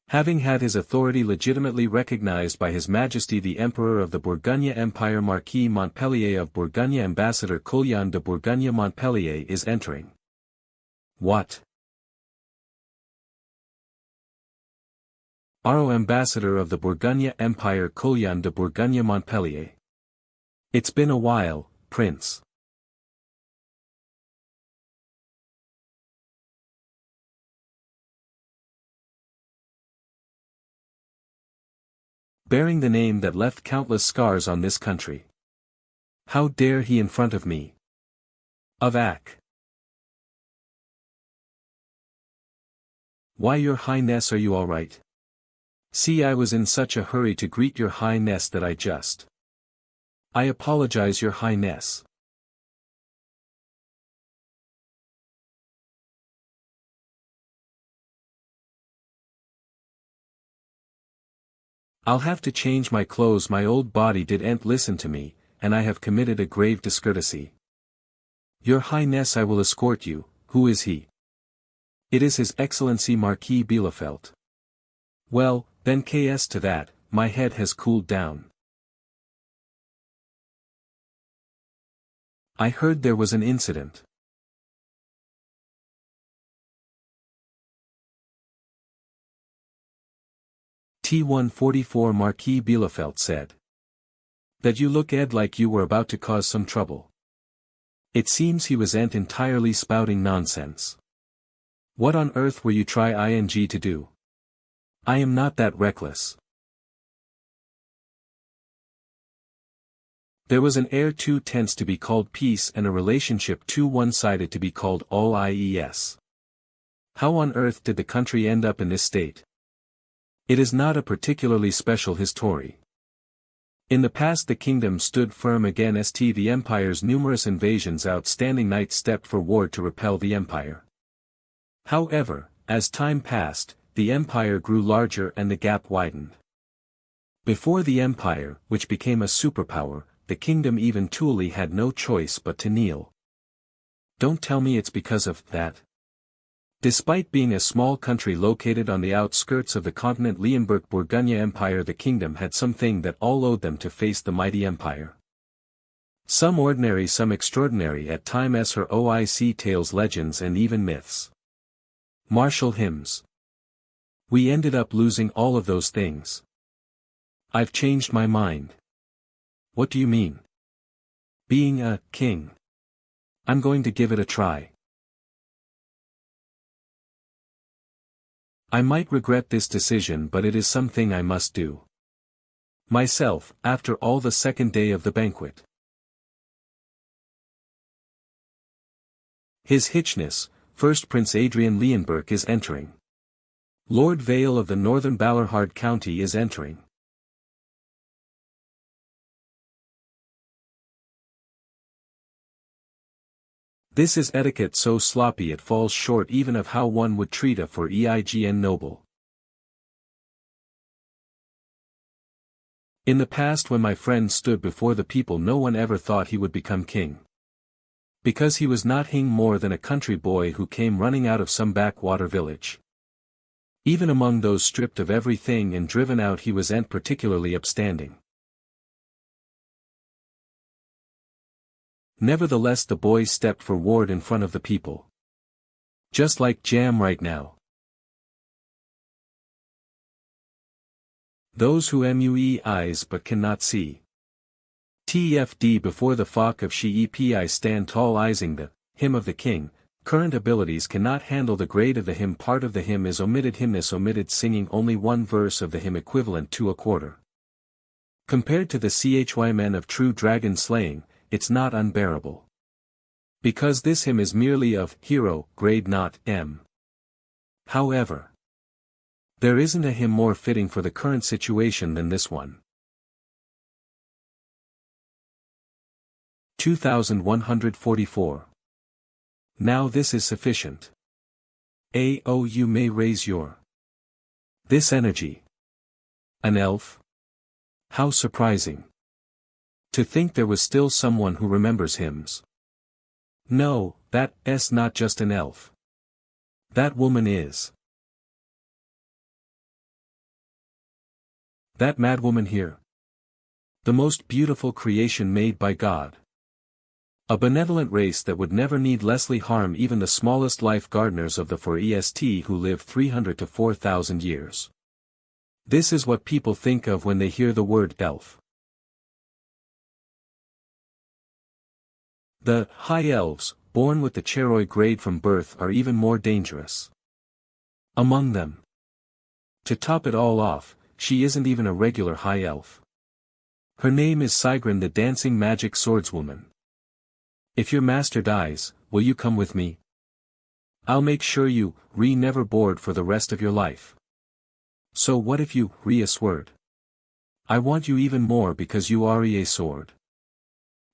Having had his authority legitimately recognized by His Majesty the Emperor of the Bourgogne Empire Marquis Montpellier of Bourgogne Ambassador Coulon de Bourgogne Montpellier is entering. What? Our Ambassador of the Bourgogne Empire Coulon de Bourgogne Montpellier. It's been a while, Prince. Bearing the name that left countless scars on this country. How dare he in front of me? Of Ak. Why, Your Highness, are you all right? See, I was in such a hurry to greet Your Highness that I apologize, Your Highness. I'll have to change my clothes, my old body didn't listen to me, and I have committed a grave discourtesy. Your Highness, I will escort you. Who is he? It is His Excellency Marquis Bielefeld. Well, then KS to that, my head has cooled down. I heard there was an incident. T-144 Marquis Bielefeld said. That you look Ed like you were about to cause some trouble. It seems he wasn't entirely spouting nonsense. What on earth were you trying to do? I am not that reckless. There was an air too tense to be called peace and a relationship too one-sided to be called all IES. How on earth did the country end up in this state? It is not a particularly special history. In the past the kingdom stood firm against the empire's numerous invasions. Outstanding knights stepped forward to repel the empire. However, as time passed, the empire grew larger and the gap widened. Before the empire, which became a superpower, the kingdom even truly had no choice but to kneel. Don't tell me it's because of that. Despite being a small country located on the outskirts of the continent Leonberg-Bourgogne Empire, the kingdom had something that all owed them to face the mighty empire. Some ordinary, some extraordinary, at times her OIC tales, legends and even myths. Martial hymns. We ended up losing all of those things. I've changed my mind. What do you mean? Being a king. I'm going to give it a try. I might regret this decision, but it is something I must do. Myself, after all, the second day of the banquet. His Hitchness, First Prince Adrian Leonberg is entering. Lord Vale of the Northern Balerhard County is entering. This is etiquette so sloppy it falls short even of how one would treat a for EIGN noble. In the past, when my friend stood before the people, no one ever thought he would become king. Because he was not hing more than a country boy who came running out of some backwater village. Even among those stripped of everything and driven out, he wasn't particularly upstanding. Nevertheless, the boy stepped forward in front of the people. Just like Jam right now. Those who MUE eyes but cannot see. TFD before the flock of sheep stand tall, eying the hymn of the king. Current abilities cannot handle the grade of the hymn. Part of the hymn is omitted. Hymness omitted, singing only one verse of the hymn equivalent to a quarter. Compared to the CHY men of true dragon slaying, it's not unbearable. Because this hymn is merely of hero grade, not M. However, there isn't a hymn more fitting for the current situation than this one. 2144. Now this is sufficient. Oh, you may raise your. This energy. An elf? How surprising. To think there was still someone who remembers hymns. No, that's not just an elf. That woman is. That madwoman here. The most beautiful creation made by God. A benevolent race that would never needlessly harm even the smallest life gardeners of the 4est who live 300 to 4,000 years. This is what people think of when they hear the word elf. The high elves, born with the Cheroi grade from birth, are even more dangerous. Among them. To top it all off, she isn't even a regular high elf. Her name is Sigrun, the dancing magic swordswoman. If your master dies, will you come with me? I'll make sure you, never bored for the rest of your life. So what if you, a sword? I want you even more because you are a sword.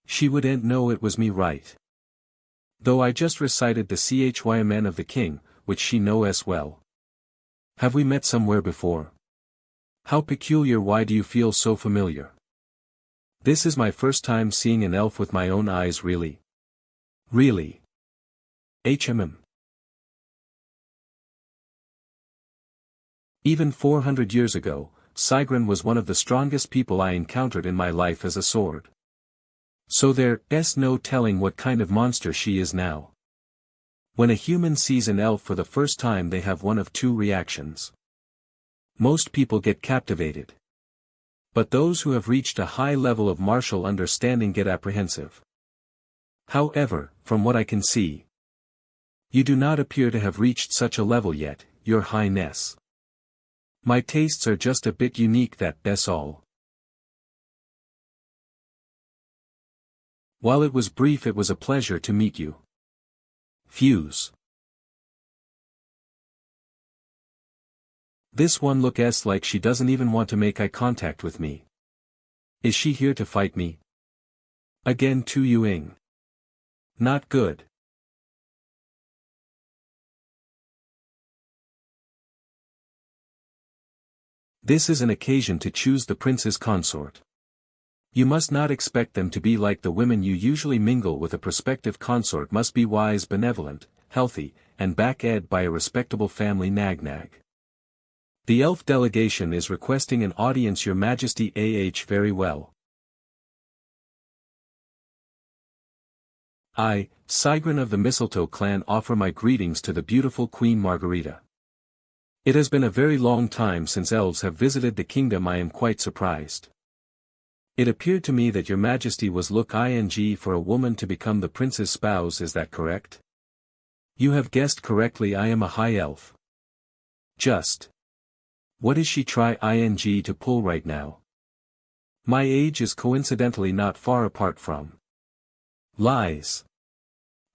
She wouldn't know it was me, right? Though I just recited the Chymn of the king, which she knows well. Have we met somewhere before? How peculiar, why do you feel so familiar? This is my first time seeing an elf with my own eyes, really. Really. Even 400 years ago, Sigrun was one of the strongest people I encountered in my life as a sword. So there's no telling what kind of monster she is now. When a human sees an elf for the first time, they have one of two reactions. Most people get captivated. But those who have reached a high level of martial understanding get apprehensive. However, from what I can see, you do not appear to have reached such a level yet, Your Highness. My tastes are just a bit unique, that's all. While it was brief, it was a pleasure to meet you. Fuse. This one looks like she doesn't even want to make eye contact with me. Is she here to fight me? Again, Tu Yuing. Not good. This is an occasion to choose the prince's consort. You must not expect them to be like the women you usually mingle with. A prospective consort must be wise, benevolent, healthy, and backed by a respectable family. Nag. The elf delegation is requesting an audience, Your Majesty. Very well. I, Sigrun of the Mistletoe clan, offer my greetings to the beautiful Queen Margarita. It has been a very long time since elves have visited the kingdom. I am quite surprised. It appeared to me that Your Majesty was looking for a woman to become the prince's spouse. Is that correct? You have guessed correctly. I am a high elf. Just. What is she trying to pull right now? My age is coincidentally not far apart from. Lies.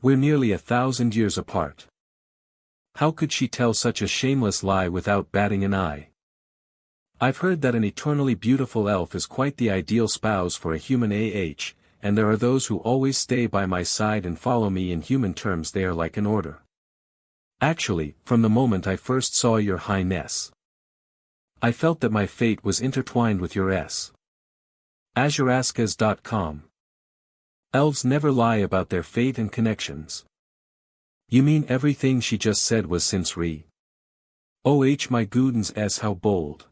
We're nearly 1,000 years apart. How could she tell such a shameless lie without batting an eye? I've heard that an eternally beautiful elf is quite the ideal spouse for a human, and there are those who always stay by my side and follow me. In human terms, they are like an order. Actually, from the moment I first saw Your Highness, I felt that my fate was intertwined with yours. AzureAskas.com. Elves never lie about their fate and connections. You mean everything she just said was since my goodness, how bold.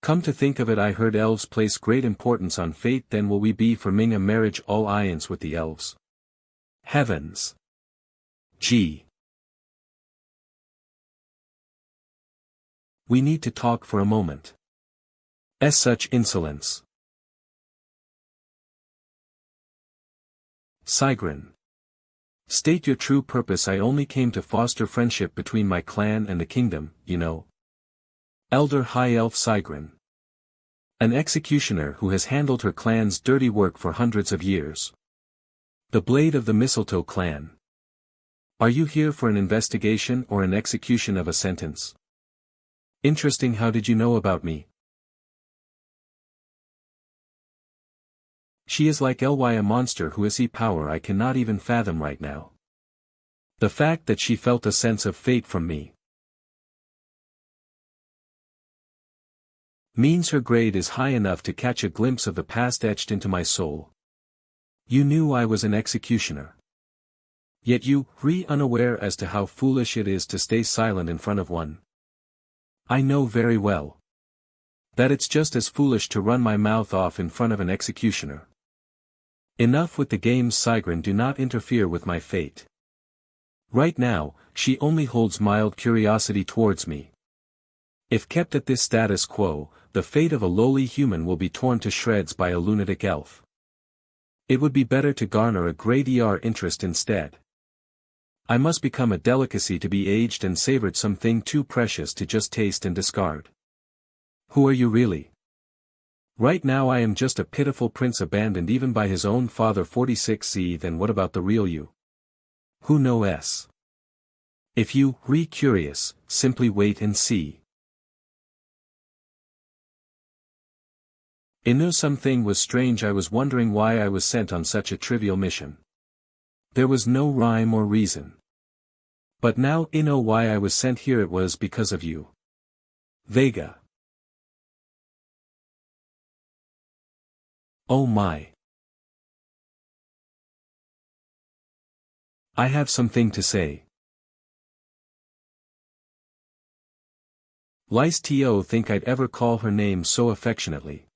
Come to think of it, I heard elves place great importance on fate. Then will we be forming a marriage alliance with the elves? Heavens. Gee. We need to talk for a moment. Such insolence. Sigrun. State your true purpose. I only came to foster friendship between my clan and the kingdom, you know. Elder High Elf Sigrun. An executioner who has handled her clan's dirty work for hundreds of years. The Blade of the Mistletoe clan. Are you here for an investigation or an execution of a sentence? Interesting. How did you know about me? She is like a monster who has power I cannot even fathom right now. The fact that she felt a sense of fate from me means her grade is high enough to catch a glimpse of the past etched into my soul. You knew I was an executioner. Yet you, unaware as to how foolish it is to stay silent in front of one. I know very well. That it's just as foolish to run my mouth off in front of an executioner. Enough with the games, Sigrun, do not interfere with my fate. Right now, she only holds mild curiosity towards me. If kept at this status quo, the fate of a lowly human will be torn to shreds by a lunatic elf. It would be better to garner a great interest instead. I must become a delicacy to be aged and savored, something too precious to just taste and discard. Who are you really? Right now I am just a pitiful prince abandoned even by his own father. 46. Then what about the real you? Who knows? If you curious, simply wait and see. I knew something was strange. I was wondering why I was sent on such a trivial mission. There was no rhyme or reason. But now I know why I was sent here. It was because of you. Vega. Oh my. I have something to say. Lice to think I'd ever call her name so affectionately.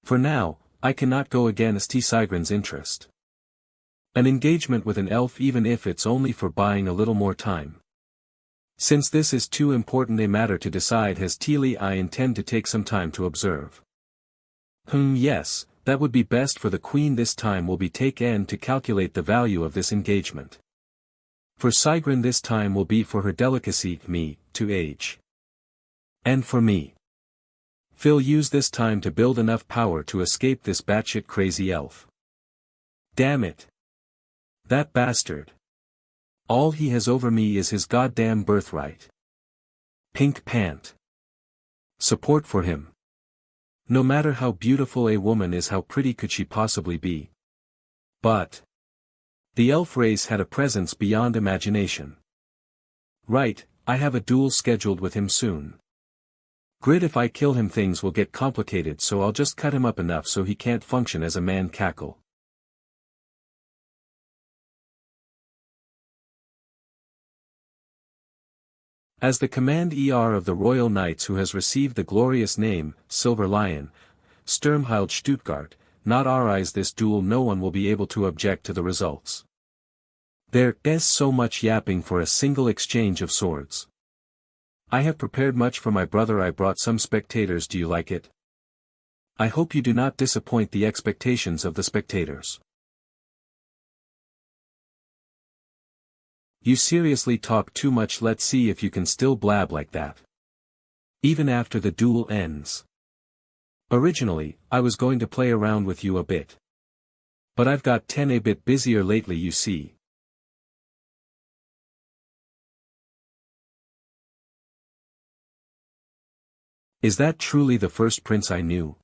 For now, I cannot go against Sigrun's interest. An engagement with an elf, even if it's only for buying a little more time. Since this is too important a matter to decide, I intend to take some time to observe. Yes, that would be best for the queen. This time will be taken to calculate the value of this engagement. For Sigrun, this time will be for her delicacy, me, to age. And for me. Phil use this time to build enough power to escape this batshit crazy elf. Damn it. That bastard. All he has over me is his goddamn birthright. Pink pant. Support for him. No matter how beautiful a woman is, how pretty could she possibly be? But the elf race had a presence beyond imagination. Right, I have a duel scheduled with him soon. Grid, if I kill him things will get complicated, so I'll just cut him up enough so he can't function as a man. Cackle. As the command of the Royal Knights, who has received the glorious name, Silver Lion, Sturmhilde Stuttgart, not rise this duel, no one will be able to object to the results. There is so much yapping for a single exchange of swords. I have prepared much for my brother. I brought some spectators. Do you like it? I hope you do not disappoint the expectations of the spectators. You seriously talk too much. Let's see if you can still blab like that. Even after the duel ends. Originally, I was going to play around with you a bit. But I've got a bit busier lately, you see. Is that truly the first prince I knew?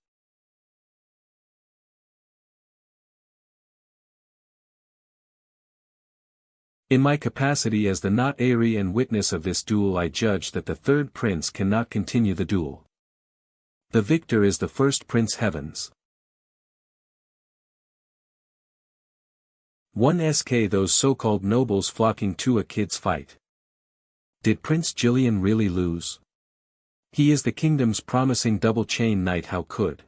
In my capacity as the not airy and witness of this duel, I judge that the third prince cannot continue the duel. The victor is the first prince. Heavens. 1sk Those so-called nobles flocking to a kid's fight. Did Prince Gillian really lose? He is the kingdom's promising double chain knight. How could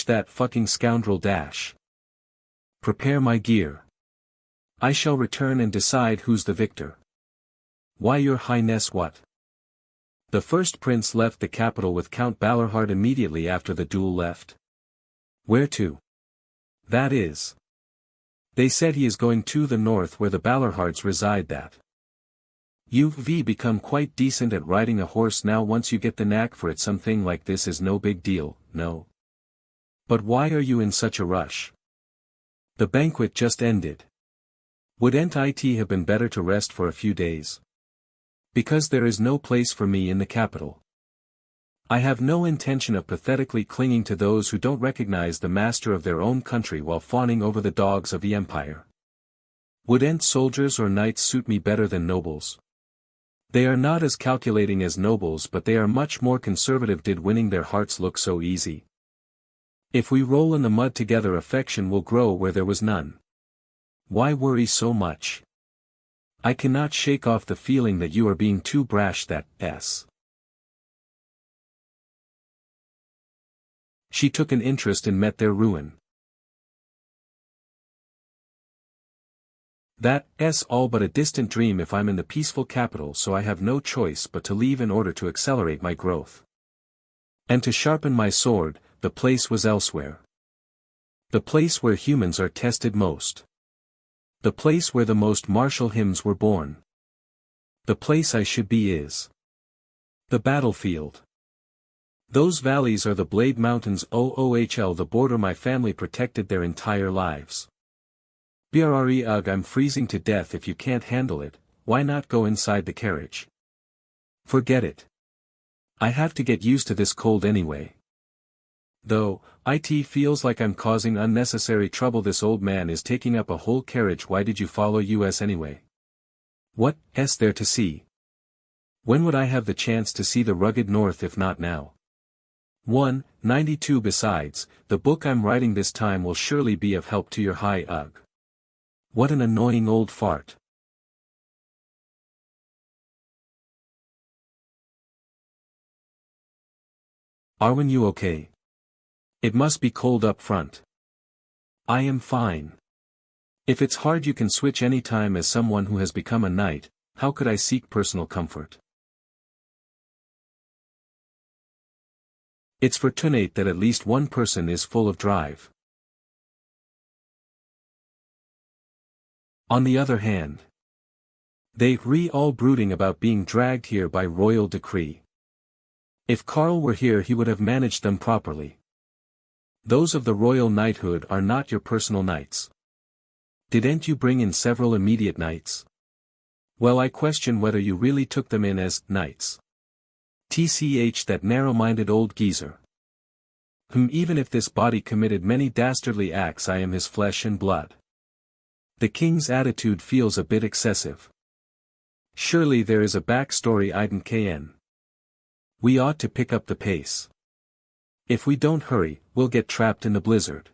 that fucking scoundrel dash? Prepare my gear. I shall return and decide who's the victor. Why, your highness, what? The first prince left the capital with Count Balerhard immediately after the duel left. Where to? That is. They said he is going to the north where the Balerhards reside. That. You've become quite decent at riding a horse now. Once you get the knack for it, something like this is no big deal, no? But why are you in such a rush? The banquet just ended. Wouldn't it have been better to rest for a few days? Because there is no place for me in the capital. I have no intention of pathetically clinging to those who don't recognize the master of their own country while fawning over the dogs of the empire. Wouldn't soldiers or knights suit me better than nobles? They are not as calculating as nobles, but they are much more conservative. Did winning their hearts look so easy? If we roll in the mud together, affection will grow where there was none. Why worry so much? I cannot shake off the feeling that you are being too brash that, s. She took an interest and met their ruin. That's all but a distant dream if I'm in the peaceful capital, so I have no choice but to leave in order to accelerate my growth. And to sharpen my sword, the place was elsewhere. The place where humans are tested most. The place where the most martial hymns were born. The place I should be is the battlefield. Those valleys are the Blade Mountains. OOHL, the border my family protected their entire lives. BRRE, ugh, I'm freezing to death. If you can't handle it, why not go inside the carriage? Forget it. I have to get used to this cold anyway. Though, it feels like I'm causing unnecessary trouble. This old man is taking up a whole carriage. Why did you follow us anyway? What's there to see? When would I have the chance to see the rugged north if not now? 192. Besides, the book I'm writing this time will surely be of help to your high ugh. What an annoying old fart. Arwen, you okay? It must be cold up front. I am fine. If it's hard you can switch any time. As someone who has become a knight, how could I seek personal comfort? It's fortunate that at least one person is full of drive. On the other hand, they all brooding about being dragged here by royal decree. If Carl were here he would have managed them properly. Those of the royal knighthood are not your personal knights. Didn't you bring in several immediate knights? Well, I question whether you really took them in as knights. TCH, that narrow-minded old geezer. Even if this body committed many dastardly acts, I am his flesh and blood. The king's attitude feels a bit excessive. Surely there is a backstory. IDNKN. We ought to pick up the pace. If we don't hurry, we'll get trapped in the blizzard.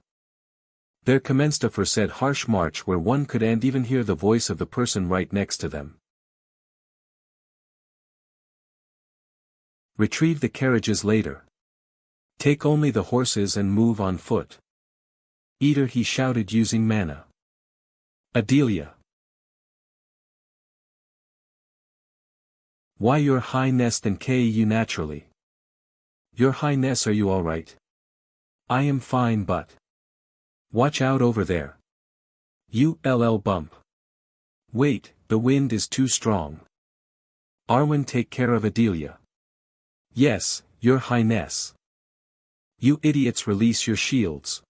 There commenced a foresaid harsh march where one could and even hear the voice of the person right next to them. Retrieve the carriages later. Take only the horses and move on foot. Eater, he shouted using mana. Adelia. Why, your highness, then KU naturally. Your highness, are you alright? I am fine, but watch out over there. ULL bump. Wait, the wind is too strong. Arwen, take care of Adelia. Yes, your highness. You idiots, release your shields.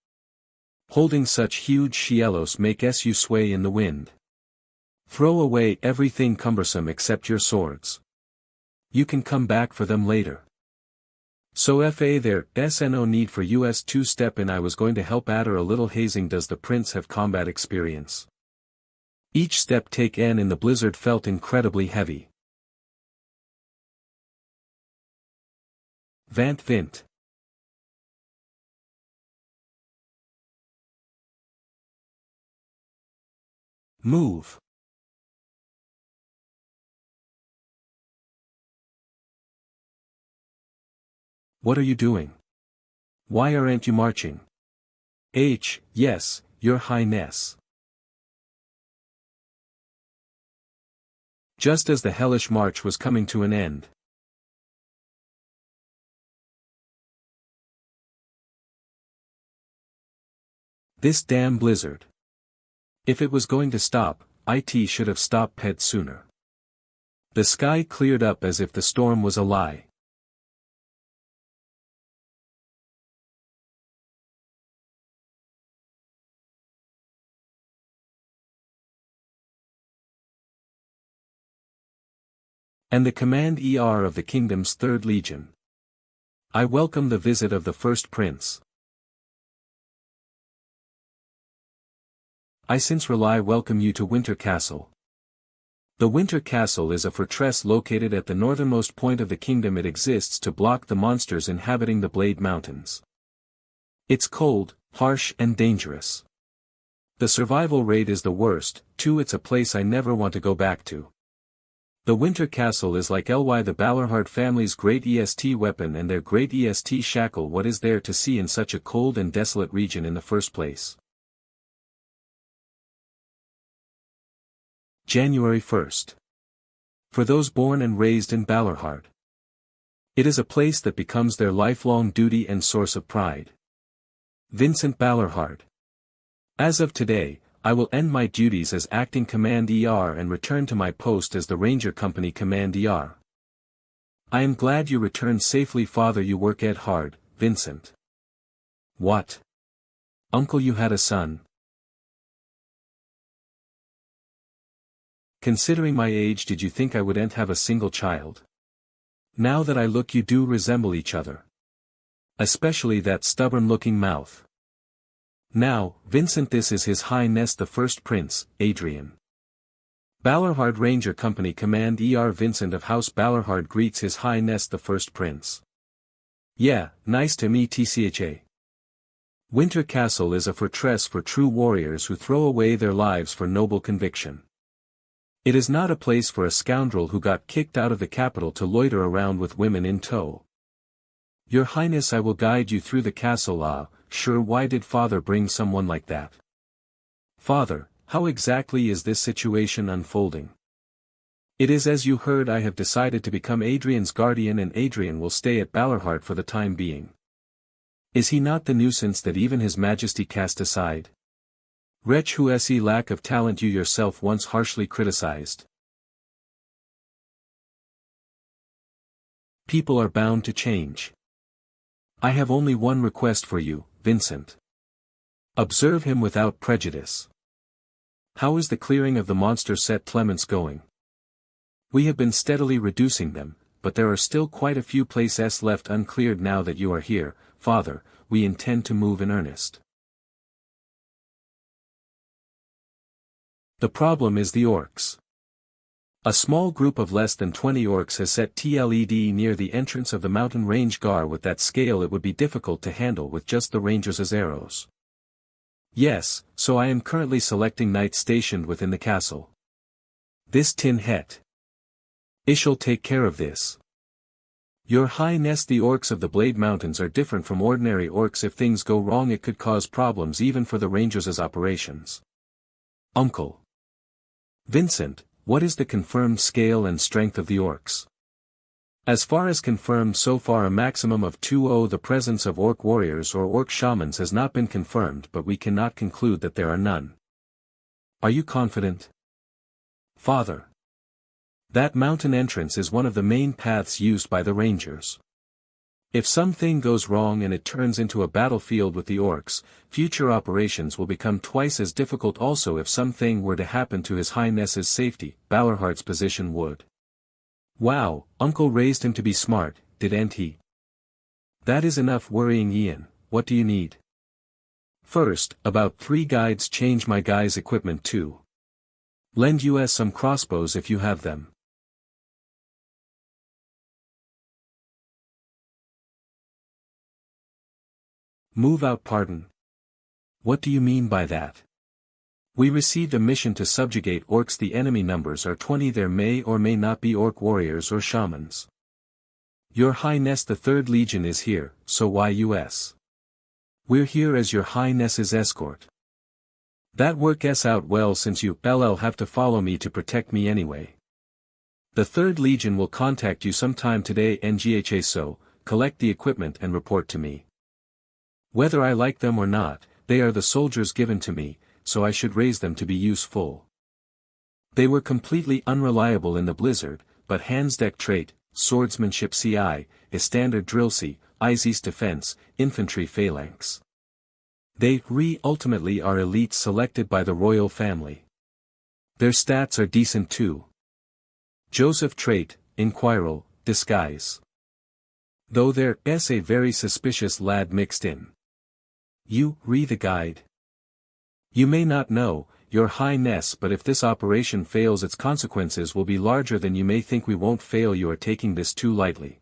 Holding such huge shielos make you sway in the wind. Throw away everything cumbersome except your swords. You can come back for them later. So FA, there's no need for us to step in. I was going to help Adder a little hazing. Does the prince have combat experience? Each step taken in the blizzard felt incredibly heavy. Vant Vint. Move. What are you doing? Why aren't you marching? Yes, your highness. Just as the hellish march was coming to an end. This damn blizzard. If it was going to stop, it should have stopped pet sooner. The sky cleared up as if the storm was a lie. And the command of the kingdom's 3rd Legion. I welcome the visit of the first prince. I since welcome you to Winter Castle. The Winter Castle is a fortress located at the northernmost point of the kingdom. It exists to block the monsters inhabiting the Blade Mountains. It's cold, harsh and dangerous. The survival rate is the worst. 2. It's a place I never want to go back to. The Winter Castle is like the Balorhard family's great EST weapon and their great EST shackle. What is there to see in such a cold and desolate region in the first place? January 1st. For those born and raised in Balorhard, it is a place that becomes their lifelong duty and source of pride. Vincent Balorhard. As of today, I will end my duties as acting Command ER and return to my post as the Ranger Company Command ER. I am glad you returned safely, Father. You work at hard, Vincent. What? Uncle, you had a son? Considering my age, did you think I wouldn't have a single child? Now that I look, you do resemble each other. Especially that stubborn-looking mouth. Now, Vincent, this is His Highness the First Prince, Adrian. Balorhard Ranger Company Command ER. Vincent of House Balorhard greets His Highness the First Prince. Yeah, nice to meet TCHA. Winter Castle is a fortress for true warriors who throw away their lives for noble conviction. It is not a place for a scoundrel who got kicked out of the capital to loiter around with women in tow. Your Highness, I will guide you through the castle. Ah, sure. Why did Father bring someone like that? Father, how exactly is this situation unfolding? It is as you heard. I have decided to become Adrian's guardian, and Adrian will stay at Balorhard for the time being. Is he not the nuisance that even His Majesty cast aside? Wretch who se lack of talent you yourself once harshly criticized. People are bound to change. I have only one request for you, Vincent. Observe him without prejudice. How is the clearing of the monster settlements going? We have been steadily reducing them, but there are still quite a few places left uncleared. Now that you are here, Father, we intend to move in earnest. The problem is the orcs. A small group of less than 20 orcs has set TLED near the entrance of the mountain range. Gar, with that scale it would be difficult to handle with just the rangers as arrows. Yes, so I am currently selecting knights stationed within the castle. This tin het. I shall take care of this. Your Highness, the orcs of the Blade Mountains are different from ordinary orcs. If things go wrong, it could cause problems even for the rangers' operations. Uncle. Vincent, what is the confirmed scale and strength of the orcs? As far as confirmed so far, a maximum of 2. The presence of orc warriors or orc shamans has not been confirmed, but we cannot conclude that there are none. Are you confident? Father. That mountain entrance is one of the main paths used by the rangers. If something goes wrong and it turns into a battlefield with the orcs, future operations will become twice as difficult. Also, if something were to happen to His Highness's safety, Balorhard's position would. Wow, Uncle raised him to be smart, didn't he? That is enough worrying, Ian. What do you need? First, about 3 guides. Change my guys' equipment too. Lend us some crossbows if you have them. Move out. Pardon? What do you mean by that? We received a mission to subjugate orcs. The enemy numbers are 20. There may or may not be orc warriors or shamans. Your Highness, the 3rd Legion is here, so why us? We're here as Your Highness's escort. That works out well since you have to follow me to protect me anyway. The 3rd Legion will contact you sometime today. Ngha, so, collect the equipment and report to me. Whether I like them or not, they are the soldiers given to me, so I should raise them to be useful. They were completely unreliable in the blizzard, but Hansdeck trait, swordsmanship CI, is standard drill C, Isis defense, infantry phalanx. They ultimately are elites selected by the royal family. Their stats are decent too. Joseph trait, inquiral, disguise. Though there's a very suspicious lad mixed in. You, the guide. You may not know, Your Highness, but if this operation fails, its consequences will be larger than you may think. We won't fail. You are taking this too lightly.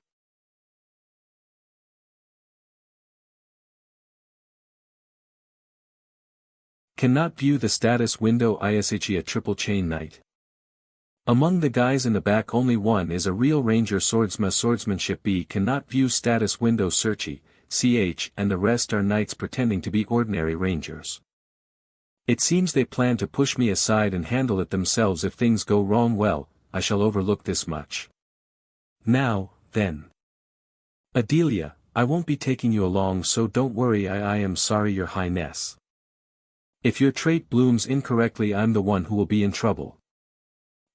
Cannot view the status window. ISHE a triple chain knight. Among the guys in the back only one is a real ranger swordsmanship. B cannot view status window. Searchy, CH and the rest are knights pretending to be ordinary rangers. It seems they plan to push me aside and handle it themselves if things go wrong. Well, I shall overlook this much. Now, then. Adelia, I won't be taking you along, so don't worry. I am sorry, Your Highness. If your trait blooms incorrectly, I'm the one who will be in trouble.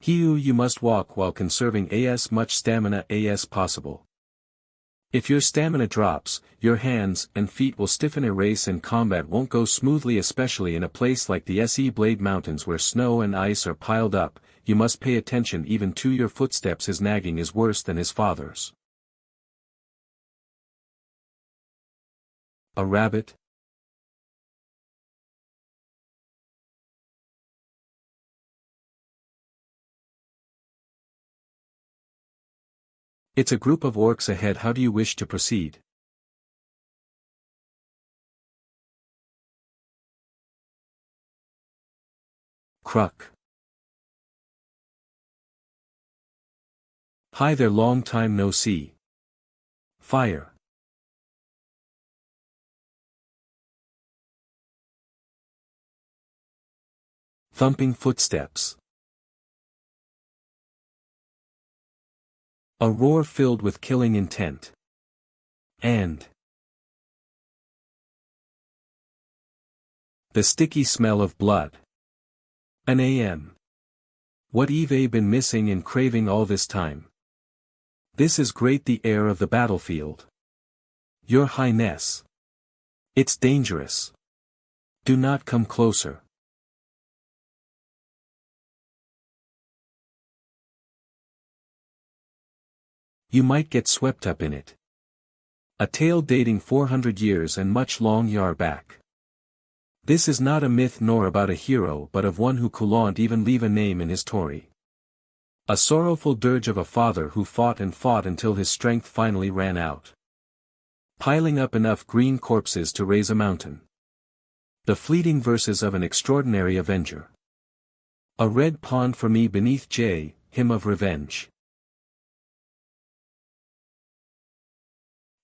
You must walk while conserving as much stamina as possible. If your stamina drops, your hands and feet will stiffen. A race and combat won't go smoothly, especially in a place like the SE Blade Mountains where snow and ice are piled up. You must pay attention even to your footsteps. His nagging is worse than his father's. A rabbit? It's a group of orcs ahead. How do you wish to proceed? Cruck. Hi there, long time no see. Fire. Thumping footsteps. A roar filled with killing intent. And the sticky smell of blood. An AM. What have I been missing and craving all this time? This is great, the air of the battlefield. Your Highness. It's dangerous. Do not come closer. You might get swept up in it. A tale dating 400 years and much long year back. This is not a myth nor about a hero but of one who couldn't even leave a name in his story. A sorrowful dirge of a father who fought and fought until his strength finally ran out. Piling up enough green corpses to raise a mountain. The fleeting verses of an extraordinary avenger. A red pond for me beneath J, hymn of revenge.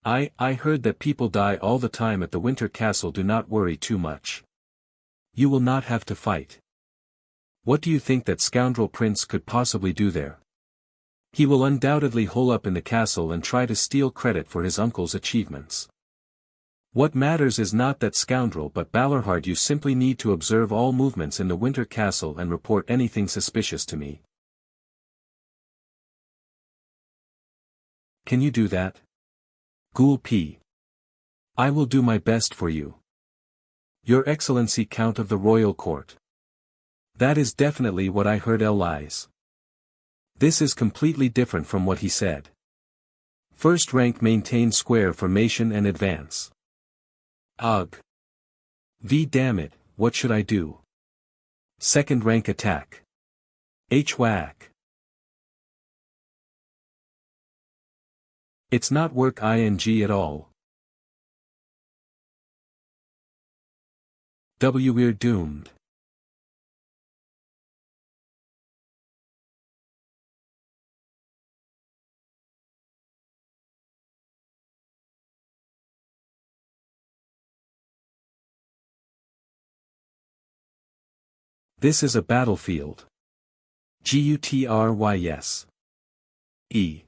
I heard that people die all the time at the Winter Castle. Do not worry too much. You will not have to fight. What do you think that scoundrel prince could possibly do there? He will undoubtedly hole up in the castle and try to steal credit for his uncle's achievements. What matters is not that scoundrel but Balorhard. You simply need to observe all movements in the Winter Castle and report anything suspicious to me. Can you do that? Ghoul P. I will do my best for you. Your Excellency, Count of the Royal Court. That is definitely what I heard. Lies. This is completely different from what he said. First rank, maintain square formation and advance. Ugh. Damn it, what should I do? Second rank, attack. Whack. It's not work ing at all. We're doomed. This is a battlefield. GUTRYS. E.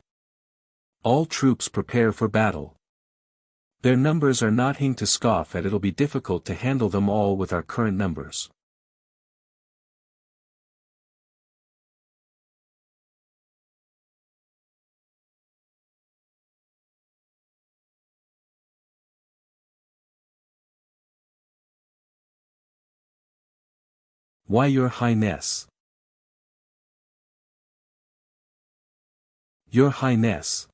All troops prepare for battle. Their numbers are nothing to scoff at. It'll be difficult to handle them all with our current numbers. Why, Your Highness? Your Highness.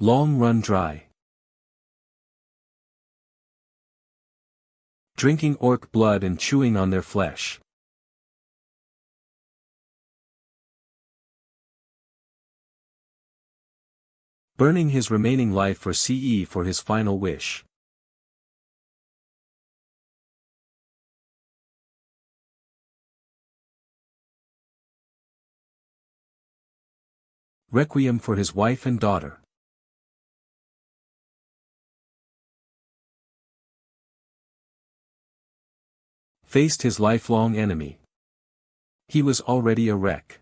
Long run dry. Drinking orc blood and chewing on their flesh. Burning his remaining life for CE for his final wish. Requiem for his wife and daughter. Faced his lifelong enemy. He was already a wreck.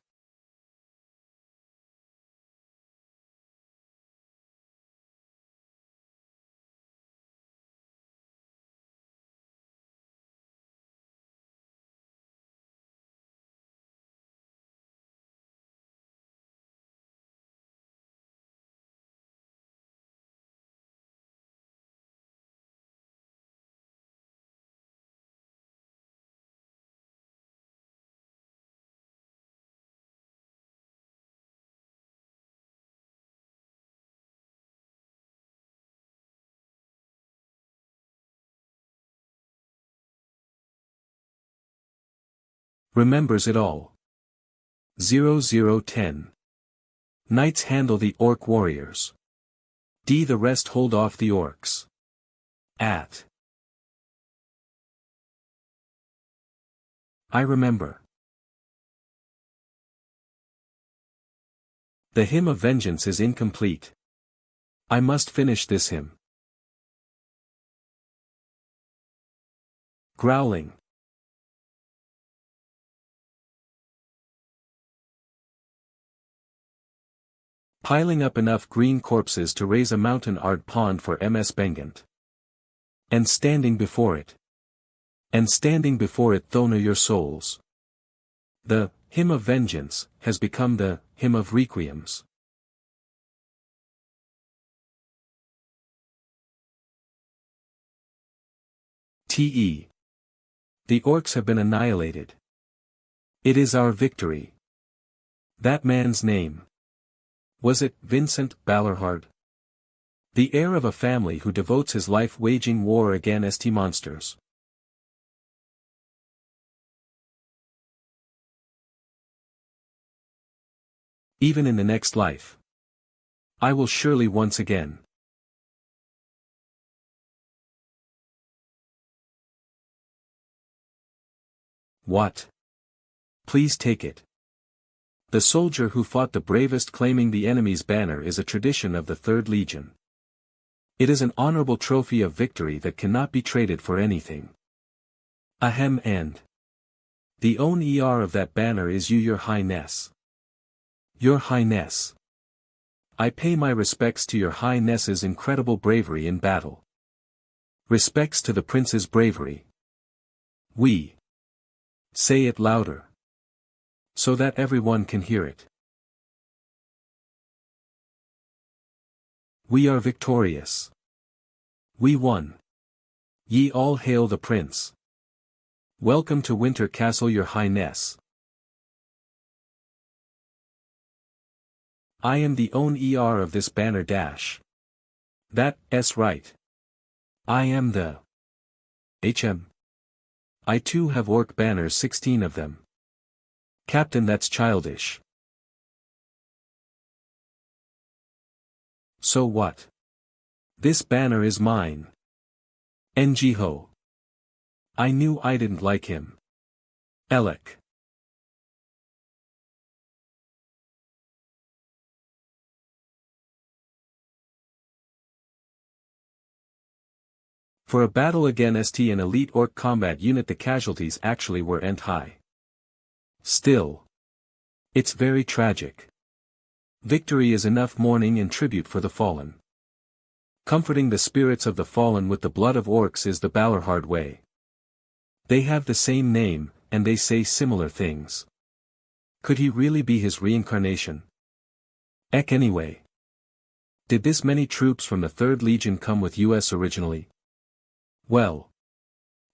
Remembers it all. 0010. Knights handle the orc warriors. D. The rest hold off the orcs. At. I remember. The hymn of vengeance is incomplete. I must finish this hymn. Growling. Piling up enough green corpses to raise a mountain art pond for MS Bengant. And standing before it. And standing before it Thona your souls. The hymn of vengeance has become the hymn of requiems. TE. The orcs have been annihilated. It is our victory. That man's name. Was it Vincent Ballarhard? The heir of a family who devotes his life waging war against monsters. Even in the next life. I will surely once again. What? Please take it. The soldier who fought the bravest claiming the enemy's banner is a tradition of the 3rd Legion. It is an honorable trophy of victory that cannot be traded for anything. Ahem and. The own ER of that banner is you, Your Highness. Your Highness. I pay my respects to Your Highness's incredible bravery in battle. Respects to the Prince's bravery. We. Say it louder. So that everyone can hear it. We are victorious. We won. Ye all hail the Prince. Welcome to Winter Castle, Your Highness. I am the own ER of this banner dash. That's right. I am the HM. I too have orc banners, 16 of them. Captain, that's childish. So what? This banner is mine. NG ho. I knew I didn't like him. Elec. For a battle against an elite orc combat unit, the casualties actually were high. Still. It's very tragic. Victory is enough mourning and tribute for the fallen. Comforting the spirits of the fallen with the blood of orcs is the Ballarhard way. They have the same name, and they say similar things. Could he really be his reincarnation? Anyway. Did this many troops from the 3rd Legion come with US originally? Well.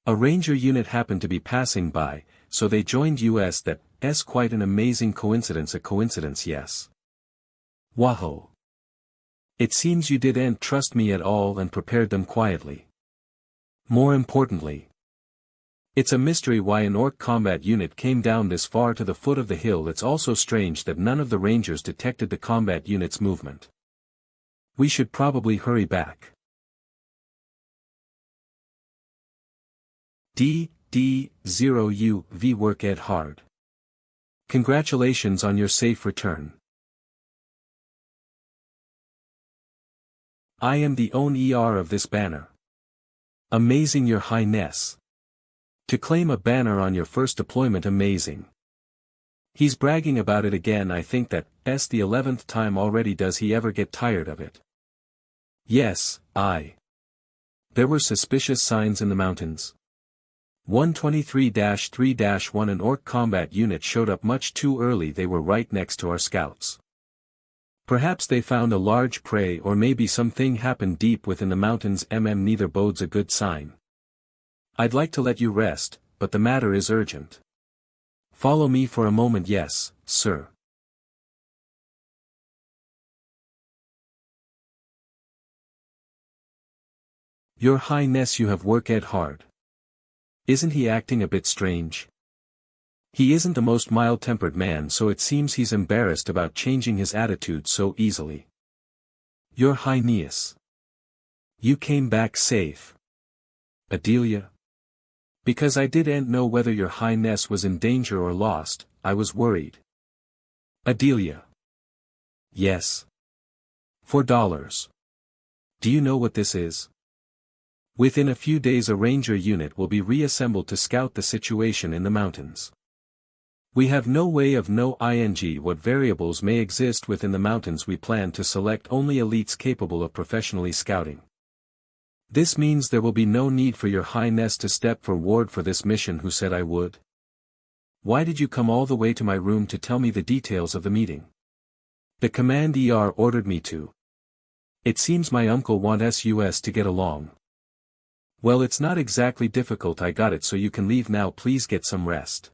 A ranger unit happened to be passing by, so they joined US. That's quite an amazing coincidence, a coincidence, yes. Wahoo. It seems you didn't trust me at all and prepared them quietly. More importantly, it's a mystery why an orc combat unit came down this far to the foot of the hill. It's also strange that none of the rangers detected the combat unit's movement. We should probably hurry back. D0UV work ed hard. Congratulations on your safe return. I am the owner of this banner. Amazing, Your Highness. To claim a banner on your first deployment, amazing. He's bragging about it again. I think that's the 11th time already. Does he ever get tired of it? Yes, There were suspicious signs in the mountains. 123-3-1 An orc combat unit showed up much too early. They were right next to our scouts. Perhaps they found a large prey, or maybe something happened deep within the mountains. Neither bodes a good sign. I'd like to let you rest, but the matter is urgent. Follow me for a moment. Yes, sir. Your Highness, you have worked hard. Isn't he acting a bit strange? He isn't the most mild-tempered man, so it seems he's embarrassed about changing his attitude so easily. Your Highness. You came back safe. Adelia? Because I didn't know whether Your Highness was in danger or lost, I was worried. Adelia. Yes. $4. Do you know what this is? Within a few days a ranger unit will be reassembled to scout the situation in the mountains. We have no way of knowing what variables may exist within the mountains. We plan to select only elites capable of professionally scouting. This means there will be no need for Your Highness to step forward for this mission. Who said I would? Why did you come all the way to my room to tell me the details of the meeting? The command ordered me to. It seems my uncle wants us to get along. Well, it's not exactly difficult. I got it, so you can leave now. Please get some rest.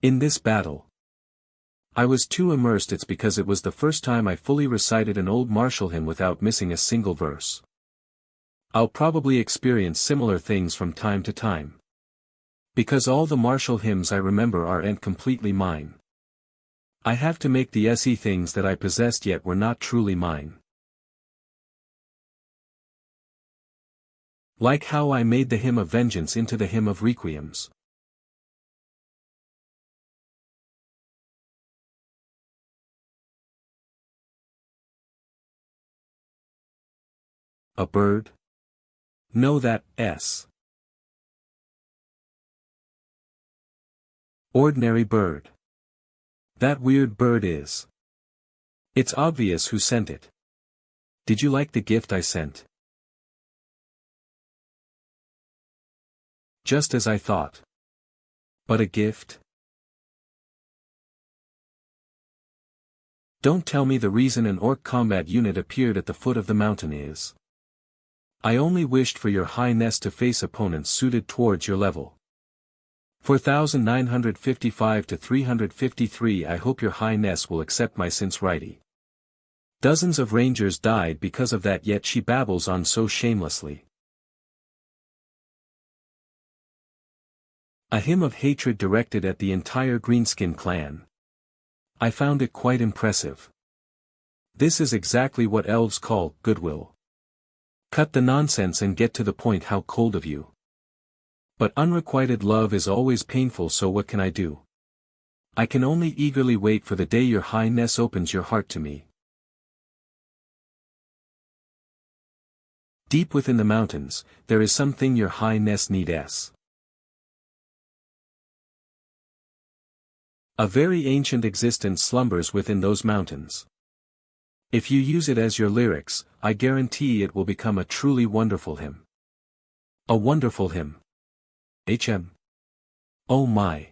In this battle, I was too immersed. It's because it was the first time I fully recited an old martial hymn without missing a single verse. I'll probably experience similar things from time to time. Because all the martial hymns I remember aren't completely mine. I have to make the SE things that I possessed yet were not truly mine. Like how I made the hymn of vengeance into the hymn of requiems. A bird? No, that's ordinary bird. That weird bird is. It's obvious who sent it. Did you like the gift I sent? Just as I thought. But a gift? Don't tell me the reason an orc combat unit appeared at the foot of the mountain is. I only wished for Your Highness to face opponents suited towards your level. 4,955 to 353. I hope Your Highness will accept my sincerity. Dozens of rangers died because of that, yet she babbles on so shamelessly. A hymn of hatred directed at the entire Greenskin clan. I found it quite impressive. This is exactly what elves call goodwill. Cut the nonsense and get to the point. How cold of you. But unrequited love is always painful, so what can I do? I can only eagerly wait for the day Your Highness opens your heart to me. Deep within the mountains, there is something Your Highness needs. A very ancient existence slumbers within those mountains. If you use it as your lyrics, I guarantee it will become a truly wonderful hymn. A wonderful hymn. Oh my.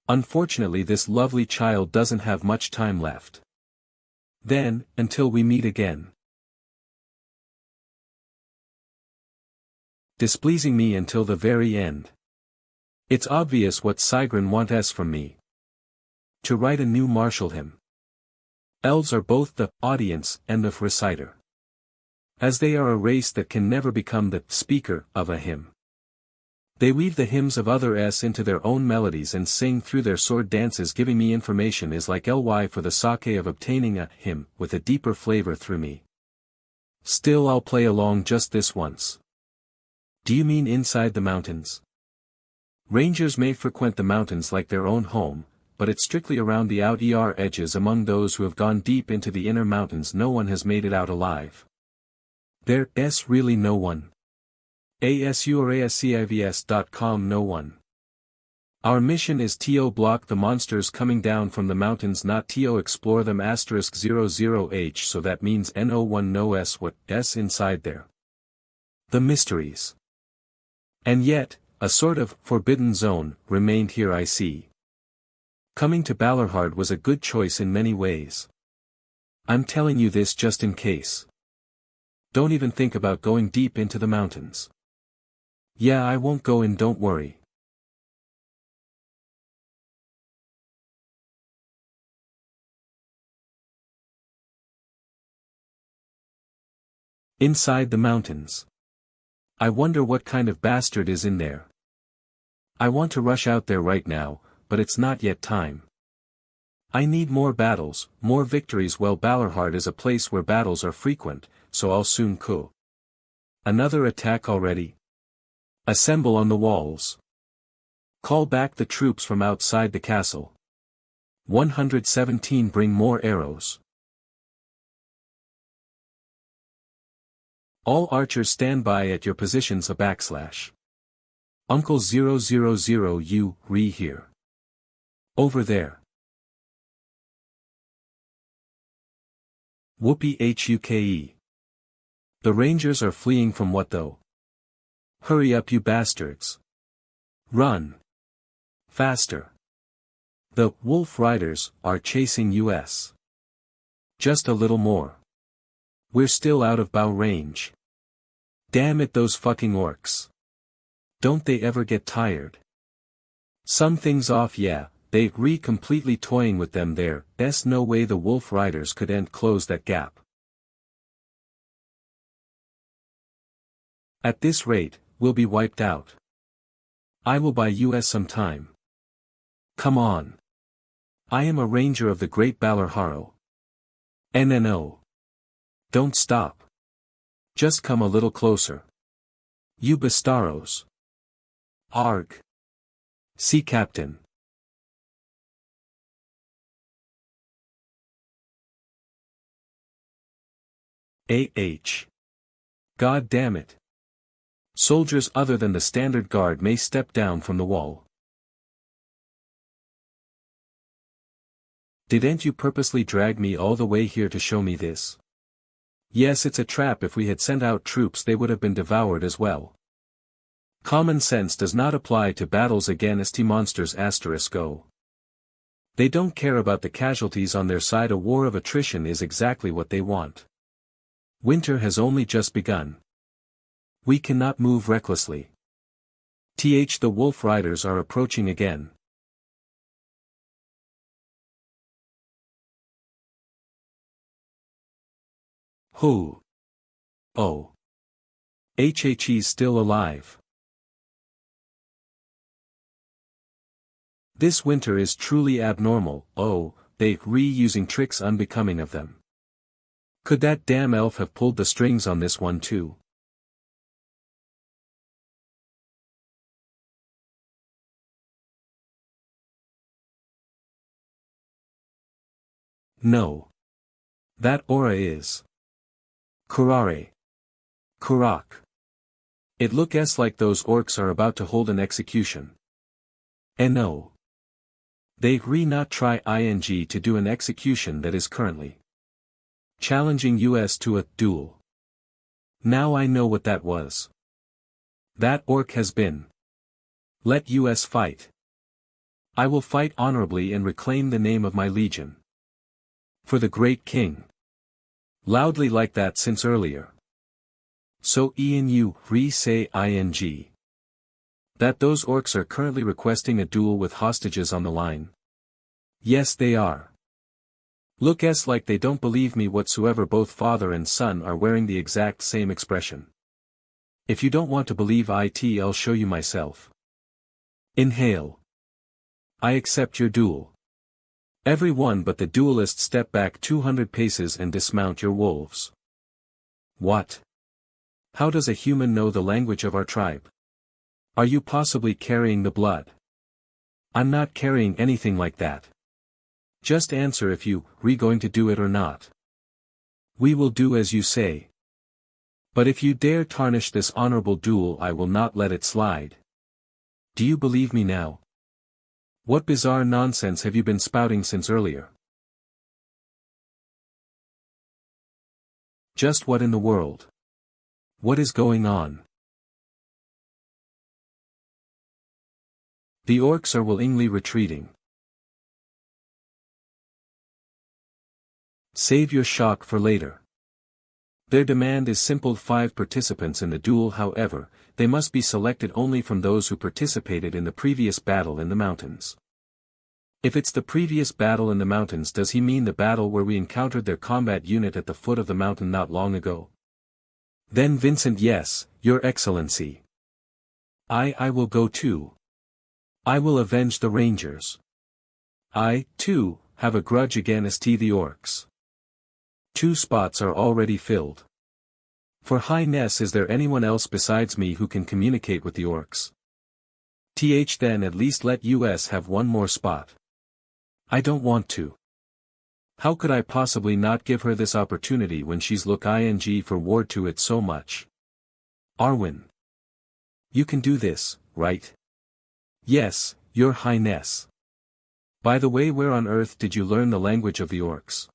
Unfortunately, this lovely child doesn't have much time left. Then, until we meet again. Displeasing me until the very end. It's obvious what Sigrin wants from me. To write a new martial hymn. Elves are both the audience and the reciter. As they are a race that can never become the speaker of a hymn. They weave the hymns of others into their own melodies and sing through their sword dances. Giving me information is like ly for the sake of obtaining a hymn with a deeper flavor through me. Still, I'll play along just this once. Do you mean inside the mountains? Rangers may frequent the mountains like their own home, but it's strictly around the outer edges. Among those who have gone deep into the inner mountains, no one has made it out alive. There's really no one. ASURASCIVS.com. No one. Our mission is to block the monsters coming down from the mountains, not to explore them. *00H, so that means no1 knows what's inside there. The mysteries. And yet, a sort of forbidden zone remained here. I see. Coming to Balerhard was a good choice in many ways. I'm telling you this just in case. Don't even think about going deep into the mountains. Yeah, I won't go in, don't worry. Inside the mountains. I wonder what kind of bastard is in there. I want to rush out there right now, but it's not yet time. I need more battles, more victories. Well, Balerhard is a place where battles are frequent, so I'll soon go. Another attack already? Assemble on the walls. Call back the troops from outside the castle. 117 Bring more arrows. All archers stand by at your positions. / Uncle 000 you, here. Over there. Whoopee huke. The Rangers are fleeing from what though? Hurry up, you bastards. Run. Faster. The Wolf Riders are chasing us. Just a little more. We're still out of bow range. Damn it, those fucking orcs. Don't they ever get tired? Something's off. Yeah, they completely toying with them there. There's no way the Wolf Riders could close that gap. At this rate, we'll be wiped out. I will buy us some time. Come on. I am a ranger of the Great Balerharo. No. Don't stop. Just come a little closer. You bastardos. Arg. Sea Captain. God damn it. Soldiers other than the standard guard may step down from the wall. Didn't you purposely drag me all the way here to show me this? Yes, it's a trap. If we had sent out troops, they would have been devoured as well. Common sense does not apply to battles against monsters. *O. They don't care about the casualties on their side. A war of attrition is exactly what they want. Winter has only just begun. We cannot move recklessly. The Wolf Riders are approaching again. Who? Oh. HHE's still alive. This winter is truly abnormal. Oh, they using tricks unbecoming of them. Could that damn elf have pulled the strings on this one too? No. That aura is. Kurare. Kurak. It looks like those orcs are about to hold an execution. No. They not try to do an execution that is currently challenging us to a duel. Now I know what that was. That orc has been. Let us fight. I will fight honorably and reclaim the name of my legion. For the great king. Loudly like that since earlier. So you say ing. That those orcs are currently requesting a duel with hostages on the line. Yes, they are. Looks like they don't believe me whatsoever. Both father and son are wearing the exact same expression. If you don't want to believe it, I'll show you myself. Inhale. I accept your duel. Everyone but the duelist step back 200 paces and dismount your wolves. What? How does a human know the language of our tribe? Are you possibly carrying the blood? I'm not carrying anything like that. Just answer if you re going to do it or not. We will do as you say. But if you dare tarnish this honorable duel, I will not let it slide. Do you believe me now? What bizarre nonsense have you been spouting since earlier? Just what in the world? What is going on? The orcs are willingly retreating. Save your shock for later. Their demand is simple: 5 participants in the duel. However, they must be selected only from those who participated in the previous battle in the mountains. If it's the previous battle in the mountains, does he mean the battle where we encountered their combat unit at the foot of the mountain not long ago? Then Vincent, yes, Your Excellency. I will go too. I will avenge the Rangers. I, too, have a grudge against the orcs. 2 spots are already filled. For Highness, is there anyone else besides me who can communicate with the orcs? Then at least let us have 1 more spot. I don't want to. How could I possibly not give her this opportunity when she's looking forward to it so much? Arwen. You can do this, right? Yes, Your Highness. By the way, where on earth did you learn the language of the orcs?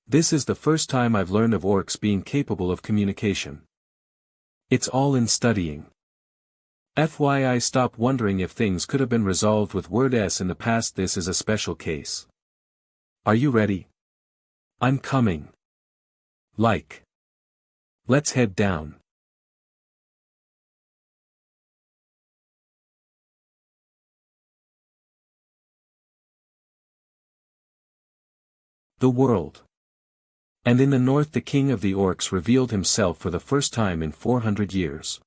This is the first time I've learned of orcs being capable of communication. It's all in studying. FYI, stop wondering if things could have been resolved with words in the past. This is a special case. Are you ready? I'm coming. Let's head down. The world. And in the north the king of the orcs revealed himself for the first time in 400 years.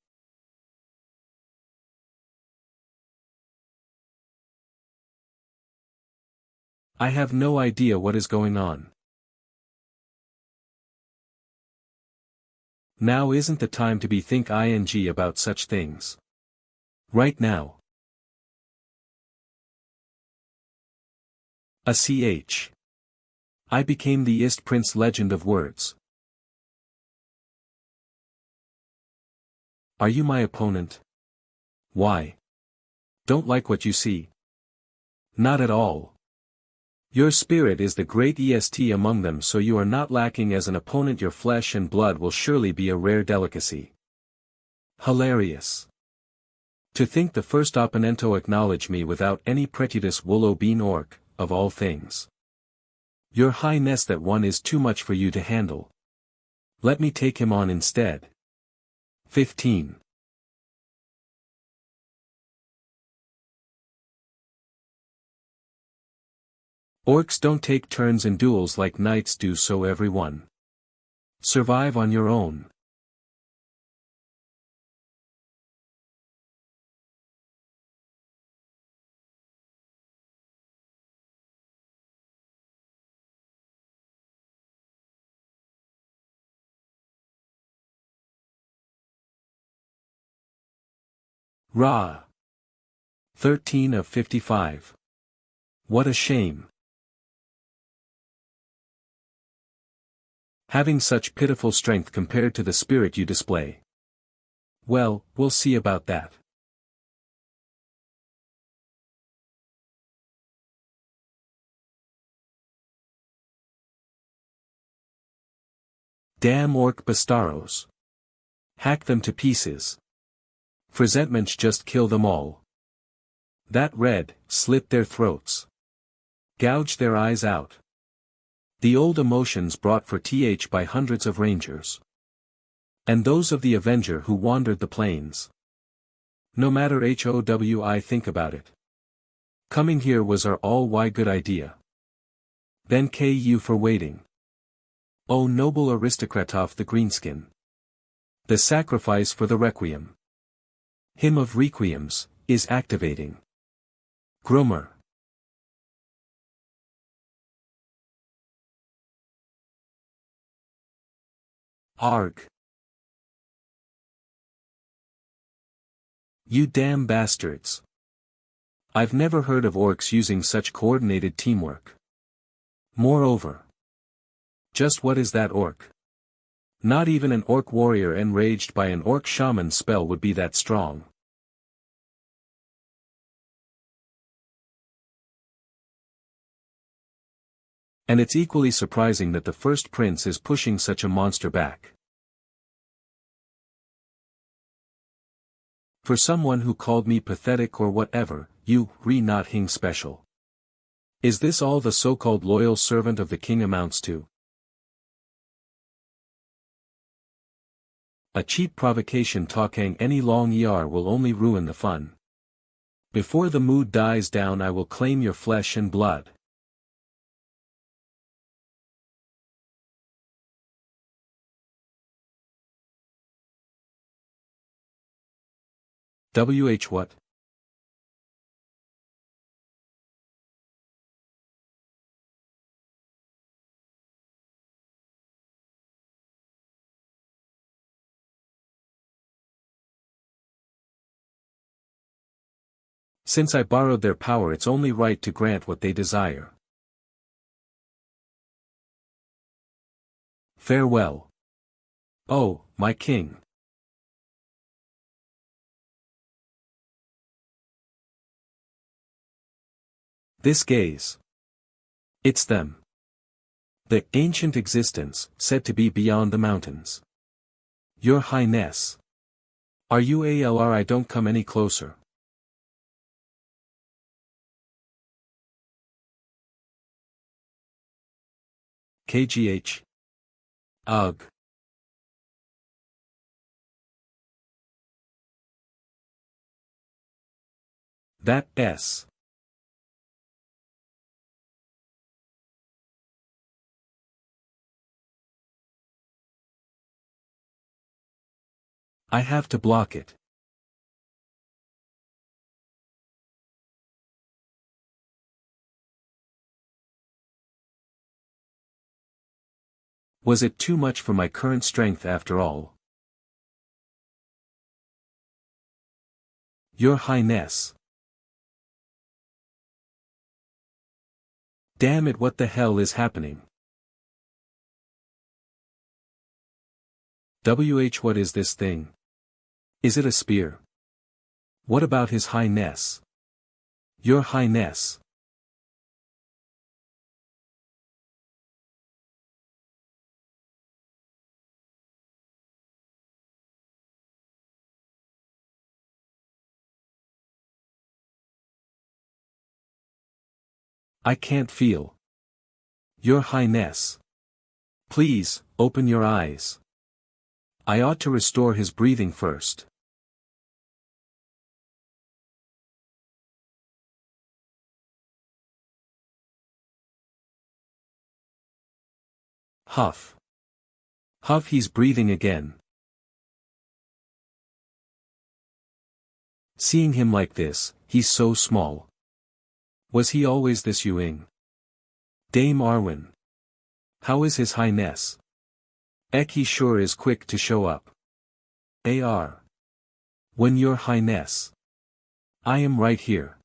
I have no idea what is going on. Now isn't the time to be thinking about such things. Right now. I became the Ist Prince. Legend of words. Are you my opponent? Why? Don't like what you see? Not at all. Your spirit is the great est among them, so you are not lacking as an opponent. Your flesh and blood will surely be a rare delicacy. Hilarious. To think the first opponento acknowledge me without any prejudice. Willow bean orc, of all things. Your Highness, that one is too much for you to handle. Let me take him on instead. 15. Orcs don't take turns in duels like knights do, so everyone. Survive on your own. Ra. 13 of 55. What a shame. Having such pitiful strength compared to the spirit you display. Well, we'll see about that. Damn orc bastardos. Hack them to pieces. Presentments, just kill them all. That red, slit their throats. Gouge their eyes out. The old emotions brought for by hundreds of rangers. And those of the Avenger who wandered the plains. No matter how I think about it. Coming here was our all good idea. Then you for waiting. O noble aristocratov the greenskin. The sacrifice for the requiem. Hymn of requiems, is activating. Grummer. Arg. You damn bastards. I've never heard of orcs using such coordinated teamwork. Moreover. Just what is that orc? Not even an orc warrior enraged by an orc shaman spell would be that strong. And it's equally surprising that the first prince is pushing such a monster back. For someone who called me pathetic or whatever, you, not hing special. Is this all the so-called loyal servant of the king amounts to? A cheap provocation talking any long will only ruin the fun. Before the mood dies down I will claim your flesh and blood. What? Since I borrowed their power it's only right to grant what they desire. Farewell. Oh, my king. This gaze. It's them. The ancient existence, said to be beyond the mountains. Your Highness. Are you I don't come any closer. KGH. Ugh. That S. I have to block it. Was it too much for my current strength after all? Your Highness. Damn it, what the hell is happening? What is this thing? Is it a spear? What about His Highness? Your Highness. I can't feel. Your Highness. Please, open your eyes. I ought to restore his breathing first. Huff. Huff, he's breathing again. Seeing him like this, he's so small. Was he always this Ewing? Dame Arwen. How is His Highness? He sure is quick to show up. AR. When Your Highness. I am right here.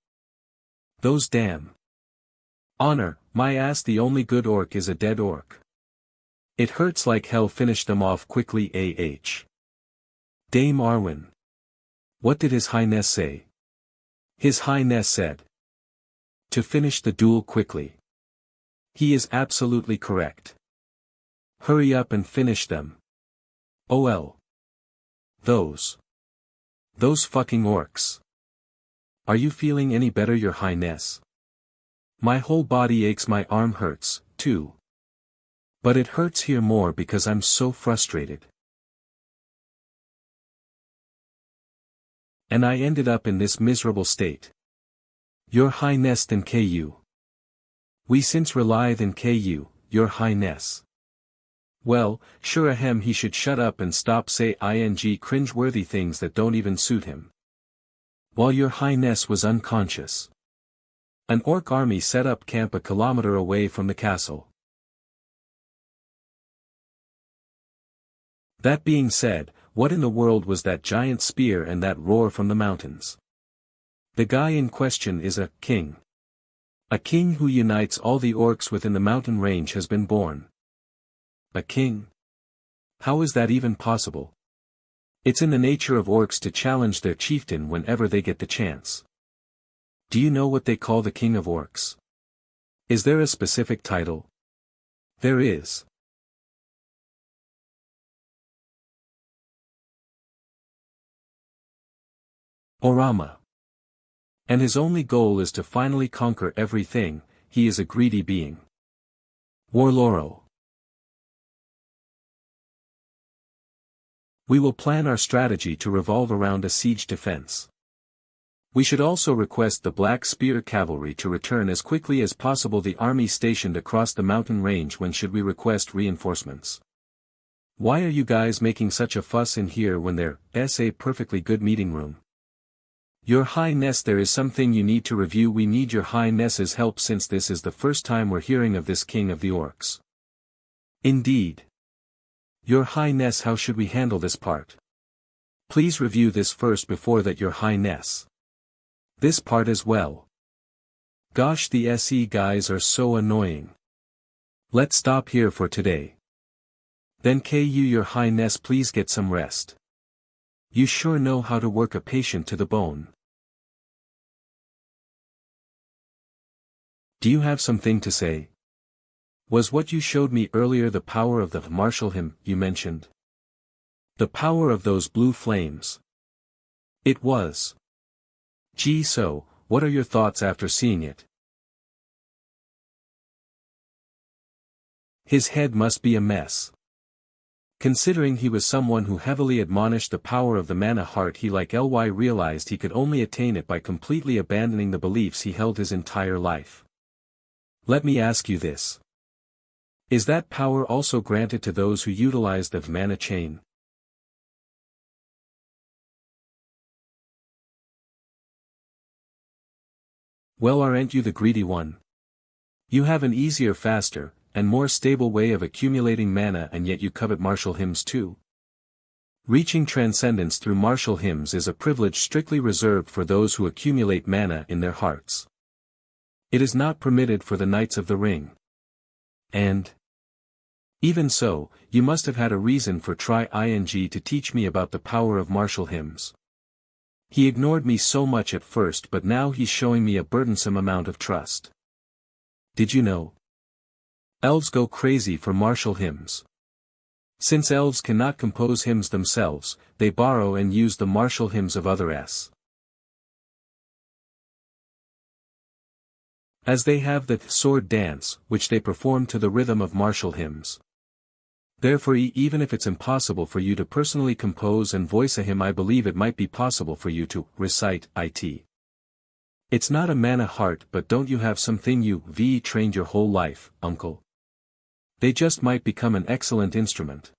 Those damn. Honor, my ass, the only good orc is a dead orc. It hurts like hell, finish them off quickly Dame Arwen. What did His Highness say? His Highness said. To finish the duel quickly. He is absolutely correct. Hurry up and finish them. OL. Those fucking orcs. Are you feeling any better, Your Highness? My whole body aches, my arm hurts, too. But it hurts here more because I'm so frustrated. And I ended up in this miserable state. Your Highness than Ku. We since rely than Ku, Your Highness. Well, sure ahem he should shut up and stop say ing cringe-worthy things that don't even suit him. While Your Highness was unconscious, an orc army set up camp a kilometer away from the castle. That being said, what in the world was that giant spear and that roar from the mountains? The guy in question is a king. A king who unites all the orcs within the mountain range has been born. A king? How is that even possible? It's in the nature of orcs to challenge their chieftain whenever they get the chance. Do you know what they call the king of orcs? Is there a specific title? There is. Orama. And his only goal is to finally conquer everything. He is a greedy being. Warloro. We will plan our strategy to revolve around a siege defense. We should also request the Black Spear Cavalry to return as quickly as possible. The army stationed across the mountain range. When should we request reinforcements? Why are you guys making such a fuss in here when there's a perfectly good meeting room? Your Highness, there is something you need to review. We need Your Highness's help since this is the first time we're hearing of this king of the orcs. Indeed. Your Highness, how should we handle this part? Please review this first before that, Your Highness. This part as well. Gosh, the SE guys are so annoying. Let's stop here for today. Then Ku, Your Highness, please get some rest. You sure know how to work a patient to the bone. Do you have something to say? Was what you showed me earlier the power of the martial hymn you mentioned? The power of those blue flames? It was. Gee, so, what are your thoughts after seeing it? His head must be a mess. Considering he was someone who heavily admonished the power of the mana heart, he like ly realized he could only attain it by completely abandoning the beliefs he held his entire life. Let me ask you this. Is that power also granted to those who utilize the mana chain? Well, aren't you the greedy one? You have an easier, faster, and more stable way of accumulating mana, and yet you covet martial hymns too. Reaching transcendence through martial hymns is a privilege strictly reserved for those who accumulate mana in their hearts. It is not permitted for the Knights of the Ring. And even so, you must have had a reason for ing to teach me about the power of martial hymns. He ignored me so much at first, but now he's showing me a burdensome amount of trust. Did you know? Elves go crazy for martial hymns. Since elves cannot compose hymns themselves, they borrow and use the martial hymns of others. As they have the sword dance, which they perform to the rhythm of martial hymns. Therefore, even if it's impossible for you to personally compose and voice a hymn, I believe it might be possible for you to recite it. It's not a mana heart, but don't you have something you've trained your whole life, uncle? They just might become an excellent instrument.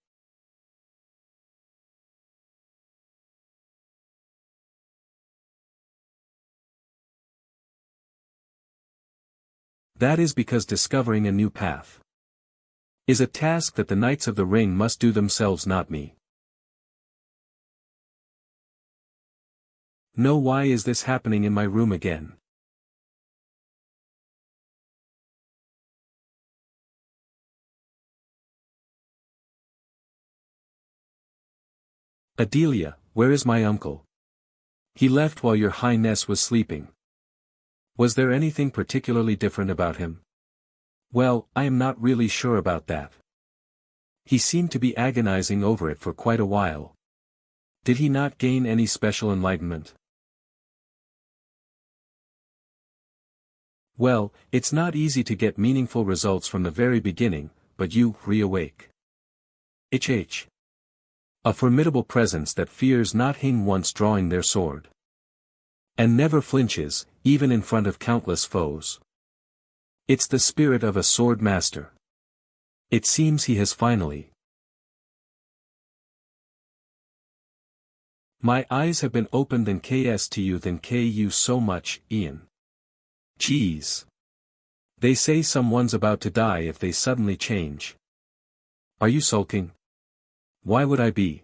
That is because discovering a new path is a task that the Knights of the Ring must do themselves, not me. No, why is this happening in my room again? Adelia, where is my uncle? He left while Your Highness was sleeping. Was there anything particularly different about him? Well, I am not really sure about that. He seemed to be agonizing over it for quite a while. Did he not gain any special enlightenment? Well, it's not easy to get meaningful results from the very beginning, but you reawake. A formidable presence that fears not hing once drawing their sword. And never flinches, even in front of countless foes. It's the spirit of a sword master. It seems he has finally. My eyes have been opened and KS to you than KU so much, Ian. Jeez. They say someone's about to die if they suddenly change. Are you sulking? Why would I be?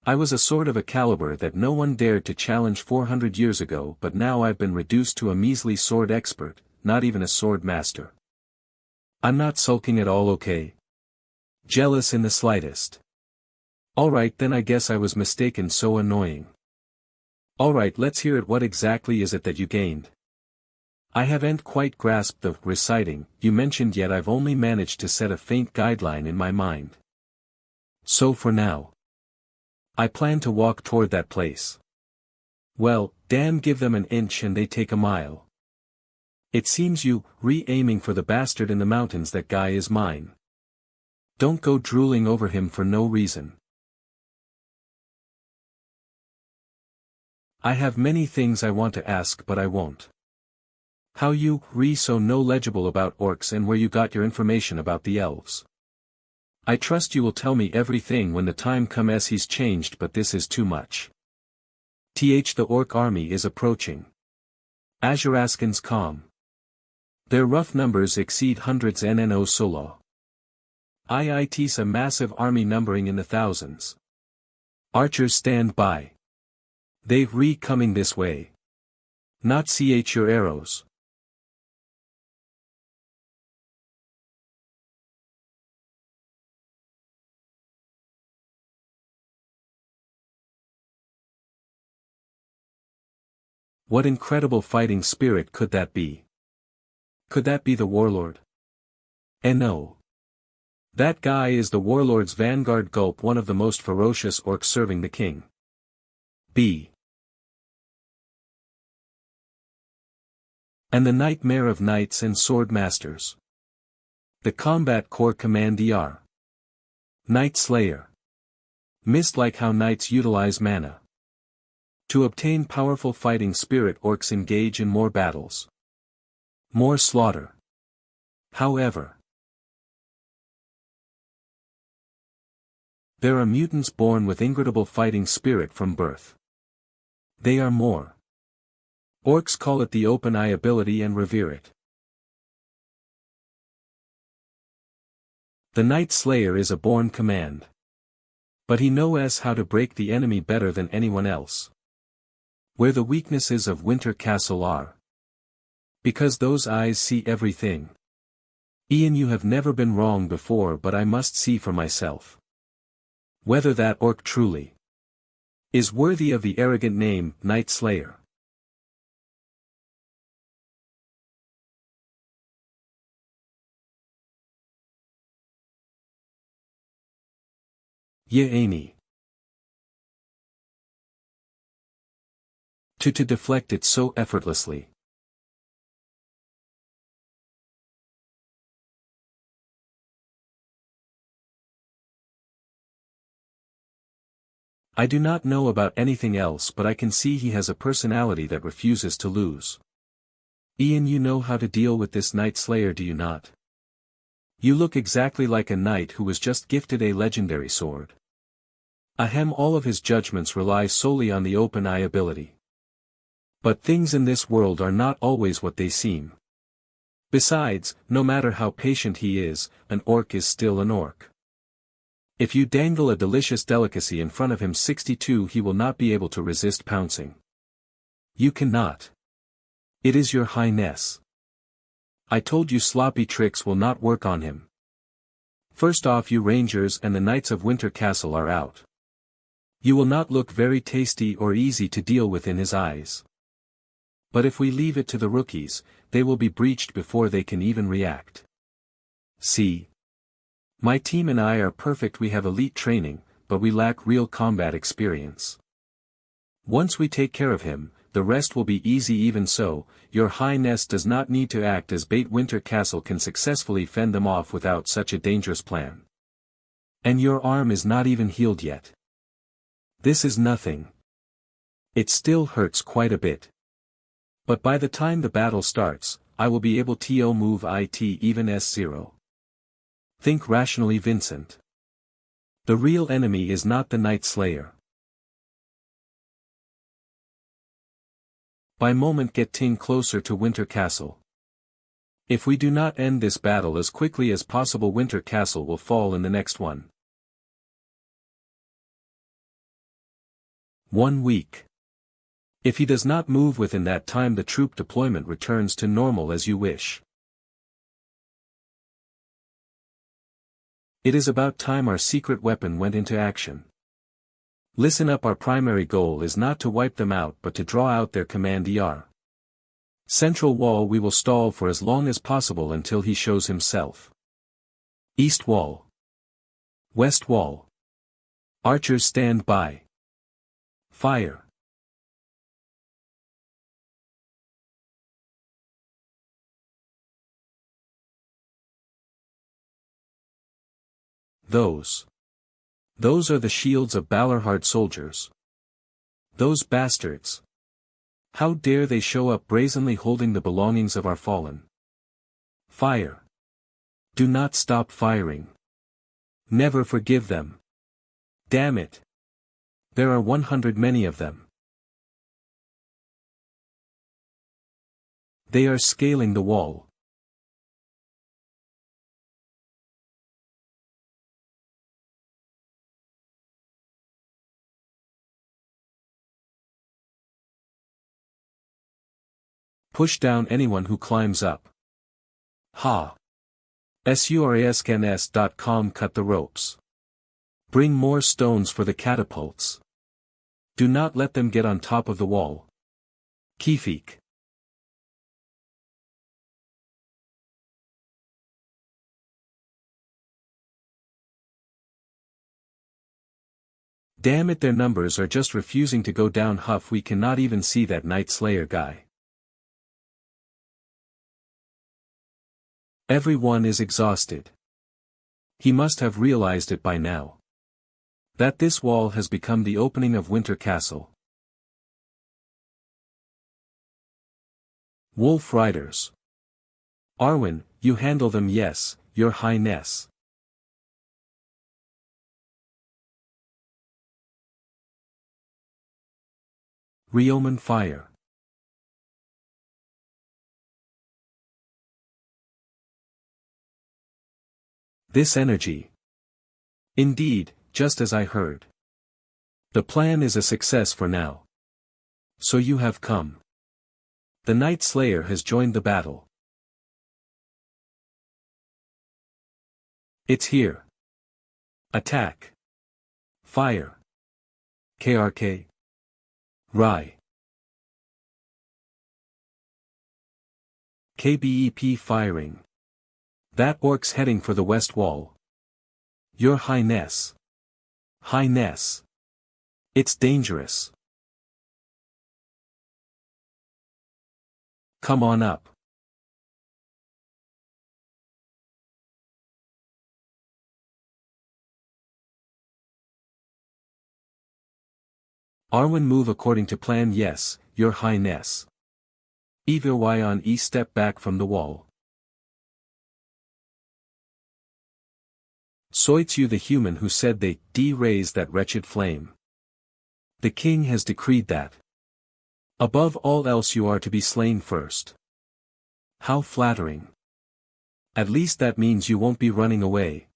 I was a sword of a caliber that no one dared to challenge 400 years ago, but now I've been reduced to a measly sword expert, not even a sword master. I'm not sulking at all, okay? Jealous in the slightest. Alright, then I guess I was mistaken. So annoying. Alright, let's hear it. What exactly is it that you gained? I haven't quite grasped the reciting you mentioned yet. I've only managed to set a faint guideline in my mind. So for now, I plan to walk toward that place. Well, damn, give them an inch and they take a mile. It seems you, re-aiming for the bastard in the mountains. That guy is mine. Don't go drooling over him for no reason. I have many things I want to ask but I won't. How you, so no legible about orcs and where you got your information about the elves. I trust you will tell me everything when the time comes. He's changed, but this is too much. The orc army is approaching. Azuraskan's calm. Their rough numbers exceed hundreds nno solo. It's a massive army numbering in the thousands. Archers stand by. They've coming this way. Not your arrows. What incredible fighting spirit could that be? Could that be the warlord? No. That guy is the warlord's vanguard. Gulp, one of the most ferocious orcs serving the king. B. And the nightmare of knights and sword masters. The combat corps command Dr. Knight Slayer. Missed like how knights utilize mana. To obtain powerful fighting spirit, orcs engage in more battles. More slaughter. However, there are mutants born with incredible fighting spirit from birth. They are more. Orcs call it the open eye ability and revere it. The Knight Slayer is a born command. But he knows how to break the enemy better than anyone else. Where the weaknesses of Winter Castle are. Because those eyes see everything. Ian, you have never been wrong before, but I must see for myself. Whether that orc truly is worthy of the arrogant name, Knight Slayer. Ye Amy. To deflect it so effortlessly. I do not know about anything else, but I can see he has a personality that refuses to lose. Ian, you know how to deal with this Knight Slayer, do you not? You look exactly like a knight who was just gifted a legendary sword. Ahem, all of his judgments rely solely on the open eye ability. But things in this world are not always what they seem. Besides, no matter how patient he is, an orc is still an orc. If you dangle a delicious delicacy in front of him 62, he will not be able to resist pouncing. You cannot. It is your highness. I told you sloppy tricks will not work on him. First off, you rangers and the knights of Winter Castle are out. You will not look very tasty or easy to deal with in his eyes. But if we leave it to the rookies, they will be breached before they can even react. See. My team and I are perfect. We have elite training, but we lack real combat experience. Once we take care of him, the rest will be easy. Even so, your highness does not need to act as bait. Winter Castle can successfully fend them off without such a dangerous plan. And your arm is not even healed yet. This is nothing. It still hurts quite a bit. But by the time the battle starts, I will be able to move it even S0. Think rationally, Vincent. The real enemy is not the Night Slayer. By moment getting closer to Winter Castle. If we do not end this battle as quickly as possible, Winter Castle will fall in the next one. 1 week. If he does not move within that time, the troop deployment returns to normal as you wish. It is about time our secret weapon went into action. Listen up, our primary goal is not to wipe them out but to draw out their command ER. Central wall we will stall for as long as possible until he shows himself. East wall. West wall. Archers stand by. Fire. Those are the shields of Balorhard soldiers. Those bastards. How dare they show up brazenly holding the belongings of our fallen. Fire. Do not stop firing. Never forgive them. Damn it. There are 100 many of them. They are scaling the wall. Push down anyone who climbs up. Ha! Suraskns.com. Cut the ropes. Bring more stones for the catapults. Do not let them get on top of the wall. Kefik. Damn it, their numbers are just refusing to go down. Huff, we cannot even see that Night Slayer guy. Everyone is exhausted. He must have realized it by now. That this wall has become the opening of Winter Castle. Wolf Riders. Arwen, you handle them. Yes, your highness. Reoman fire. This energy. Indeed, just as I heard. The plan is a success for now. So you have come. The Night Slayer has joined the battle. It's here. Attack. Fire. KRK. Rye. KBEP firing. That orc's heading for the west wall. Your highness. Highness. It's dangerous. Come on up. Arwen, move according to plan. Yes, your highness. Eviryon E, step back from the wall. Soits you, the human who said they raise that wretched flame. The king has decreed that. Above all else you are to be slain first. How flattering. At least that means you won't be running away.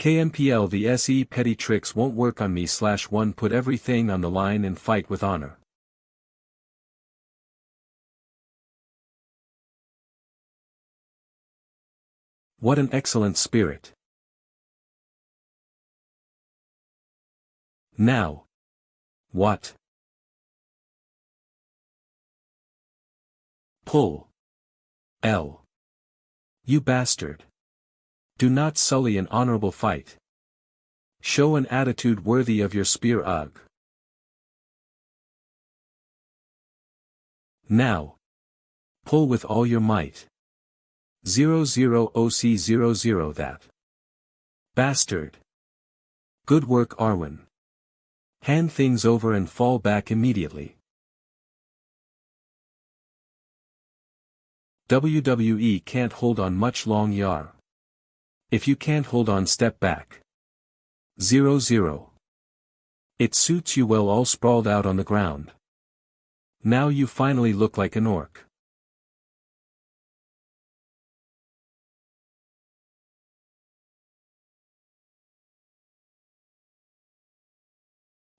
KMPL, the SE petty tricks won't work on me. /1 Put everything on the line and fight with honor. What an excellent spirit. Now. What? Pull. L. You bastard. Do not sully an honorable fight. Show an attitude worthy of your spear. Ugh. Now. Pull with all your might. 00 OC 00 that. Bastard. Good work, Arwen. Hand things over and fall back immediately. WWE can't hold on much long, Yar. If you can't hold on, step back. 00. It suits you well, all sprawled out on the ground. Now you finally look like an orc.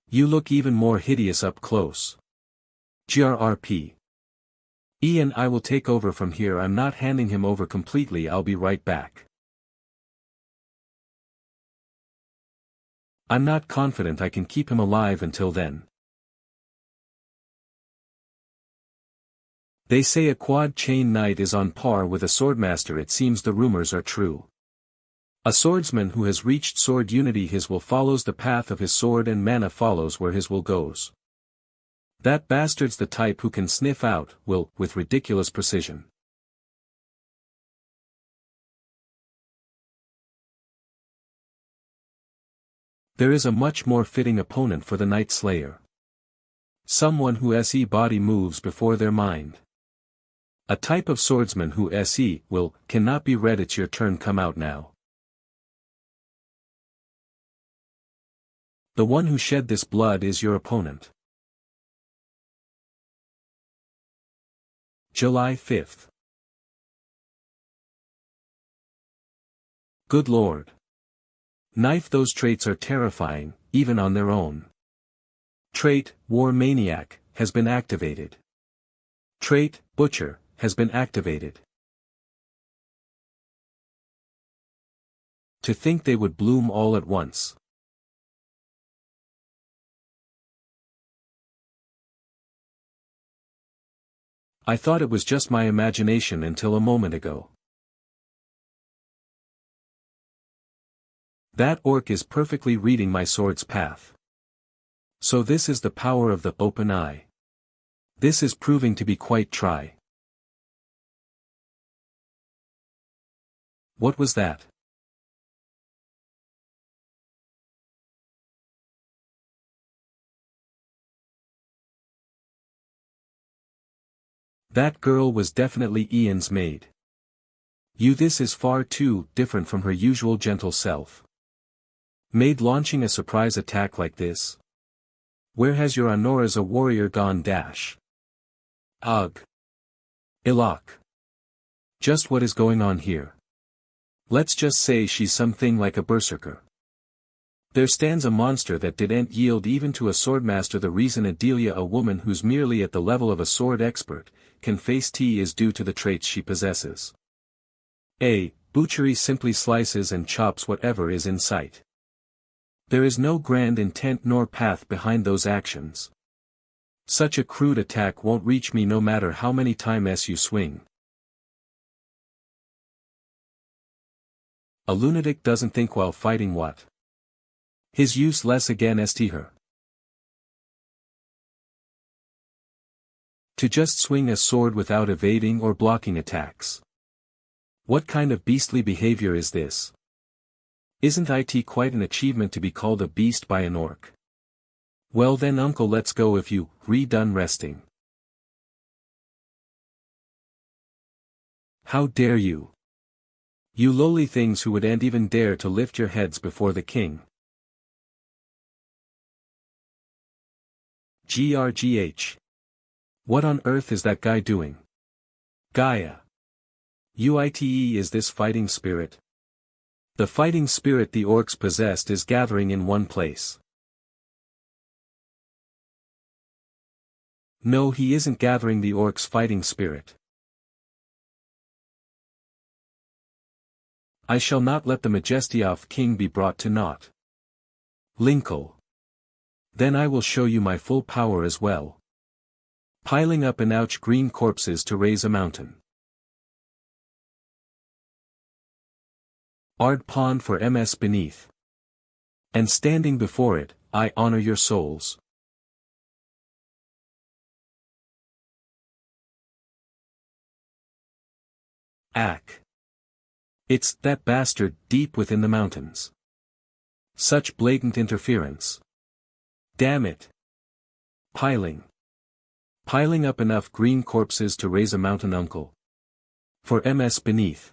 You look even more hideous up close. GRRP. Ian, I will take over from here. I'm not handing him over completely. I'll be right back. I'm not confident I can keep him alive until then. They say a quad chain knight is on par with a swordmaster. It seems the rumors are true. A swordsman who has reached sword unity, his will follows the path of his sword and mana follows where his will goes. That bastard's the type who can sniff out will with ridiculous precision. There is a much more fitting opponent for the Night Slayer. Someone who se body moves before their mind. A type of swordsman who se will cannot be read. It's your turn. Come out now. The one who shed this blood is your opponent. July 5th. Good Lord. Knife, those traits are terrifying, even on their own. Trait, War Maniac, has been activated. Trait, Butcher, has been activated. To think they would bloom all at once. I thought it was just my imagination until a moment ago. That orc is perfectly reading my sword's path. So this is the power of the open eye. This is proving to be quite try. What was that? That girl was definitely Ian's maid. This is far too different from her usual gentle self. Maid launching a surprise attack like this? Where has your honor as a warrior gone dash? Ugh. Ilok. Just what is going on here? Let's just say she's something like a berserker. There stands a monster that didn't yield even to a swordmaster. The reason Adelia, a woman who's merely at the level of a sword expert, can face T is due to the traits she possesses. A. Butchery simply slices and chops whatever is in sight. There is no grand intent nor path behind those actions. Such a crude attack won't reach me no matter how many times you swing. A lunatic doesn't think while fighting. What? His use less again st her. To just swing a sword without evading or blocking attacks. What kind of beastly behavior is this? Isn't it quite an achievement to be called a beast by an orc? Well then, uncle, let's go if you done resting. How dare you? You lowly things who wouldn't even dare to lift your heads before the king. GRGH. What on earth is that guy doing? Gaia. UITE, is this fighting spirit? The fighting spirit the orcs possessed is gathering in one place. No, he isn't gathering the orcs' fighting spirit. I shall not let the Majestiof King be brought to naught. Linkle. Then I will show you my full power as well. Piling up enough green corpses to raise a mountain. Ard pond for ms beneath. And standing before it, I honor your souls. Ack. It's that bastard deep within the mountains. Such blatant interference. Damn it. Piling up enough green corpses to raise a mountain, uncle. For ms beneath.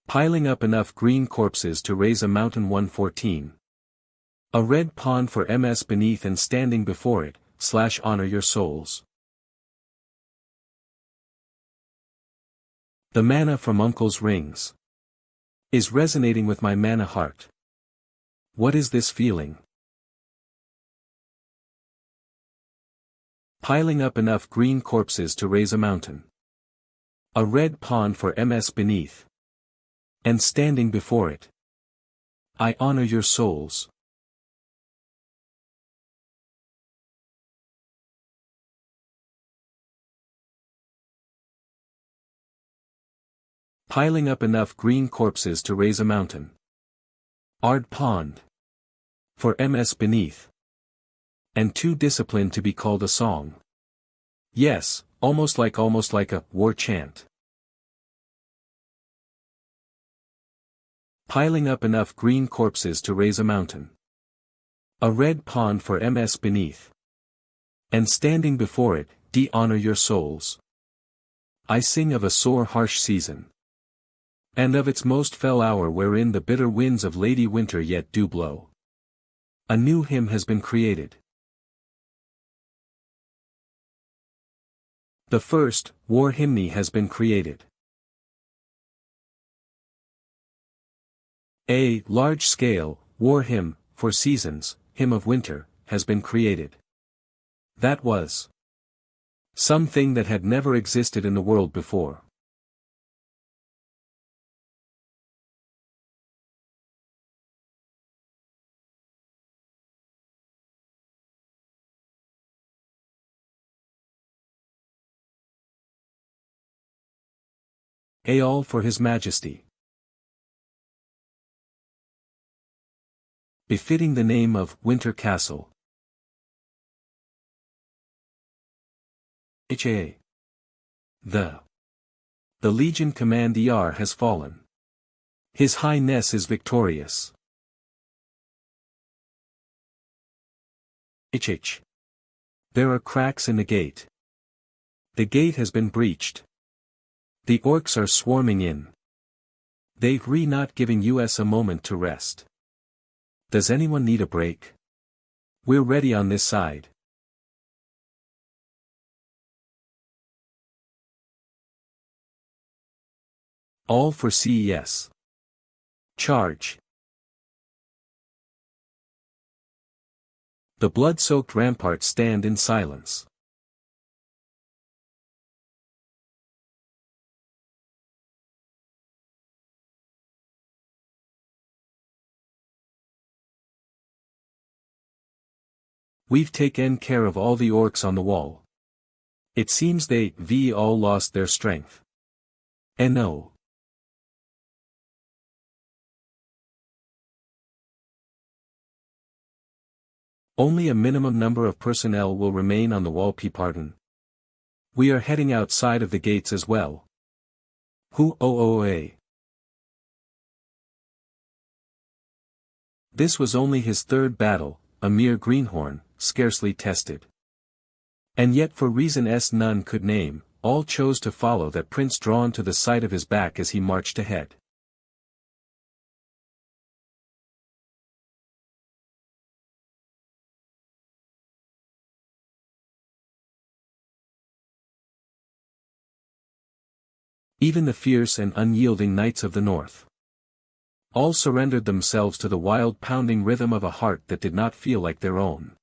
Piling up enough green corpses to raise a mountain. 114. A red pond for ms beneath and standing before it, / honor your souls. The mana from uncle's rings is resonating with my mana heart. What is this feeling? Piling up enough green corpses to raise a mountain. A red pond for ms beneath. And standing before it, I honor your souls. Piling up enough green corpses to raise a mountain. Ard pond. For ms beneath. And too disciplined to be called a song. Yes, almost like a war chant. Piling up enough green corpses to raise a mountain. A red pond for ms beneath. And standing before it, honor your souls. I sing of a sore harsh season. And of its most fell hour wherein the bitter winds of Lady Winter yet do blow. A new hymn has been created. The first, war hymn has been created. A large-scale, war hymn, for seasons, hymn of winter, has been created. That was something that had never existed in the world before. All for His Majesty. Befitting the name of Winter Castle. The Legion Command has fallen. His Highness is victorious. There are cracks in the gate. The gate has been breached. The orcs are swarming in. They're not giving us a moment to rest. Does anyone need a break? We're ready on this side. All for CES. Charge. The blood-soaked ramparts stand in silence. We've taken care of all the orcs on the wall. It seems they all lost their strength. No. Only a minimum number of personnel will remain on the wall. Pardon. We are heading outside of the gates as well. This was only his third battle, a mere greenhorn, scarcely tested. And yet for reasons none could name, all chose to follow that prince drawn to the side of his back as he marched ahead. Even the fierce and unyielding knights of the north. All surrendered themselves to the wild pounding rhythm of a heart that did not feel like their own.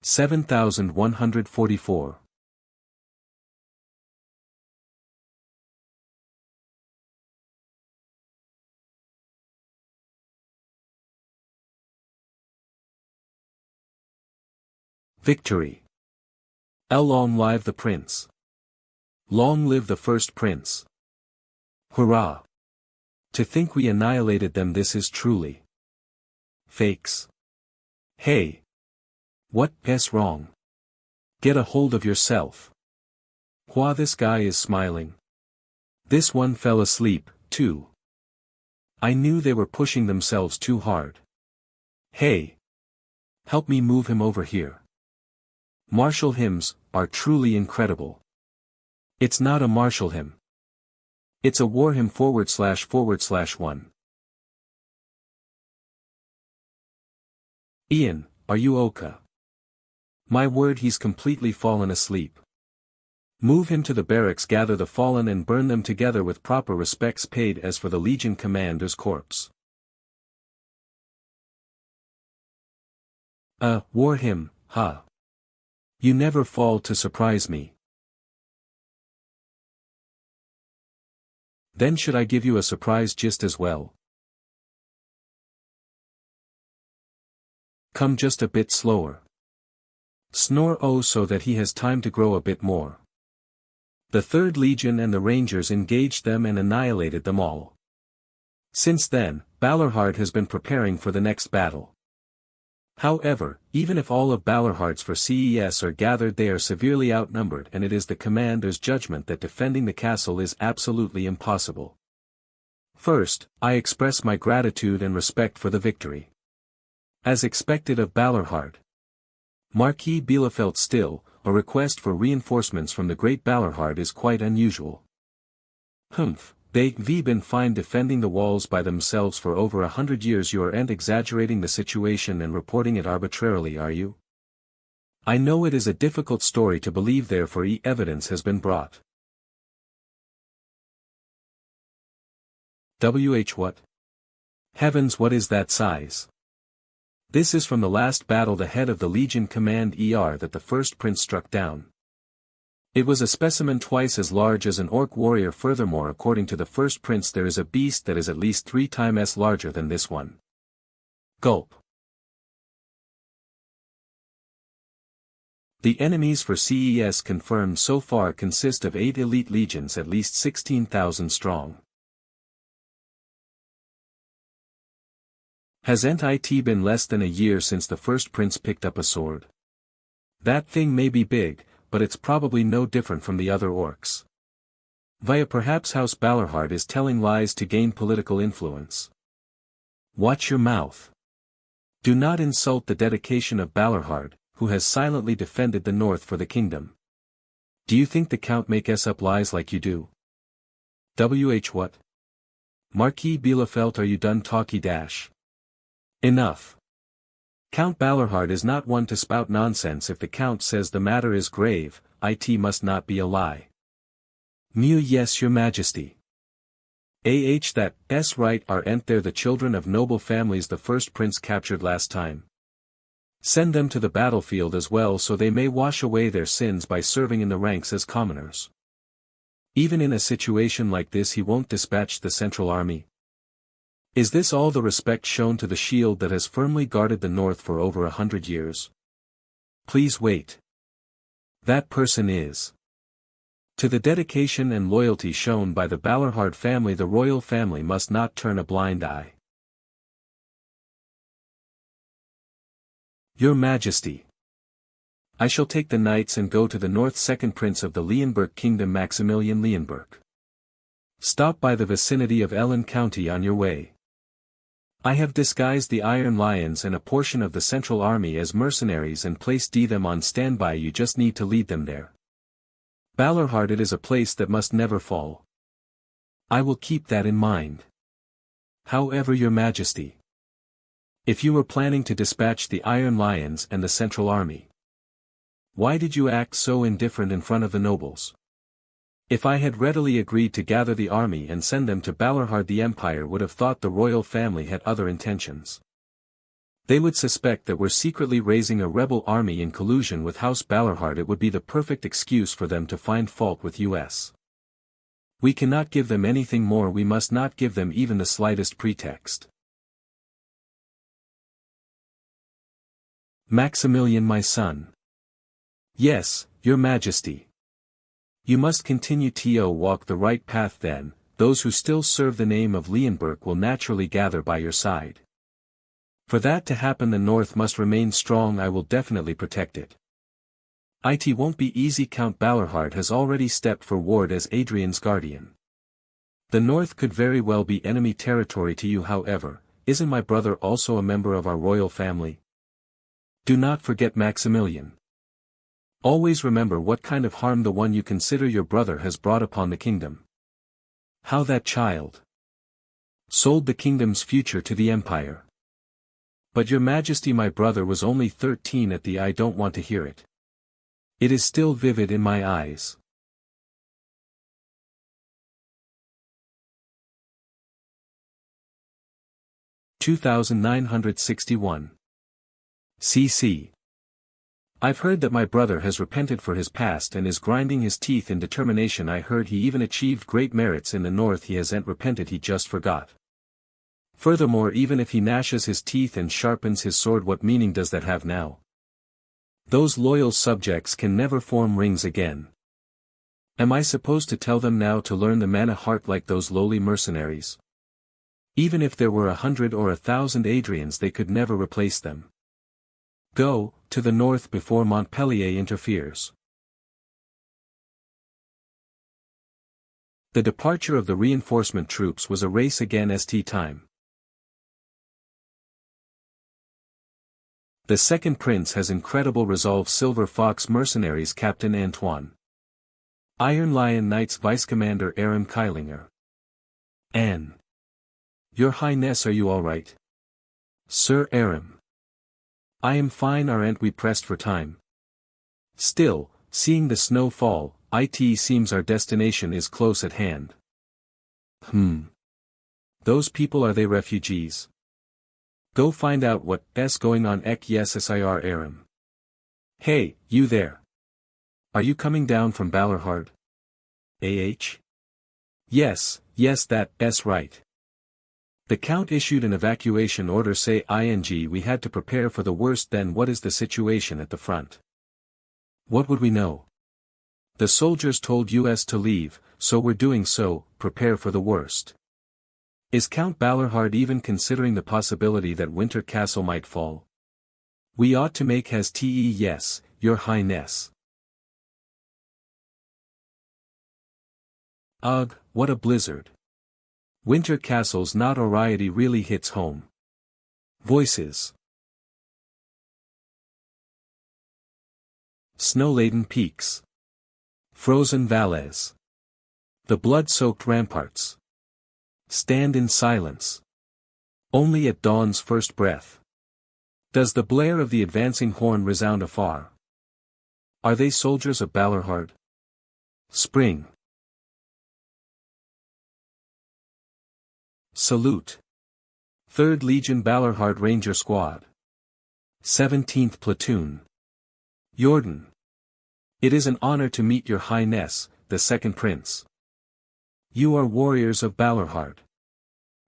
(7,144). Victory! Long live the prince! Long live the first prince! Hurrah! To think we annihilated them, this is truly fakes. Hey! What's wrong? Get a hold of yourself. Why, this guy is smiling. This one fell asleep, too. I knew they were pushing themselves too hard. Hey! Help me move him over here. Martial hymns are truly incredible. It's not a martial hymn. It's a war hymn //1. Ian, are you okay? My word, he's completely fallen asleep. Move him to the barracks, gather the fallen and burn them together with proper respects paid. As for the Legion commander's corpse. War hymn, huh? You never fall to surprise me. Then should I give you a surprise just as well? Come just a bit slower. Snore so that he has time to grow a bit more. The 3rd Legion and the Rangers engaged them and annihilated them all. Since then, Balorhard has been preparing for the next battle. However, even if all of Balorhard's for CES are gathered, they are severely outnumbered, and it is the commander's judgment that defending the castle is absolutely impossible. First, I express my gratitude and respect for the victory. As expected of Balorhard. Marquis Bielefeld still, a request for reinforcements from the great Balorhard is quite unusual. They've been fine defending the walls by themselves for over 100 years. You aren't exaggerating the situation and reporting it arbitrarily, are you? I know it is a difficult story to believe, therefore evidence has been brought. What? Heavens, what is that size? This is from the last battle, the head of the Legion command that the first prince struck down. It was a specimen twice as large as an orc warrior. Furthermore, according to the first prince, there is a beast that is at least 3 times larger than this one. Gulp. The enemies for CES confirmed so far consist of 8 elite legions, at least 16,000 strong. Hasn't it been less than a year since the first prince picked up a sword? That thing may be big, but it's probably no different from the other orcs. Via perhaps House Balorhard is telling lies to gain political influence. Watch your mouth. Do not insult the dedication of Balorhard, who has silently defended the north for the kingdom. Do you think the Count makes up lies like you do? What? Marquis Bielefeld, are you done talky dash? Enough. Count Balorhard is not one to spout nonsense. If the Count says the matter is grave, it must not be a lie. Yes, your majesty. That's right. Aren't there the children of noble families the first prince captured last time? Send them to the battlefield as well, so they may wash away their sins by serving in the ranks as commoners. Even in a situation like this, he won't dispatch the central army. Is this all the respect shown to the shield that has firmly guarded the north for over 100 years? Please wait. That person is. To the dedication and loyalty shown by the Balorhard family, the royal family must not turn a blind eye. Your Majesty. I shall take the knights and go to the north. Second Prince of the Leonberg Kingdom, Maximilian Leonberg. Stop by the vicinity of Ellen County on your way. I have disguised the Iron Lions and a portion of the Central Army as mercenaries and placed them on standby. You just need to lead them there. Balorhard, it is a place that must never fall. I will keep that in mind. However, your Majesty. If you were planning to dispatch the Iron Lions and the Central Army, why did you act so indifferent in front of the nobles? If I had readily agreed to gather the army and send them to Balorhard, the Empire would have thought the royal family had other intentions. They would suspect that we're secretly raising a rebel army in collusion with House Balorhard. It would be the perfect excuse for them to find fault with us. We cannot give them anything more. We must not give them even the slightest pretext. Maximilian, my son. Yes, your majesty. You must continue to walk the right path then, those who still serve the name of Leonberg will naturally gather by your side. For that to happen the North must remain strong. I will definitely protect it. It won't be easy. Count Balerhard has already stepped forward as Adrian's guardian. The North could very well be enemy territory to you. However, isn't my brother also a member of our royal family? Do not forget Maximilian. Always remember what kind of harm the one you consider your brother has brought upon the kingdom. How that child sold the kingdom's future to the empire. But your majesty, my brother was only 13 at the I don't want to hear it. It is still vivid in my eyes. (2961) CC. I've heard that my brother has repented for his past and is grinding his teeth in determination. I heard he even achieved great merits in the North. He hasn't repented, he just forgot. Furthermore, even if he gnashes his teeth and sharpens his sword, what meaning does that have now? Those loyal subjects can never form rings again. Am I supposed to tell them now to learn the mana heart like those lowly mercenaries? Even if there were 100 or 1,000 Adrians, they could never replace them. Go to the North before Montpellier interferes. The departure of the reinforcement troops was a race against time. The second prince has incredible resolve. Silver Fox Mercenaries Captain Antoine. Iron Lion Knights Vice Commander Aram Keilinger. Anne. Your Highness, are you all right? Sir Aram. I am fine. Aren't we pressed for time? Still, seeing the snow fall, it seems our destination is close at hand. Those people, are they refugees? Go find out what's going on. Yes, Sir Aram. Hey, you there. Are you coming down from Balerhard? Yes, that's right. The Count issued an evacuation order. Say we had to prepare for the worst. Then what is the situation at the front? What would we know? The soldiers told us to leave, so we're doing so. Prepare for the worst. Is Count Balerhard even considering the possibility that Winter Castle might fall? We ought to make haste. Yes, your Highness. Ugh, what a blizzard. Winter Castle's notoriety really hits home. Voices. Snow-laden peaks. Frozen valleys. The blood-soaked ramparts. Stand in silence. Only at dawn's first breath does the blare of the advancing horn resound afar. Are they soldiers of Balerhard? Spring. Salute. 3rd Legion Balerhard Ranger Squad. 17th Platoon. Jordan. It is an honor to meet your Highness, the second prince. You are warriors of Balerhard.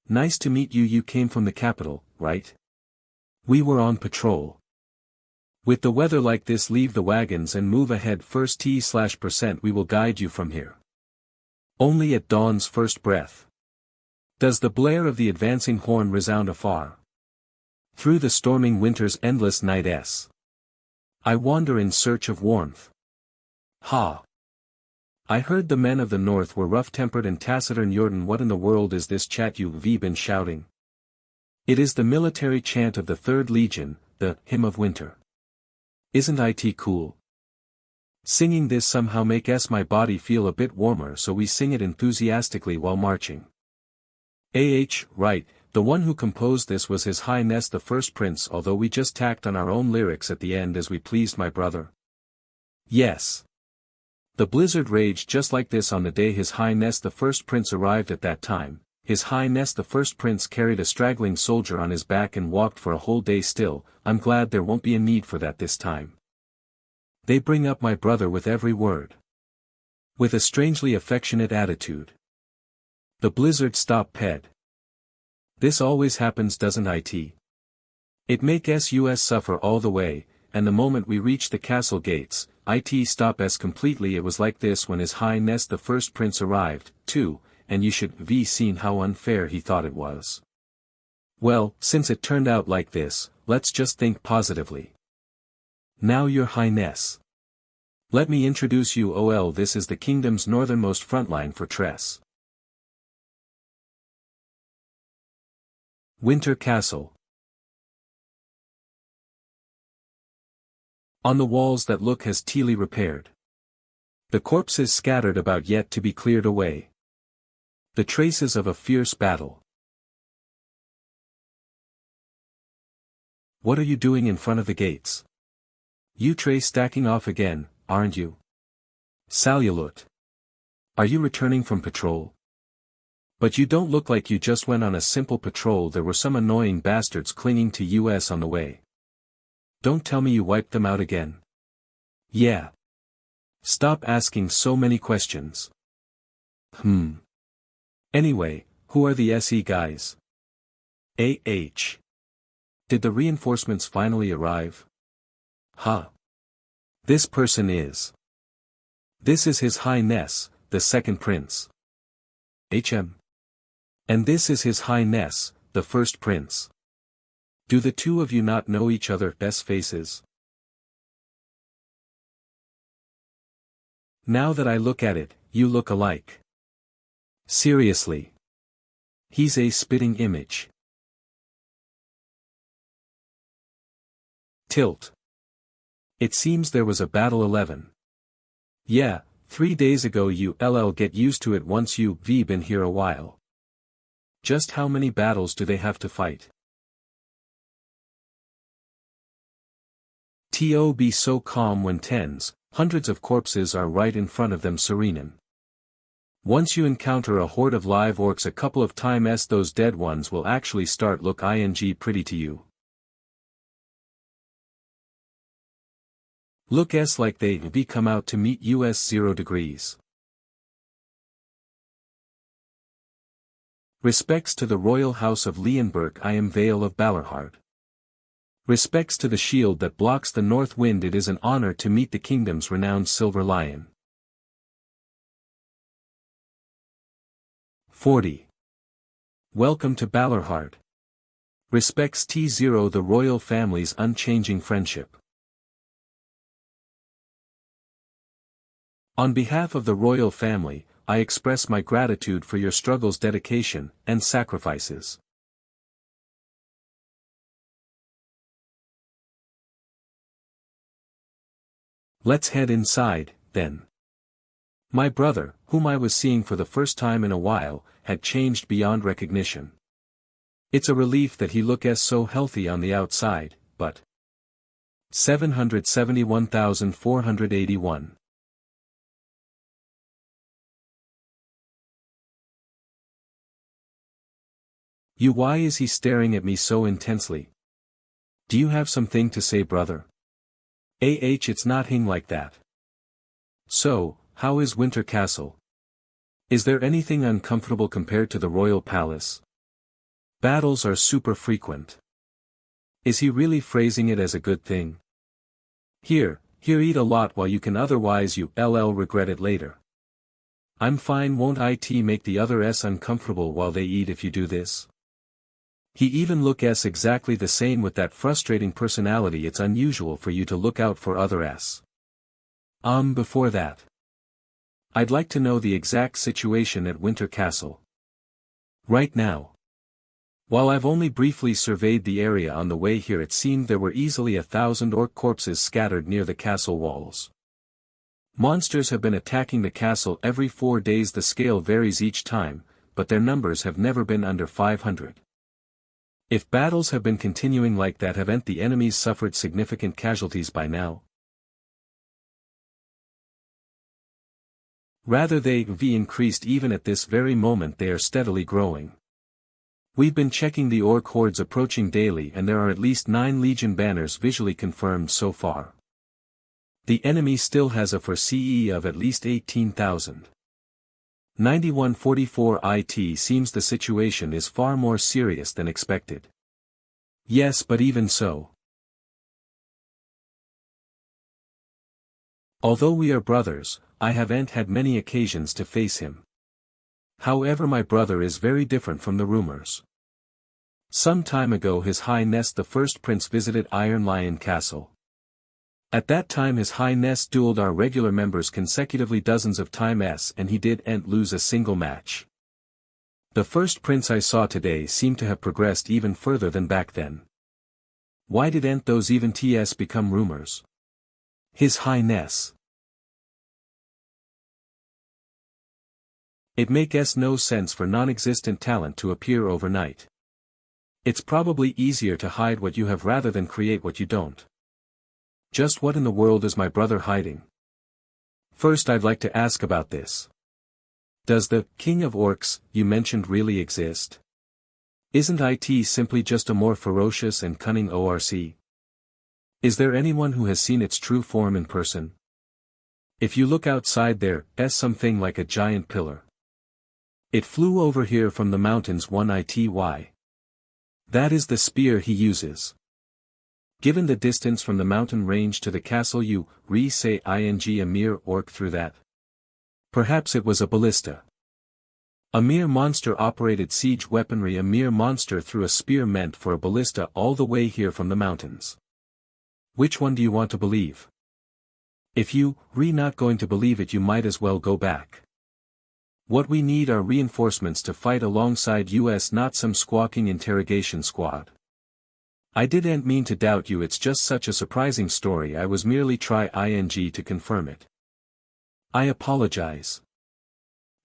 Nice to meet you. You came from the capital, right? We were on patrol. With the weather like this, leave the wagons and move ahead first. %. We will guide you from here. Only at dawn's first breath does the blare of the advancing horn resound afar. Through the storming winter's endless night I wander in search of warmth. Ha! I heard the men of the North were rough-tempered and taciturn. Jordan, what in the world is this chat you've been shouting? It is the military chant of the 3rd Legion, the Hymn of Winter. Isn't it cool? Singing this somehow makes my body feel a bit warmer, so we sing it enthusiastically while marching. Right, the one who composed this was His Highness the First Prince, although we just tacked on our own lyrics at the end as we pleased, my brother. Yes. The blizzard raged just like this on the day His Highness the First Prince arrived. At that time, His Highness the First Prince carried a straggling soldier on his back and walked for a whole day. Still, I'm glad there won't be a need for that this time. They bring up my brother with every word. With a strangely affectionate attitude. The blizzard stopped. This always happens, doesn't it? It makes us suffer all the way, and the moment we reached the castle gates, it stop us completely. It was like this when His Highness the First Prince arrived, too, and you should have seen how unfair he thought it was. Well, since it turned out like this, let's just think positively. Now Your Highness. Let me introduce you. This is the kingdom's northernmost frontline fortress. Winter Castle. On the walls that look hastily repaired. The corpses scattered about yet to be cleared away. The traces of a fierce battle. What are you doing in front of the gates? You tray stacking off again, aren't you? Salulut. Are you returning from patrol? But you don't look like you just went on a simple patrol. There were some annoying bastards clinging to us on the way. Don't tell me you wiped them out again. Yeah. Stop asking so many questions. Anyway, who are the SE guys? Did the reinforcements finally arrive? This person is. This is His Highness, the Second Prince. And this is His Highness, the First Prince. Do the two of you not know each other's faces? Now that I look at it, you look alike. Seriously. He's a spitting image. Tilt. It seems there was a battle 11. Yeah, 3 days ago. You'll get used to it once you've been here a while. Just how many battles do they have to fight? Be so calm when hundreds of corpses are right in front of them serene. Once you encounter a horde of live orcs a couple of times, those dead ones will actually start look pretty to you. Look like they be come out to meet us 0 degrees. Respects to the royal house of Leonberg. I am Vale of Balerhard. Respects to the shield that blocks the north wind. It is an honor to meet the kingdom's renowned silver lion. 40. Welcome to Balerhard. Respects T0 the royal family's unchanging friendship. On behalf of the royal family, I express my gratitude for your struggles, dedication, and sacrifices. Let's head inside, then. My brother, whom I was seeing for the first time in a while, had changed beyond recognition. It's a relief that he looks so healthy on the outside, but 771,481. Why is he staring at me so intensely? Do you have something to say, brother? It's not hing like that. So, how is Winter Castle? Is there anything uncomfortable compared to the royal palace? Battles are super frequent. Is he really phrasing it as a good thing? Here eat a lot while you can, otherwise you'll regret it later. I'm fine. Won't it make the others uncomfortable while they eat if you do this? He even looks exactly the same with that frustrating personality. It's unusual for you to look out for others. Before that, I'd like to know the exact situation at Winter Castle. Right now. While I've only briefly surveyed the area on the way here, it seemed there were easily 1,000 orc corpses scattered near the castle walls. Monsters have been attacking the castle every 4 days. The scale varies each time, but their numbers have never been under 500. If battles have been continuing like that, haven't the enemies suffered significant casualties by now? Rather, they've increased. Even at this very moment they are steadily growing. We've been checking the orc hordes approaching daily, and there are at least 9 legion banners visually confirmed so far. The enemy still has a for CE of at least 18,000. 9144. It seems the situation is far more serious than expected. Yes, but even so. Although we are brothers, I haven't had many occasions to face him. However, my brother is very different from the rumors. Some time ago His Highness the First Prince visited Iron Lion Castle. At that time His Highness dueled our regular members consecutively dozens of times and he didn't lose a single match. The first prince I saw today seemed to have progressed even further than back then. Why didn't those events become rumors? His Highness. It makes no sense for non-existent talent to appear overnight. It's probably easier to hide what you have rather than create what you don't. Just what in the world is my brother hiding? First, I'd like to ask about this. Does the King of Orcs you mentioned really exist? Isn't it simply just a more ferocious and cunning ORC? Is there anyone who has seen its true form in person? If you look outside there's something like a giant pillar. It flew over here from the mountains one ity. That is the spear he uses. Given the distance from the mountain range to the castle you say a mere orc through that. Perhaps it was a ballista. A mere monster operated siege weaponry. A mere monster threw a spear meant for a ballista all the way here from the mountains. Which one do you want to believe? If you not going to believe it, you might as well go back. What we need are reinforcements to fight alongside us, not some squawking interrogation squad. I didn't mean to doubt you, it's just such a surprising story. I was merely trying to confirm it. I apologize.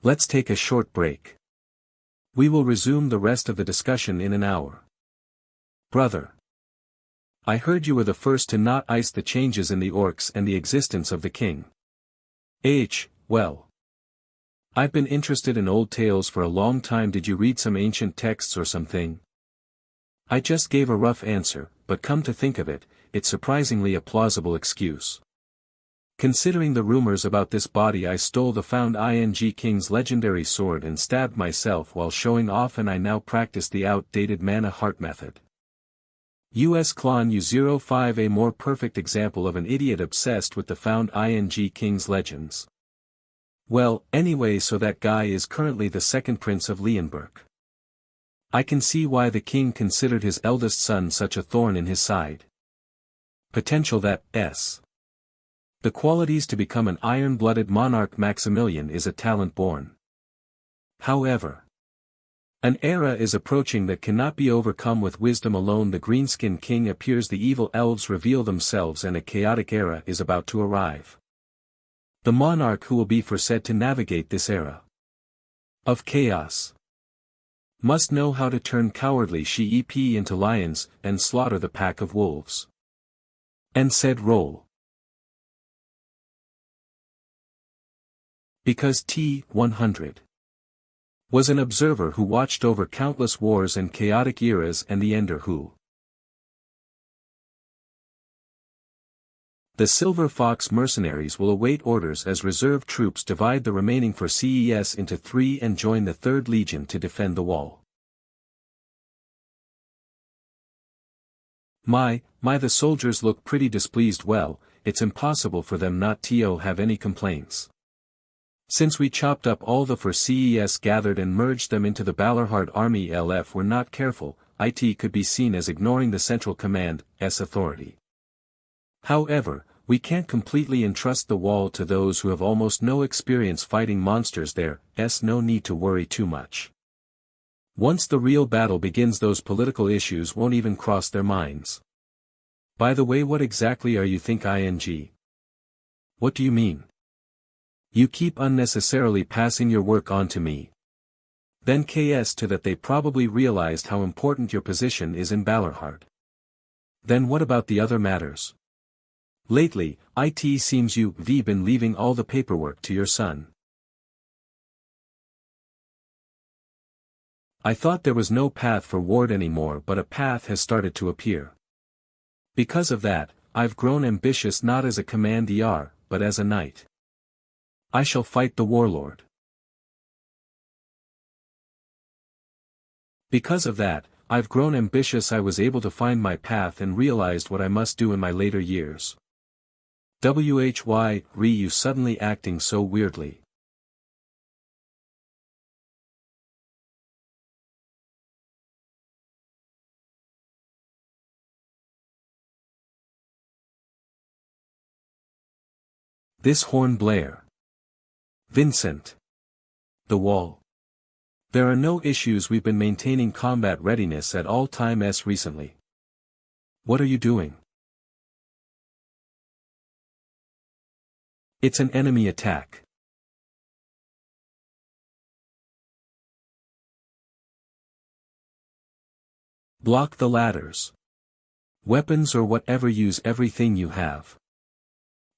Let's take a short break. We will resume the rest of the discussion in an hour. Brother. I heard you were the first to notice the changes in the orcs and the existence of the king. Well. I've been interested in old tales for a long time. Did you read some ancient texts or something? I just gave a rough answer, but come to think of it, it's surprisingly a plausible excuse. Considering the rumors about this body, I stole the found King's legendary sword and stabbed myself while showing off, and I now practice the outdated ManhwaDrop method. Clone U05, a more perfect example of an idiot obsessed with the found King's legends. Well, anyway, so that guy is currently the second prince of Leonberg. I can see why the king considered his eldest son such a thorn in his side. Potential that the qualities to become an iron-blooded monarch. Maximilian is a talent born. However, an era is approaching that cannot be overcome with wisdom alone. The Greenskin King appears, the evil elves reveal themselves, and a chaotic era is about to arrive. The monarch who will be said to navigate this era of chaos must know how to turn cowardly sheep into lions, and slaughter the pack of wolves. And said roll. Because T-100 was an observer who watched over countless wars and chaotic eras, and the ender who the Silver Fox mercenaries will await orders as reserve troops divide the remaining CES into 3 and join the 3rd Legion to defend the wall. The soldiers look pretty displeased. Well, it's impossible for them not to have any complaints. Since we chopped up all the CES gathered and merged them into the Balorhard army, if we're not careful, it could be seen as ignoring the Central Command's authority. However, we can't completely entrust the wall to those who have almost no experience fighting monsters. There's no need to worry too much. Once the real battle begins, those political issues won't even cross their minds. By the way, what exactly are you thinking? What do you mean? You keep unnecessarily passing your work on to me. Then to that they probably realized how important your position is in Balorhard. Then what about the other matters? Lately, it seems you've been leaving all the paperwork to your son. I thought there was no path for Ward anymore, but a path has started to appear. Because of that, I've grown ambitious, not as a command but as a knight. I shall fight the warlord. Because of that, I've grown ambitious. I was able to find my path and realized what I must do in my later years. Why, you suddenly acting so weirdly. This horn blare. Vincent. The wall. There are no issues, we've been maintaining combat readiness at all times recently. What are you doing? It's an enemy attack. Block the ladders. Weapons or whatever, use everything you have.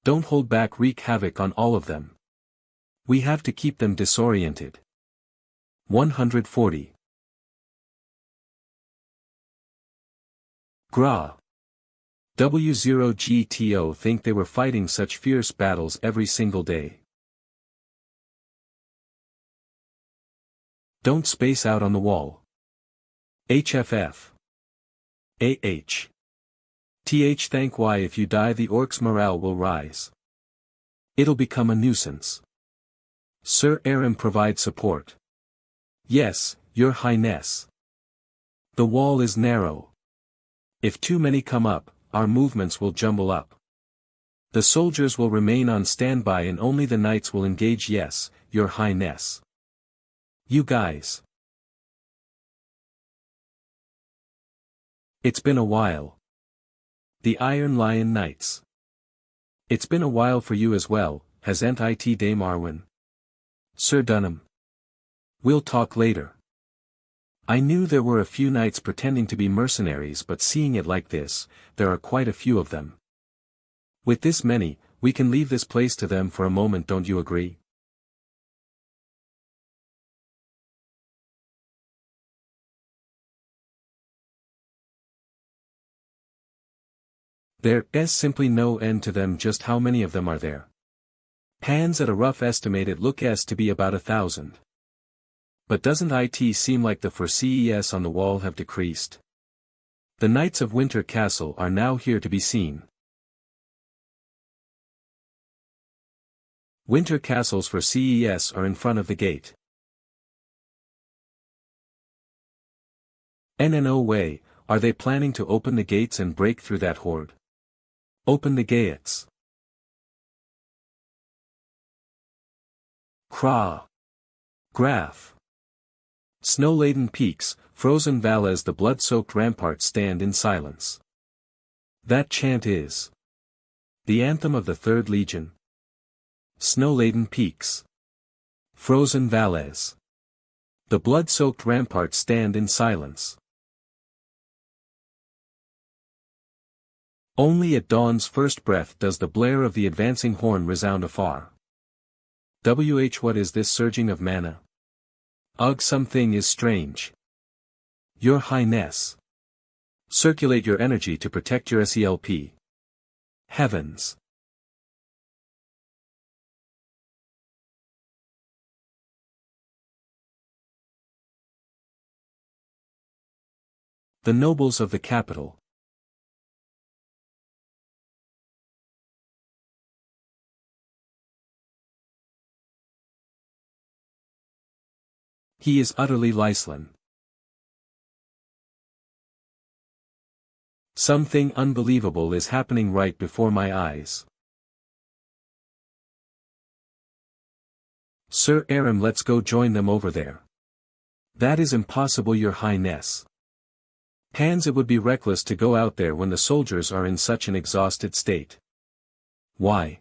Don't hold back, wreak havoc on all of them. We have to keep them disoriented. 140. Gra. W0GTO think they were fighting such fierce battles every single day. Don't space out on the wall. HFF. AH. Thank why, if you die the orcs' morale will rise. It'll become a nuisance. Sir Aram provides support. Yes, Your Highness. The wall is narrow. If too many come up, our movements will jumble up. The soldiers will remain on standby and only the knights will engage. Yes, Your Highness. You guys. It's been a while. The Iron Lion Knights. It's been a while for you as well, hasn't it, Dame Arwen? Sir Dunham. We'll talk later. I knew there were a few knights pretending to be mercenaries, but seeing it like this, there are quite a few of them. With this many, we can leave this place to them for a moment, don't you agree? There is simply no end to them. Just how many of them are there? Hands at a rough estimate it looks to be about 1,000. But doesn't it seem like the for CES on the wall have decreased? The Knights of Winter Castle are now here to be seen. Winter Castles for CES are in front of the gate. No way, are they planning to open the gates and break through that horde? Open the gates. Kra. Graph. Snow-laden peaks, frozen valleys, the blood-soaked ramparts stand in silence. That chant is the anthem of the 3rd Legion. Snow-laden peaks. Frozen valleys. The blood-soaked ramparts stand in silence. Only at dawn's first breath does the blare of the advancing horn resound afar. What is this surging of mana? Ugh, something is strange. Your Highness. Circulate your energy to protect your SELP. Heavens. The nobles of the capital. He is utterly Lyslin. Something unbelievable is happening right before my eyes. Sir Aram, let's go join them over there. That is impossible, Your Highness. Hands, it would be reckless to go out there when the soldiers are in such an exhausted state. Why?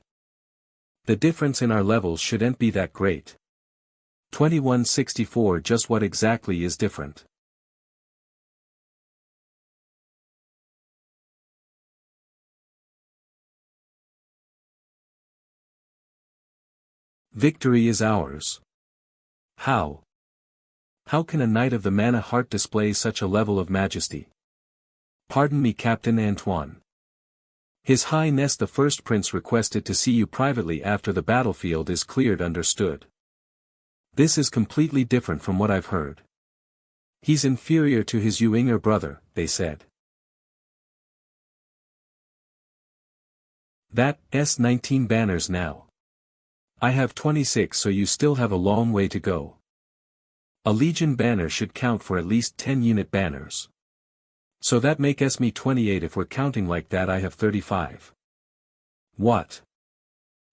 The difference in our levels shouldn't be that great. 2164. Just what exactly is different? Victory is ours. How? How can a knight of the Mana Heart display such a level of majesty? Pardon me, Captain Antoine. His Highness the First Prince requested to see you privately after the battlefield is cleared. Understood. This is completely different from what I've heard. He's inferior to his younger brother, they said. That's 19 banners now. I have 26, so you still have a long way to go. A Legion banner should count for at least 10 unit banners. So that makes me 28. If we're counting like that, I have 35. What?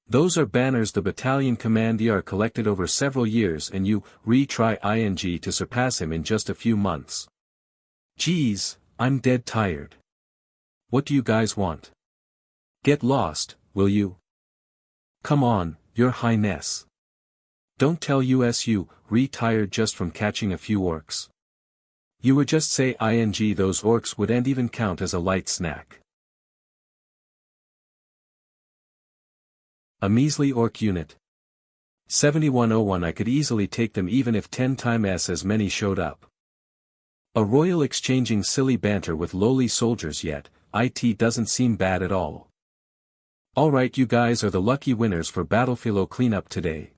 Those are banners the battalion commander collected over several years, and you retry ing to surpass him in just a few months. Geez, I'm dead tired. What do you guys want? Get lost, will you? Come on, Your Highness. Don't tell us you retired just from catching a few orcs. You would just say ing those orcs wouldn't even count as a light snack. A measly orc unit. 7101. I could easily take them even if 10 times as many showed up. A royal exchanging silly banter with lowly soldiers, yet it doesn't seem bad at all. Alright, you guys are the lucky winners for Battlefield cleanup today.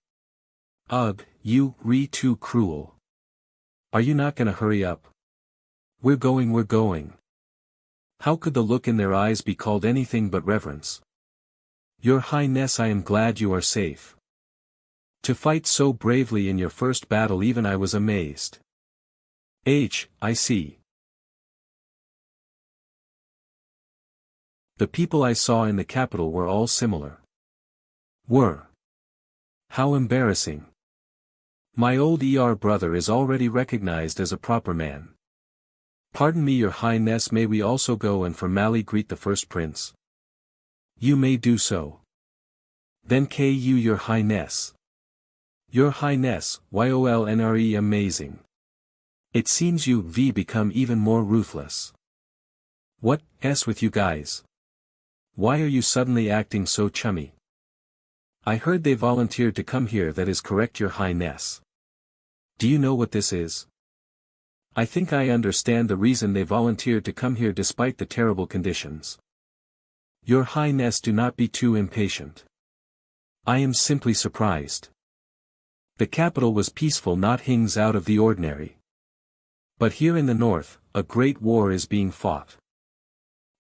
Ugh, you too cruel. Are you not gonna hurry up? We're going. How could the look in their eyes be called anything but reverence? Your Highness, I am glad you are safe. To fight so bravely in your first battle, even I was amazed. I see. The people I saw in the capital were all similar. How embarrassing. My old brother is already recognized as a proper man. Pardon me, Your Highness, may we also go and formally greet the first prince? You may do so. Then Your Highness. Your Highness, YOLNRE, amazing. It seems you've become even more ruthless. What's with you guys? Why are you suddenly acting so chummy? I heard they volunteered to come here. That is correct, Your Highness. Do you know what this is? I think I understand the reason they volunteered to come here despite the terrible conditions. Your Highness, do not be too impatient. I am simply surprised. The capital was peaceful, not things out of the ordinary. But here in the north, a great war is being fought.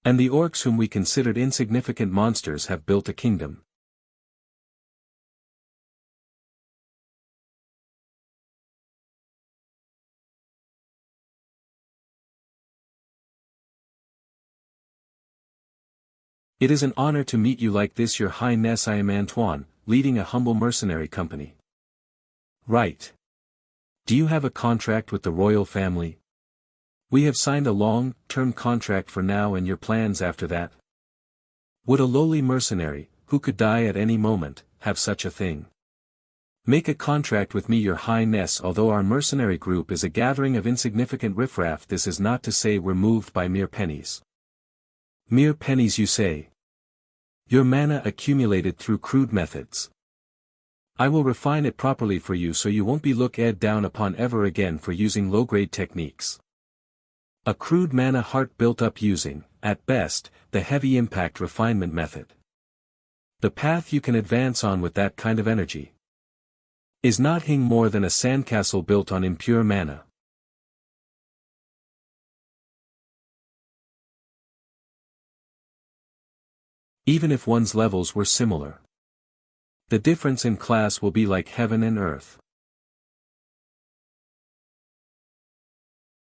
And the orcs whom we considered insignificant monsters have built a kingdom. It is an honor to meet you like this, Your Highness. I am Antoine, leading a humble mercenary company. Right. Do you have a contract with the royal family? We have signed a long-term contract for now, and your plans after that? Would a lowly mercenary, who could die at any moment, have such a thing? Make a contract with me, Your Highness. Although our mercenary group is a gathering of insignificant riffraff, this is not to say we're moved by mere pennies. Mere pennies, you say? Your mana accumulated through crude methods. I will refine it properly for you so you won't be looked down upon ever again for using low-grade techniques. A crude mana heart built up using, at best, the heavy impact refinement method. The path you can advance on with that kind of energy is nothing more than a sandcastle built on impure mana. Even if one's levels were similar, the difference in class will be like heaven and earth.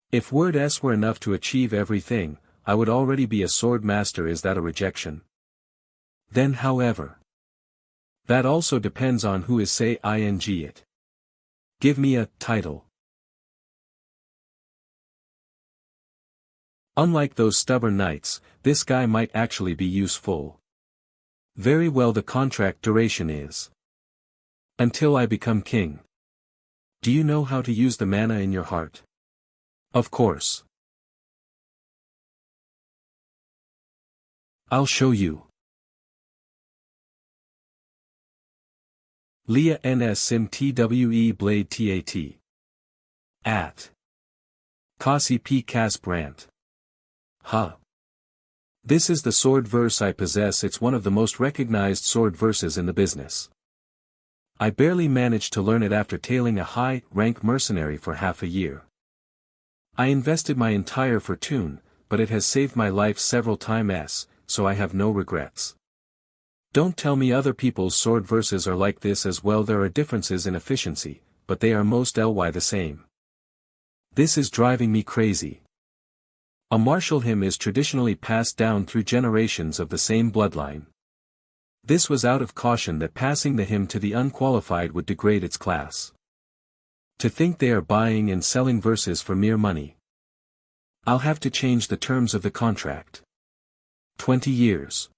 If words were enough to achieve everything, I would already be a sword master. Is that a rejection? Then, however, that also depends on who is ing it. Give me a title. Unlike those stubborn knights, this guy might actually be useful. Very well, the contract duration is until I become king. Do you know how to use the mana in your heart? Of course. I'll show you. Leah NS Sim TWE Blade TAT. At. Kasi P. Cas Brant. Huh. This is the sword verse I possess. It's one of the most recognized sword verses in the business. I barely managed to learn it after tailing a high-rank mercenary for half a year. I invested my entire fortune, but it has saved my life several times, so I have no regrets. Don't tell me other people's sword verses are like this as well. There are differences in efficiency, but they are most the same. This is driving me crazy. A martial hymn is traditionally passed down through generations of the same bloodline. This was out of caution that passing the hymn to the unqualified would degrade its class. To think they are buying and selling verses for mere money. I'll have to change the terms of the contract. 20 years.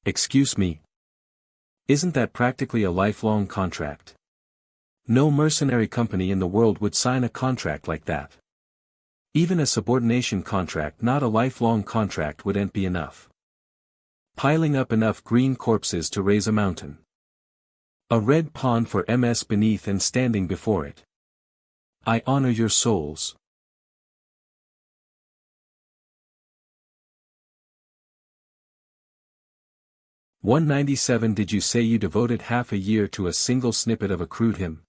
Excuse me. Isn't that practically a lifelong contract? No mercenary company in the world would sign a contract like that. Even a subordination contract, not a lifelong contract, wouldn't be enough. Piling up enough green corpses to raise a mountain. A red pond for MS beneath and standing before it. I honor your souls. $197. Did you say you devoted half a year to a single snippet of a crude hymn?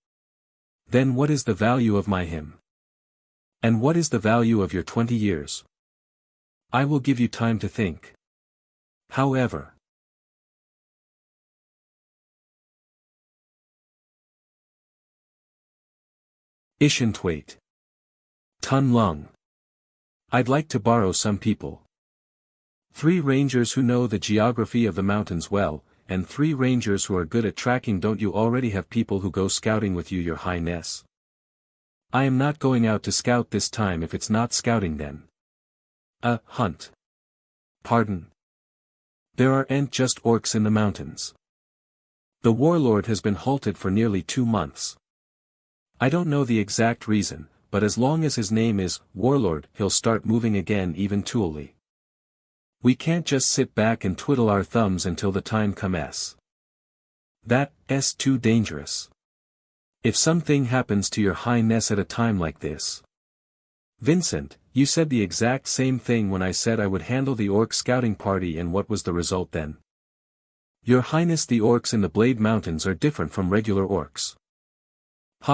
Then what is the value of my hymn? And what is the value of your 20 years? I will give you time to think. However. Ishantwait. Tun Lung. I'd like to borrow some people. 3 rangers who know the geography of the mountains well, and 3 rangers who are good at tracking. Don't you already have people who go scouting with you, Your Highness? I am not going out to scout this time. If it's not scouting, then hunt. Pardon. There aren't just orcs in the mountains. The warlord has been halted for nearly 2 months. I don't know the exact reason, but as long as his name is warlord, he'll start moving again eventually. We can't just sit back and twiddle our thumbs until the time comes. That's too dangerous. If something happens to Your Highness at a time like this. Vincent, you said the exact same thing when I said I would handle the orc scouting party, and what was the result then? Your Highness, the orcs in the Blade Mountains are different from regular orcs.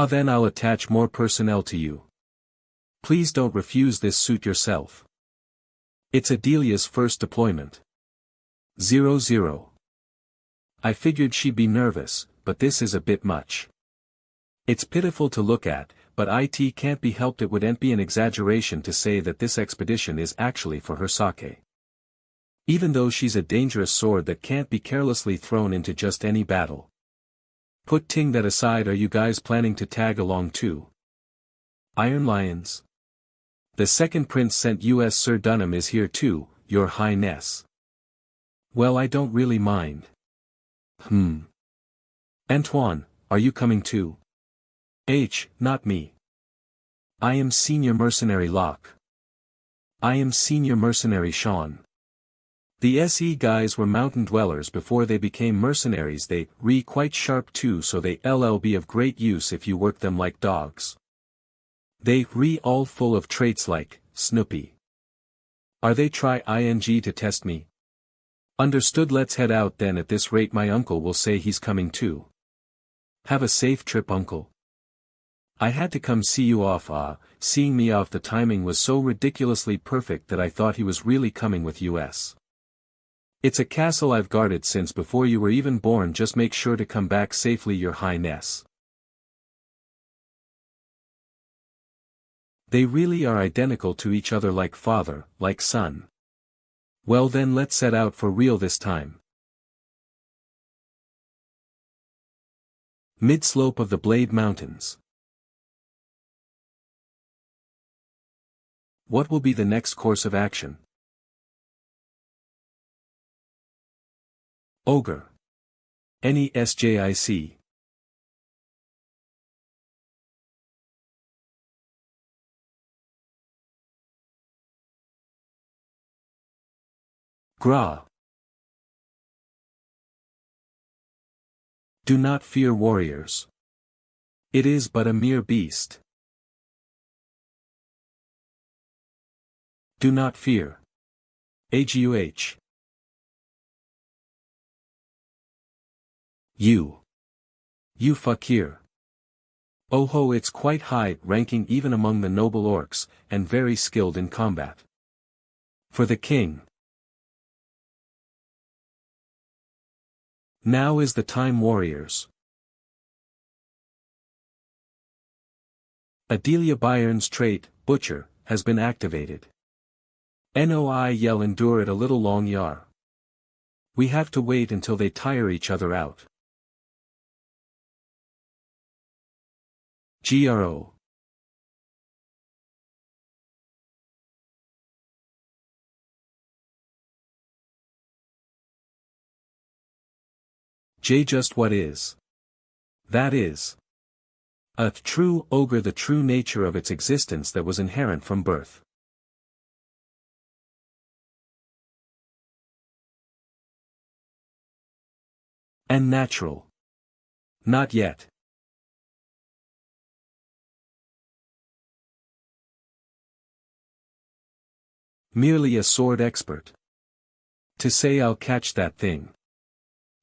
Then I'll attach more personnel to you. Please don't refuse this suit yourself. It's Adelia's first deployment. 00. I figured she'd be nervous, but this is a bit much. It's pitiful to look at, but it can't be helped. It wouldn't be an exaggeration to say that this expedition is actually for her sake. Even though she's a dangerous sword that can't be carelessly thrown into just any battle. Putting that aside, are you guys planning to tag along too? Iron Lions. The second prince sent us. Sir Dunham is here too, Your Highness. Well, I don't really mind. Antoine, are you coming too? Not me. I am Senior Mercenary Locke. I am Senior Mercenary Sean. The SE guys were mountain dwellers before they became mercenaries. They quite sharp too, so they'll be of great use if you work them like dogs. They all full of traits like Snoopy. Are they trying to test me? Understood. Let's head out then. At this rate my uncle will say he's coming too. Have a safe trip, uncle. I had to come see you off. Seeing me off, the timing was so ridiculously perfect that I thought he was really coming with us. It's a castle I've guarded since before you were even born. Just make sure to come back safely, Your Highness. They really are identical to each other, like father, like son. Well then, let's set out for real this time. Mid-slope of the Blade Mountains. What will be the next course of action? Ogre. NESJIC. Gra. Do not fear, warriors. It is but a mere beast. Do not fear. AGUH. You fakir. Oh ho, it's quite high ranking even among the noble orcs, and very skilled in combat. For the king. Now is the time, warriors. Adelia Byron's trait, Butcher, has been activated. Noi yell endure it a little long yar. We have to wait until they tire each other out. GRO. J just what is. That is. A true ogre, the true nature of its existence that was inherent from birth. And natural. Not yet. Merely a sword expert. To say I'll catch that thing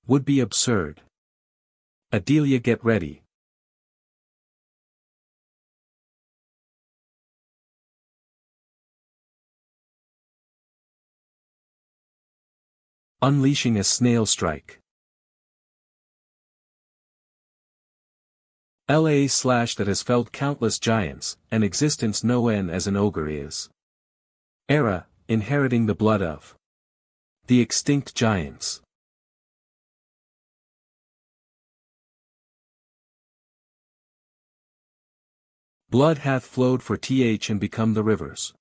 would be absurd. Adelia, get ready. Unleashing a snail strike. LA/that has felled countless giants, an existence no end as an ogre is. Era, inheriting the blood of the extinct giants. Blood hath flowed for th and become the rivers.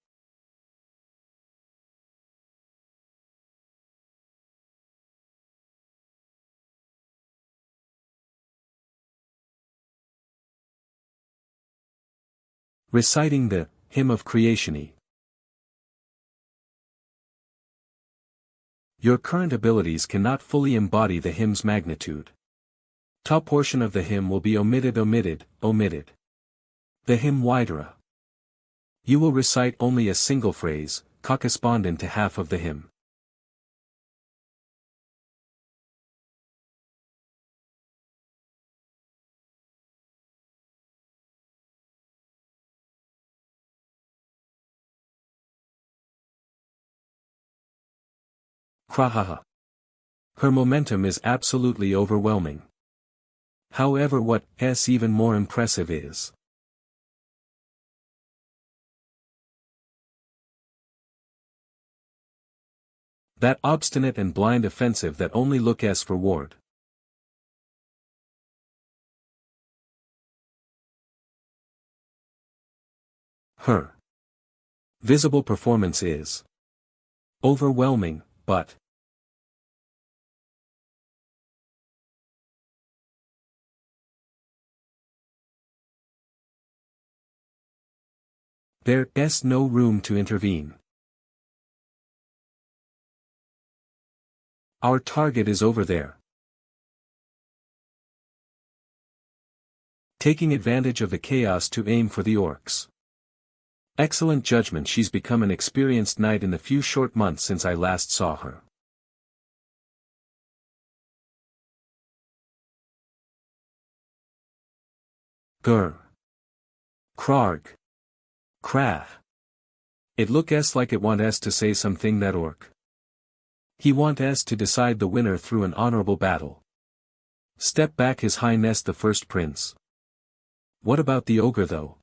Reciting the hymn of creationy. Your current abilities cannot fully embody the hymn's magnitude. Top portion of the hymn will be omitted. The hymn Widera. You will recite only a single phrase, correspondent to half of the hymn. Krahaha. Her momentum is absolutely overwhelming. However, what is even more impressive is that obstinate and blind offensive that only look as for ward. Her visible performance is overwhelming, but there is no room to intervene. Our target is over there. Taking advantage of the chaos to aim for the orcs. Excellent judgment. She's become an experienced knight in the few short months since I last saw her. Grr. Krarg. Krah. It look like it want to say something, that orc. He want to decide the winner through an honorable battle. Step back, His Highness the First Prince. What about the ogre though?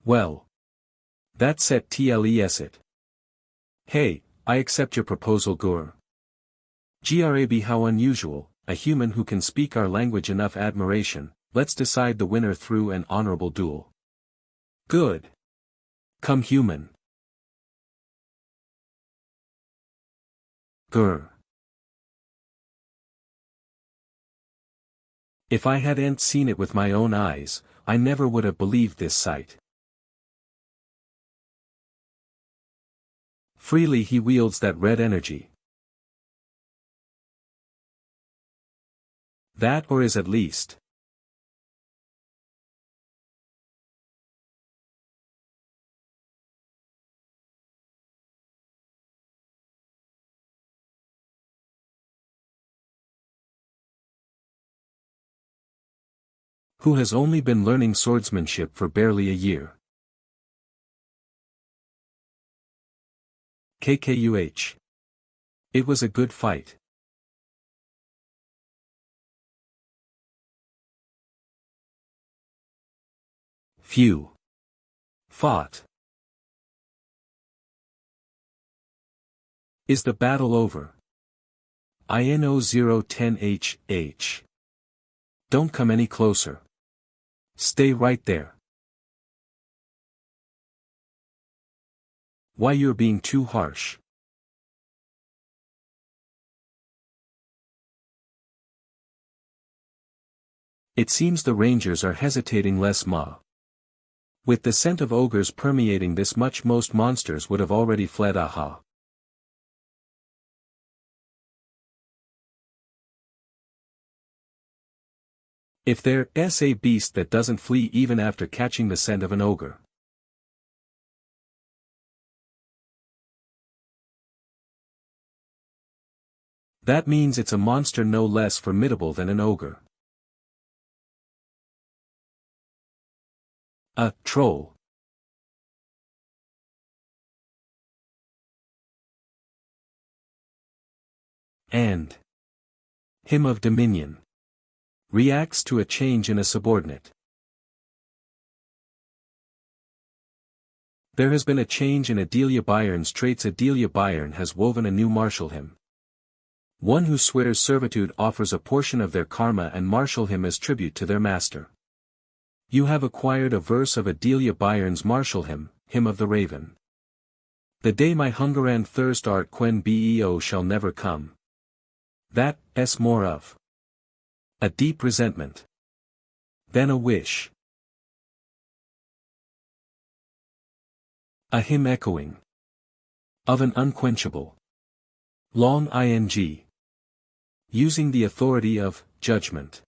Well. That's it, tles it. Hey, I accept your proposal, Gur. Grab, how unusual, a human who can speak our language. Enough admiration. Let's decide the winner through an honorable duel. Good. Come, human. Grr. If I hadn't seen it with my own eyes, I never would have believed this sight. Freely he wields that red energy. That, or is at least. Who has only been learning swordsmanship for barely a year. KKUH. It was a good fight. Few. Fought. Is the battle over? INO010HH. Don't come any closer. Stay right there. Why you're being too harsh. It seems the Rangers are hesitating less ma. With the scent of ogres permeating this much, most monsters would have already fled. Aha. If there's a beast that doesn't flee even after catching the scent of an ogre. That means it's a monster no less formidable than an ogre. A troll. And hymn of dominion. Reacts to a change in a subordinate. There has been a change in Adelia Byron's traits. Adelia Byron has woven a new martial hymn. One who swears servitude offers a portion of their karma and martial hymn as tribute to their master. You have acquired a verse of Adelia Byron's martial hymn, Hymn of the Raven. The day my hunger and thirst art quen beo shall never come. That's more of a deep resentment than a wish. A hymn echoing of an unquenchable long ing. Using the authority of judgment.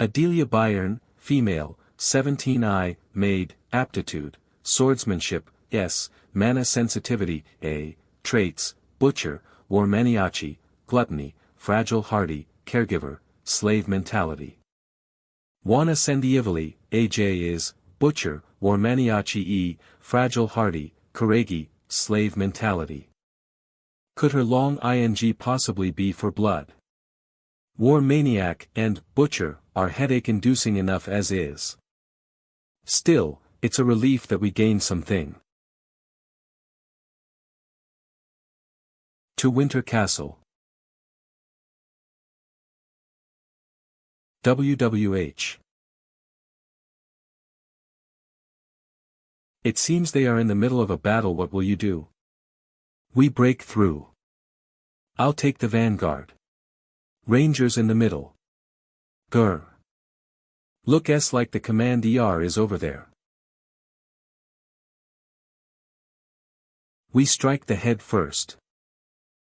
Adelia Byron, female, 17I, maid, aptitude, swordsmanship, S, mana sensitivity, A, traits, butcher, war maniaci, gluttony, fragile hardy, caregiver, slave mentality. Wana sendiivali, AJ is, butcher, war maniaci E, fragile hardy, karegi, slave mentality. Could her long ing possibly be for blood? War maniac and butcher are headache-inducing enough as is. Still, it's a relief that we gained something. To Winter Castle. WWH. It seems they are in the middle of a battle. What will you do? We break through. I'll take the vanguard. Rangers in the middle. Grr. Looks like the command ER is over there. We strike the head first.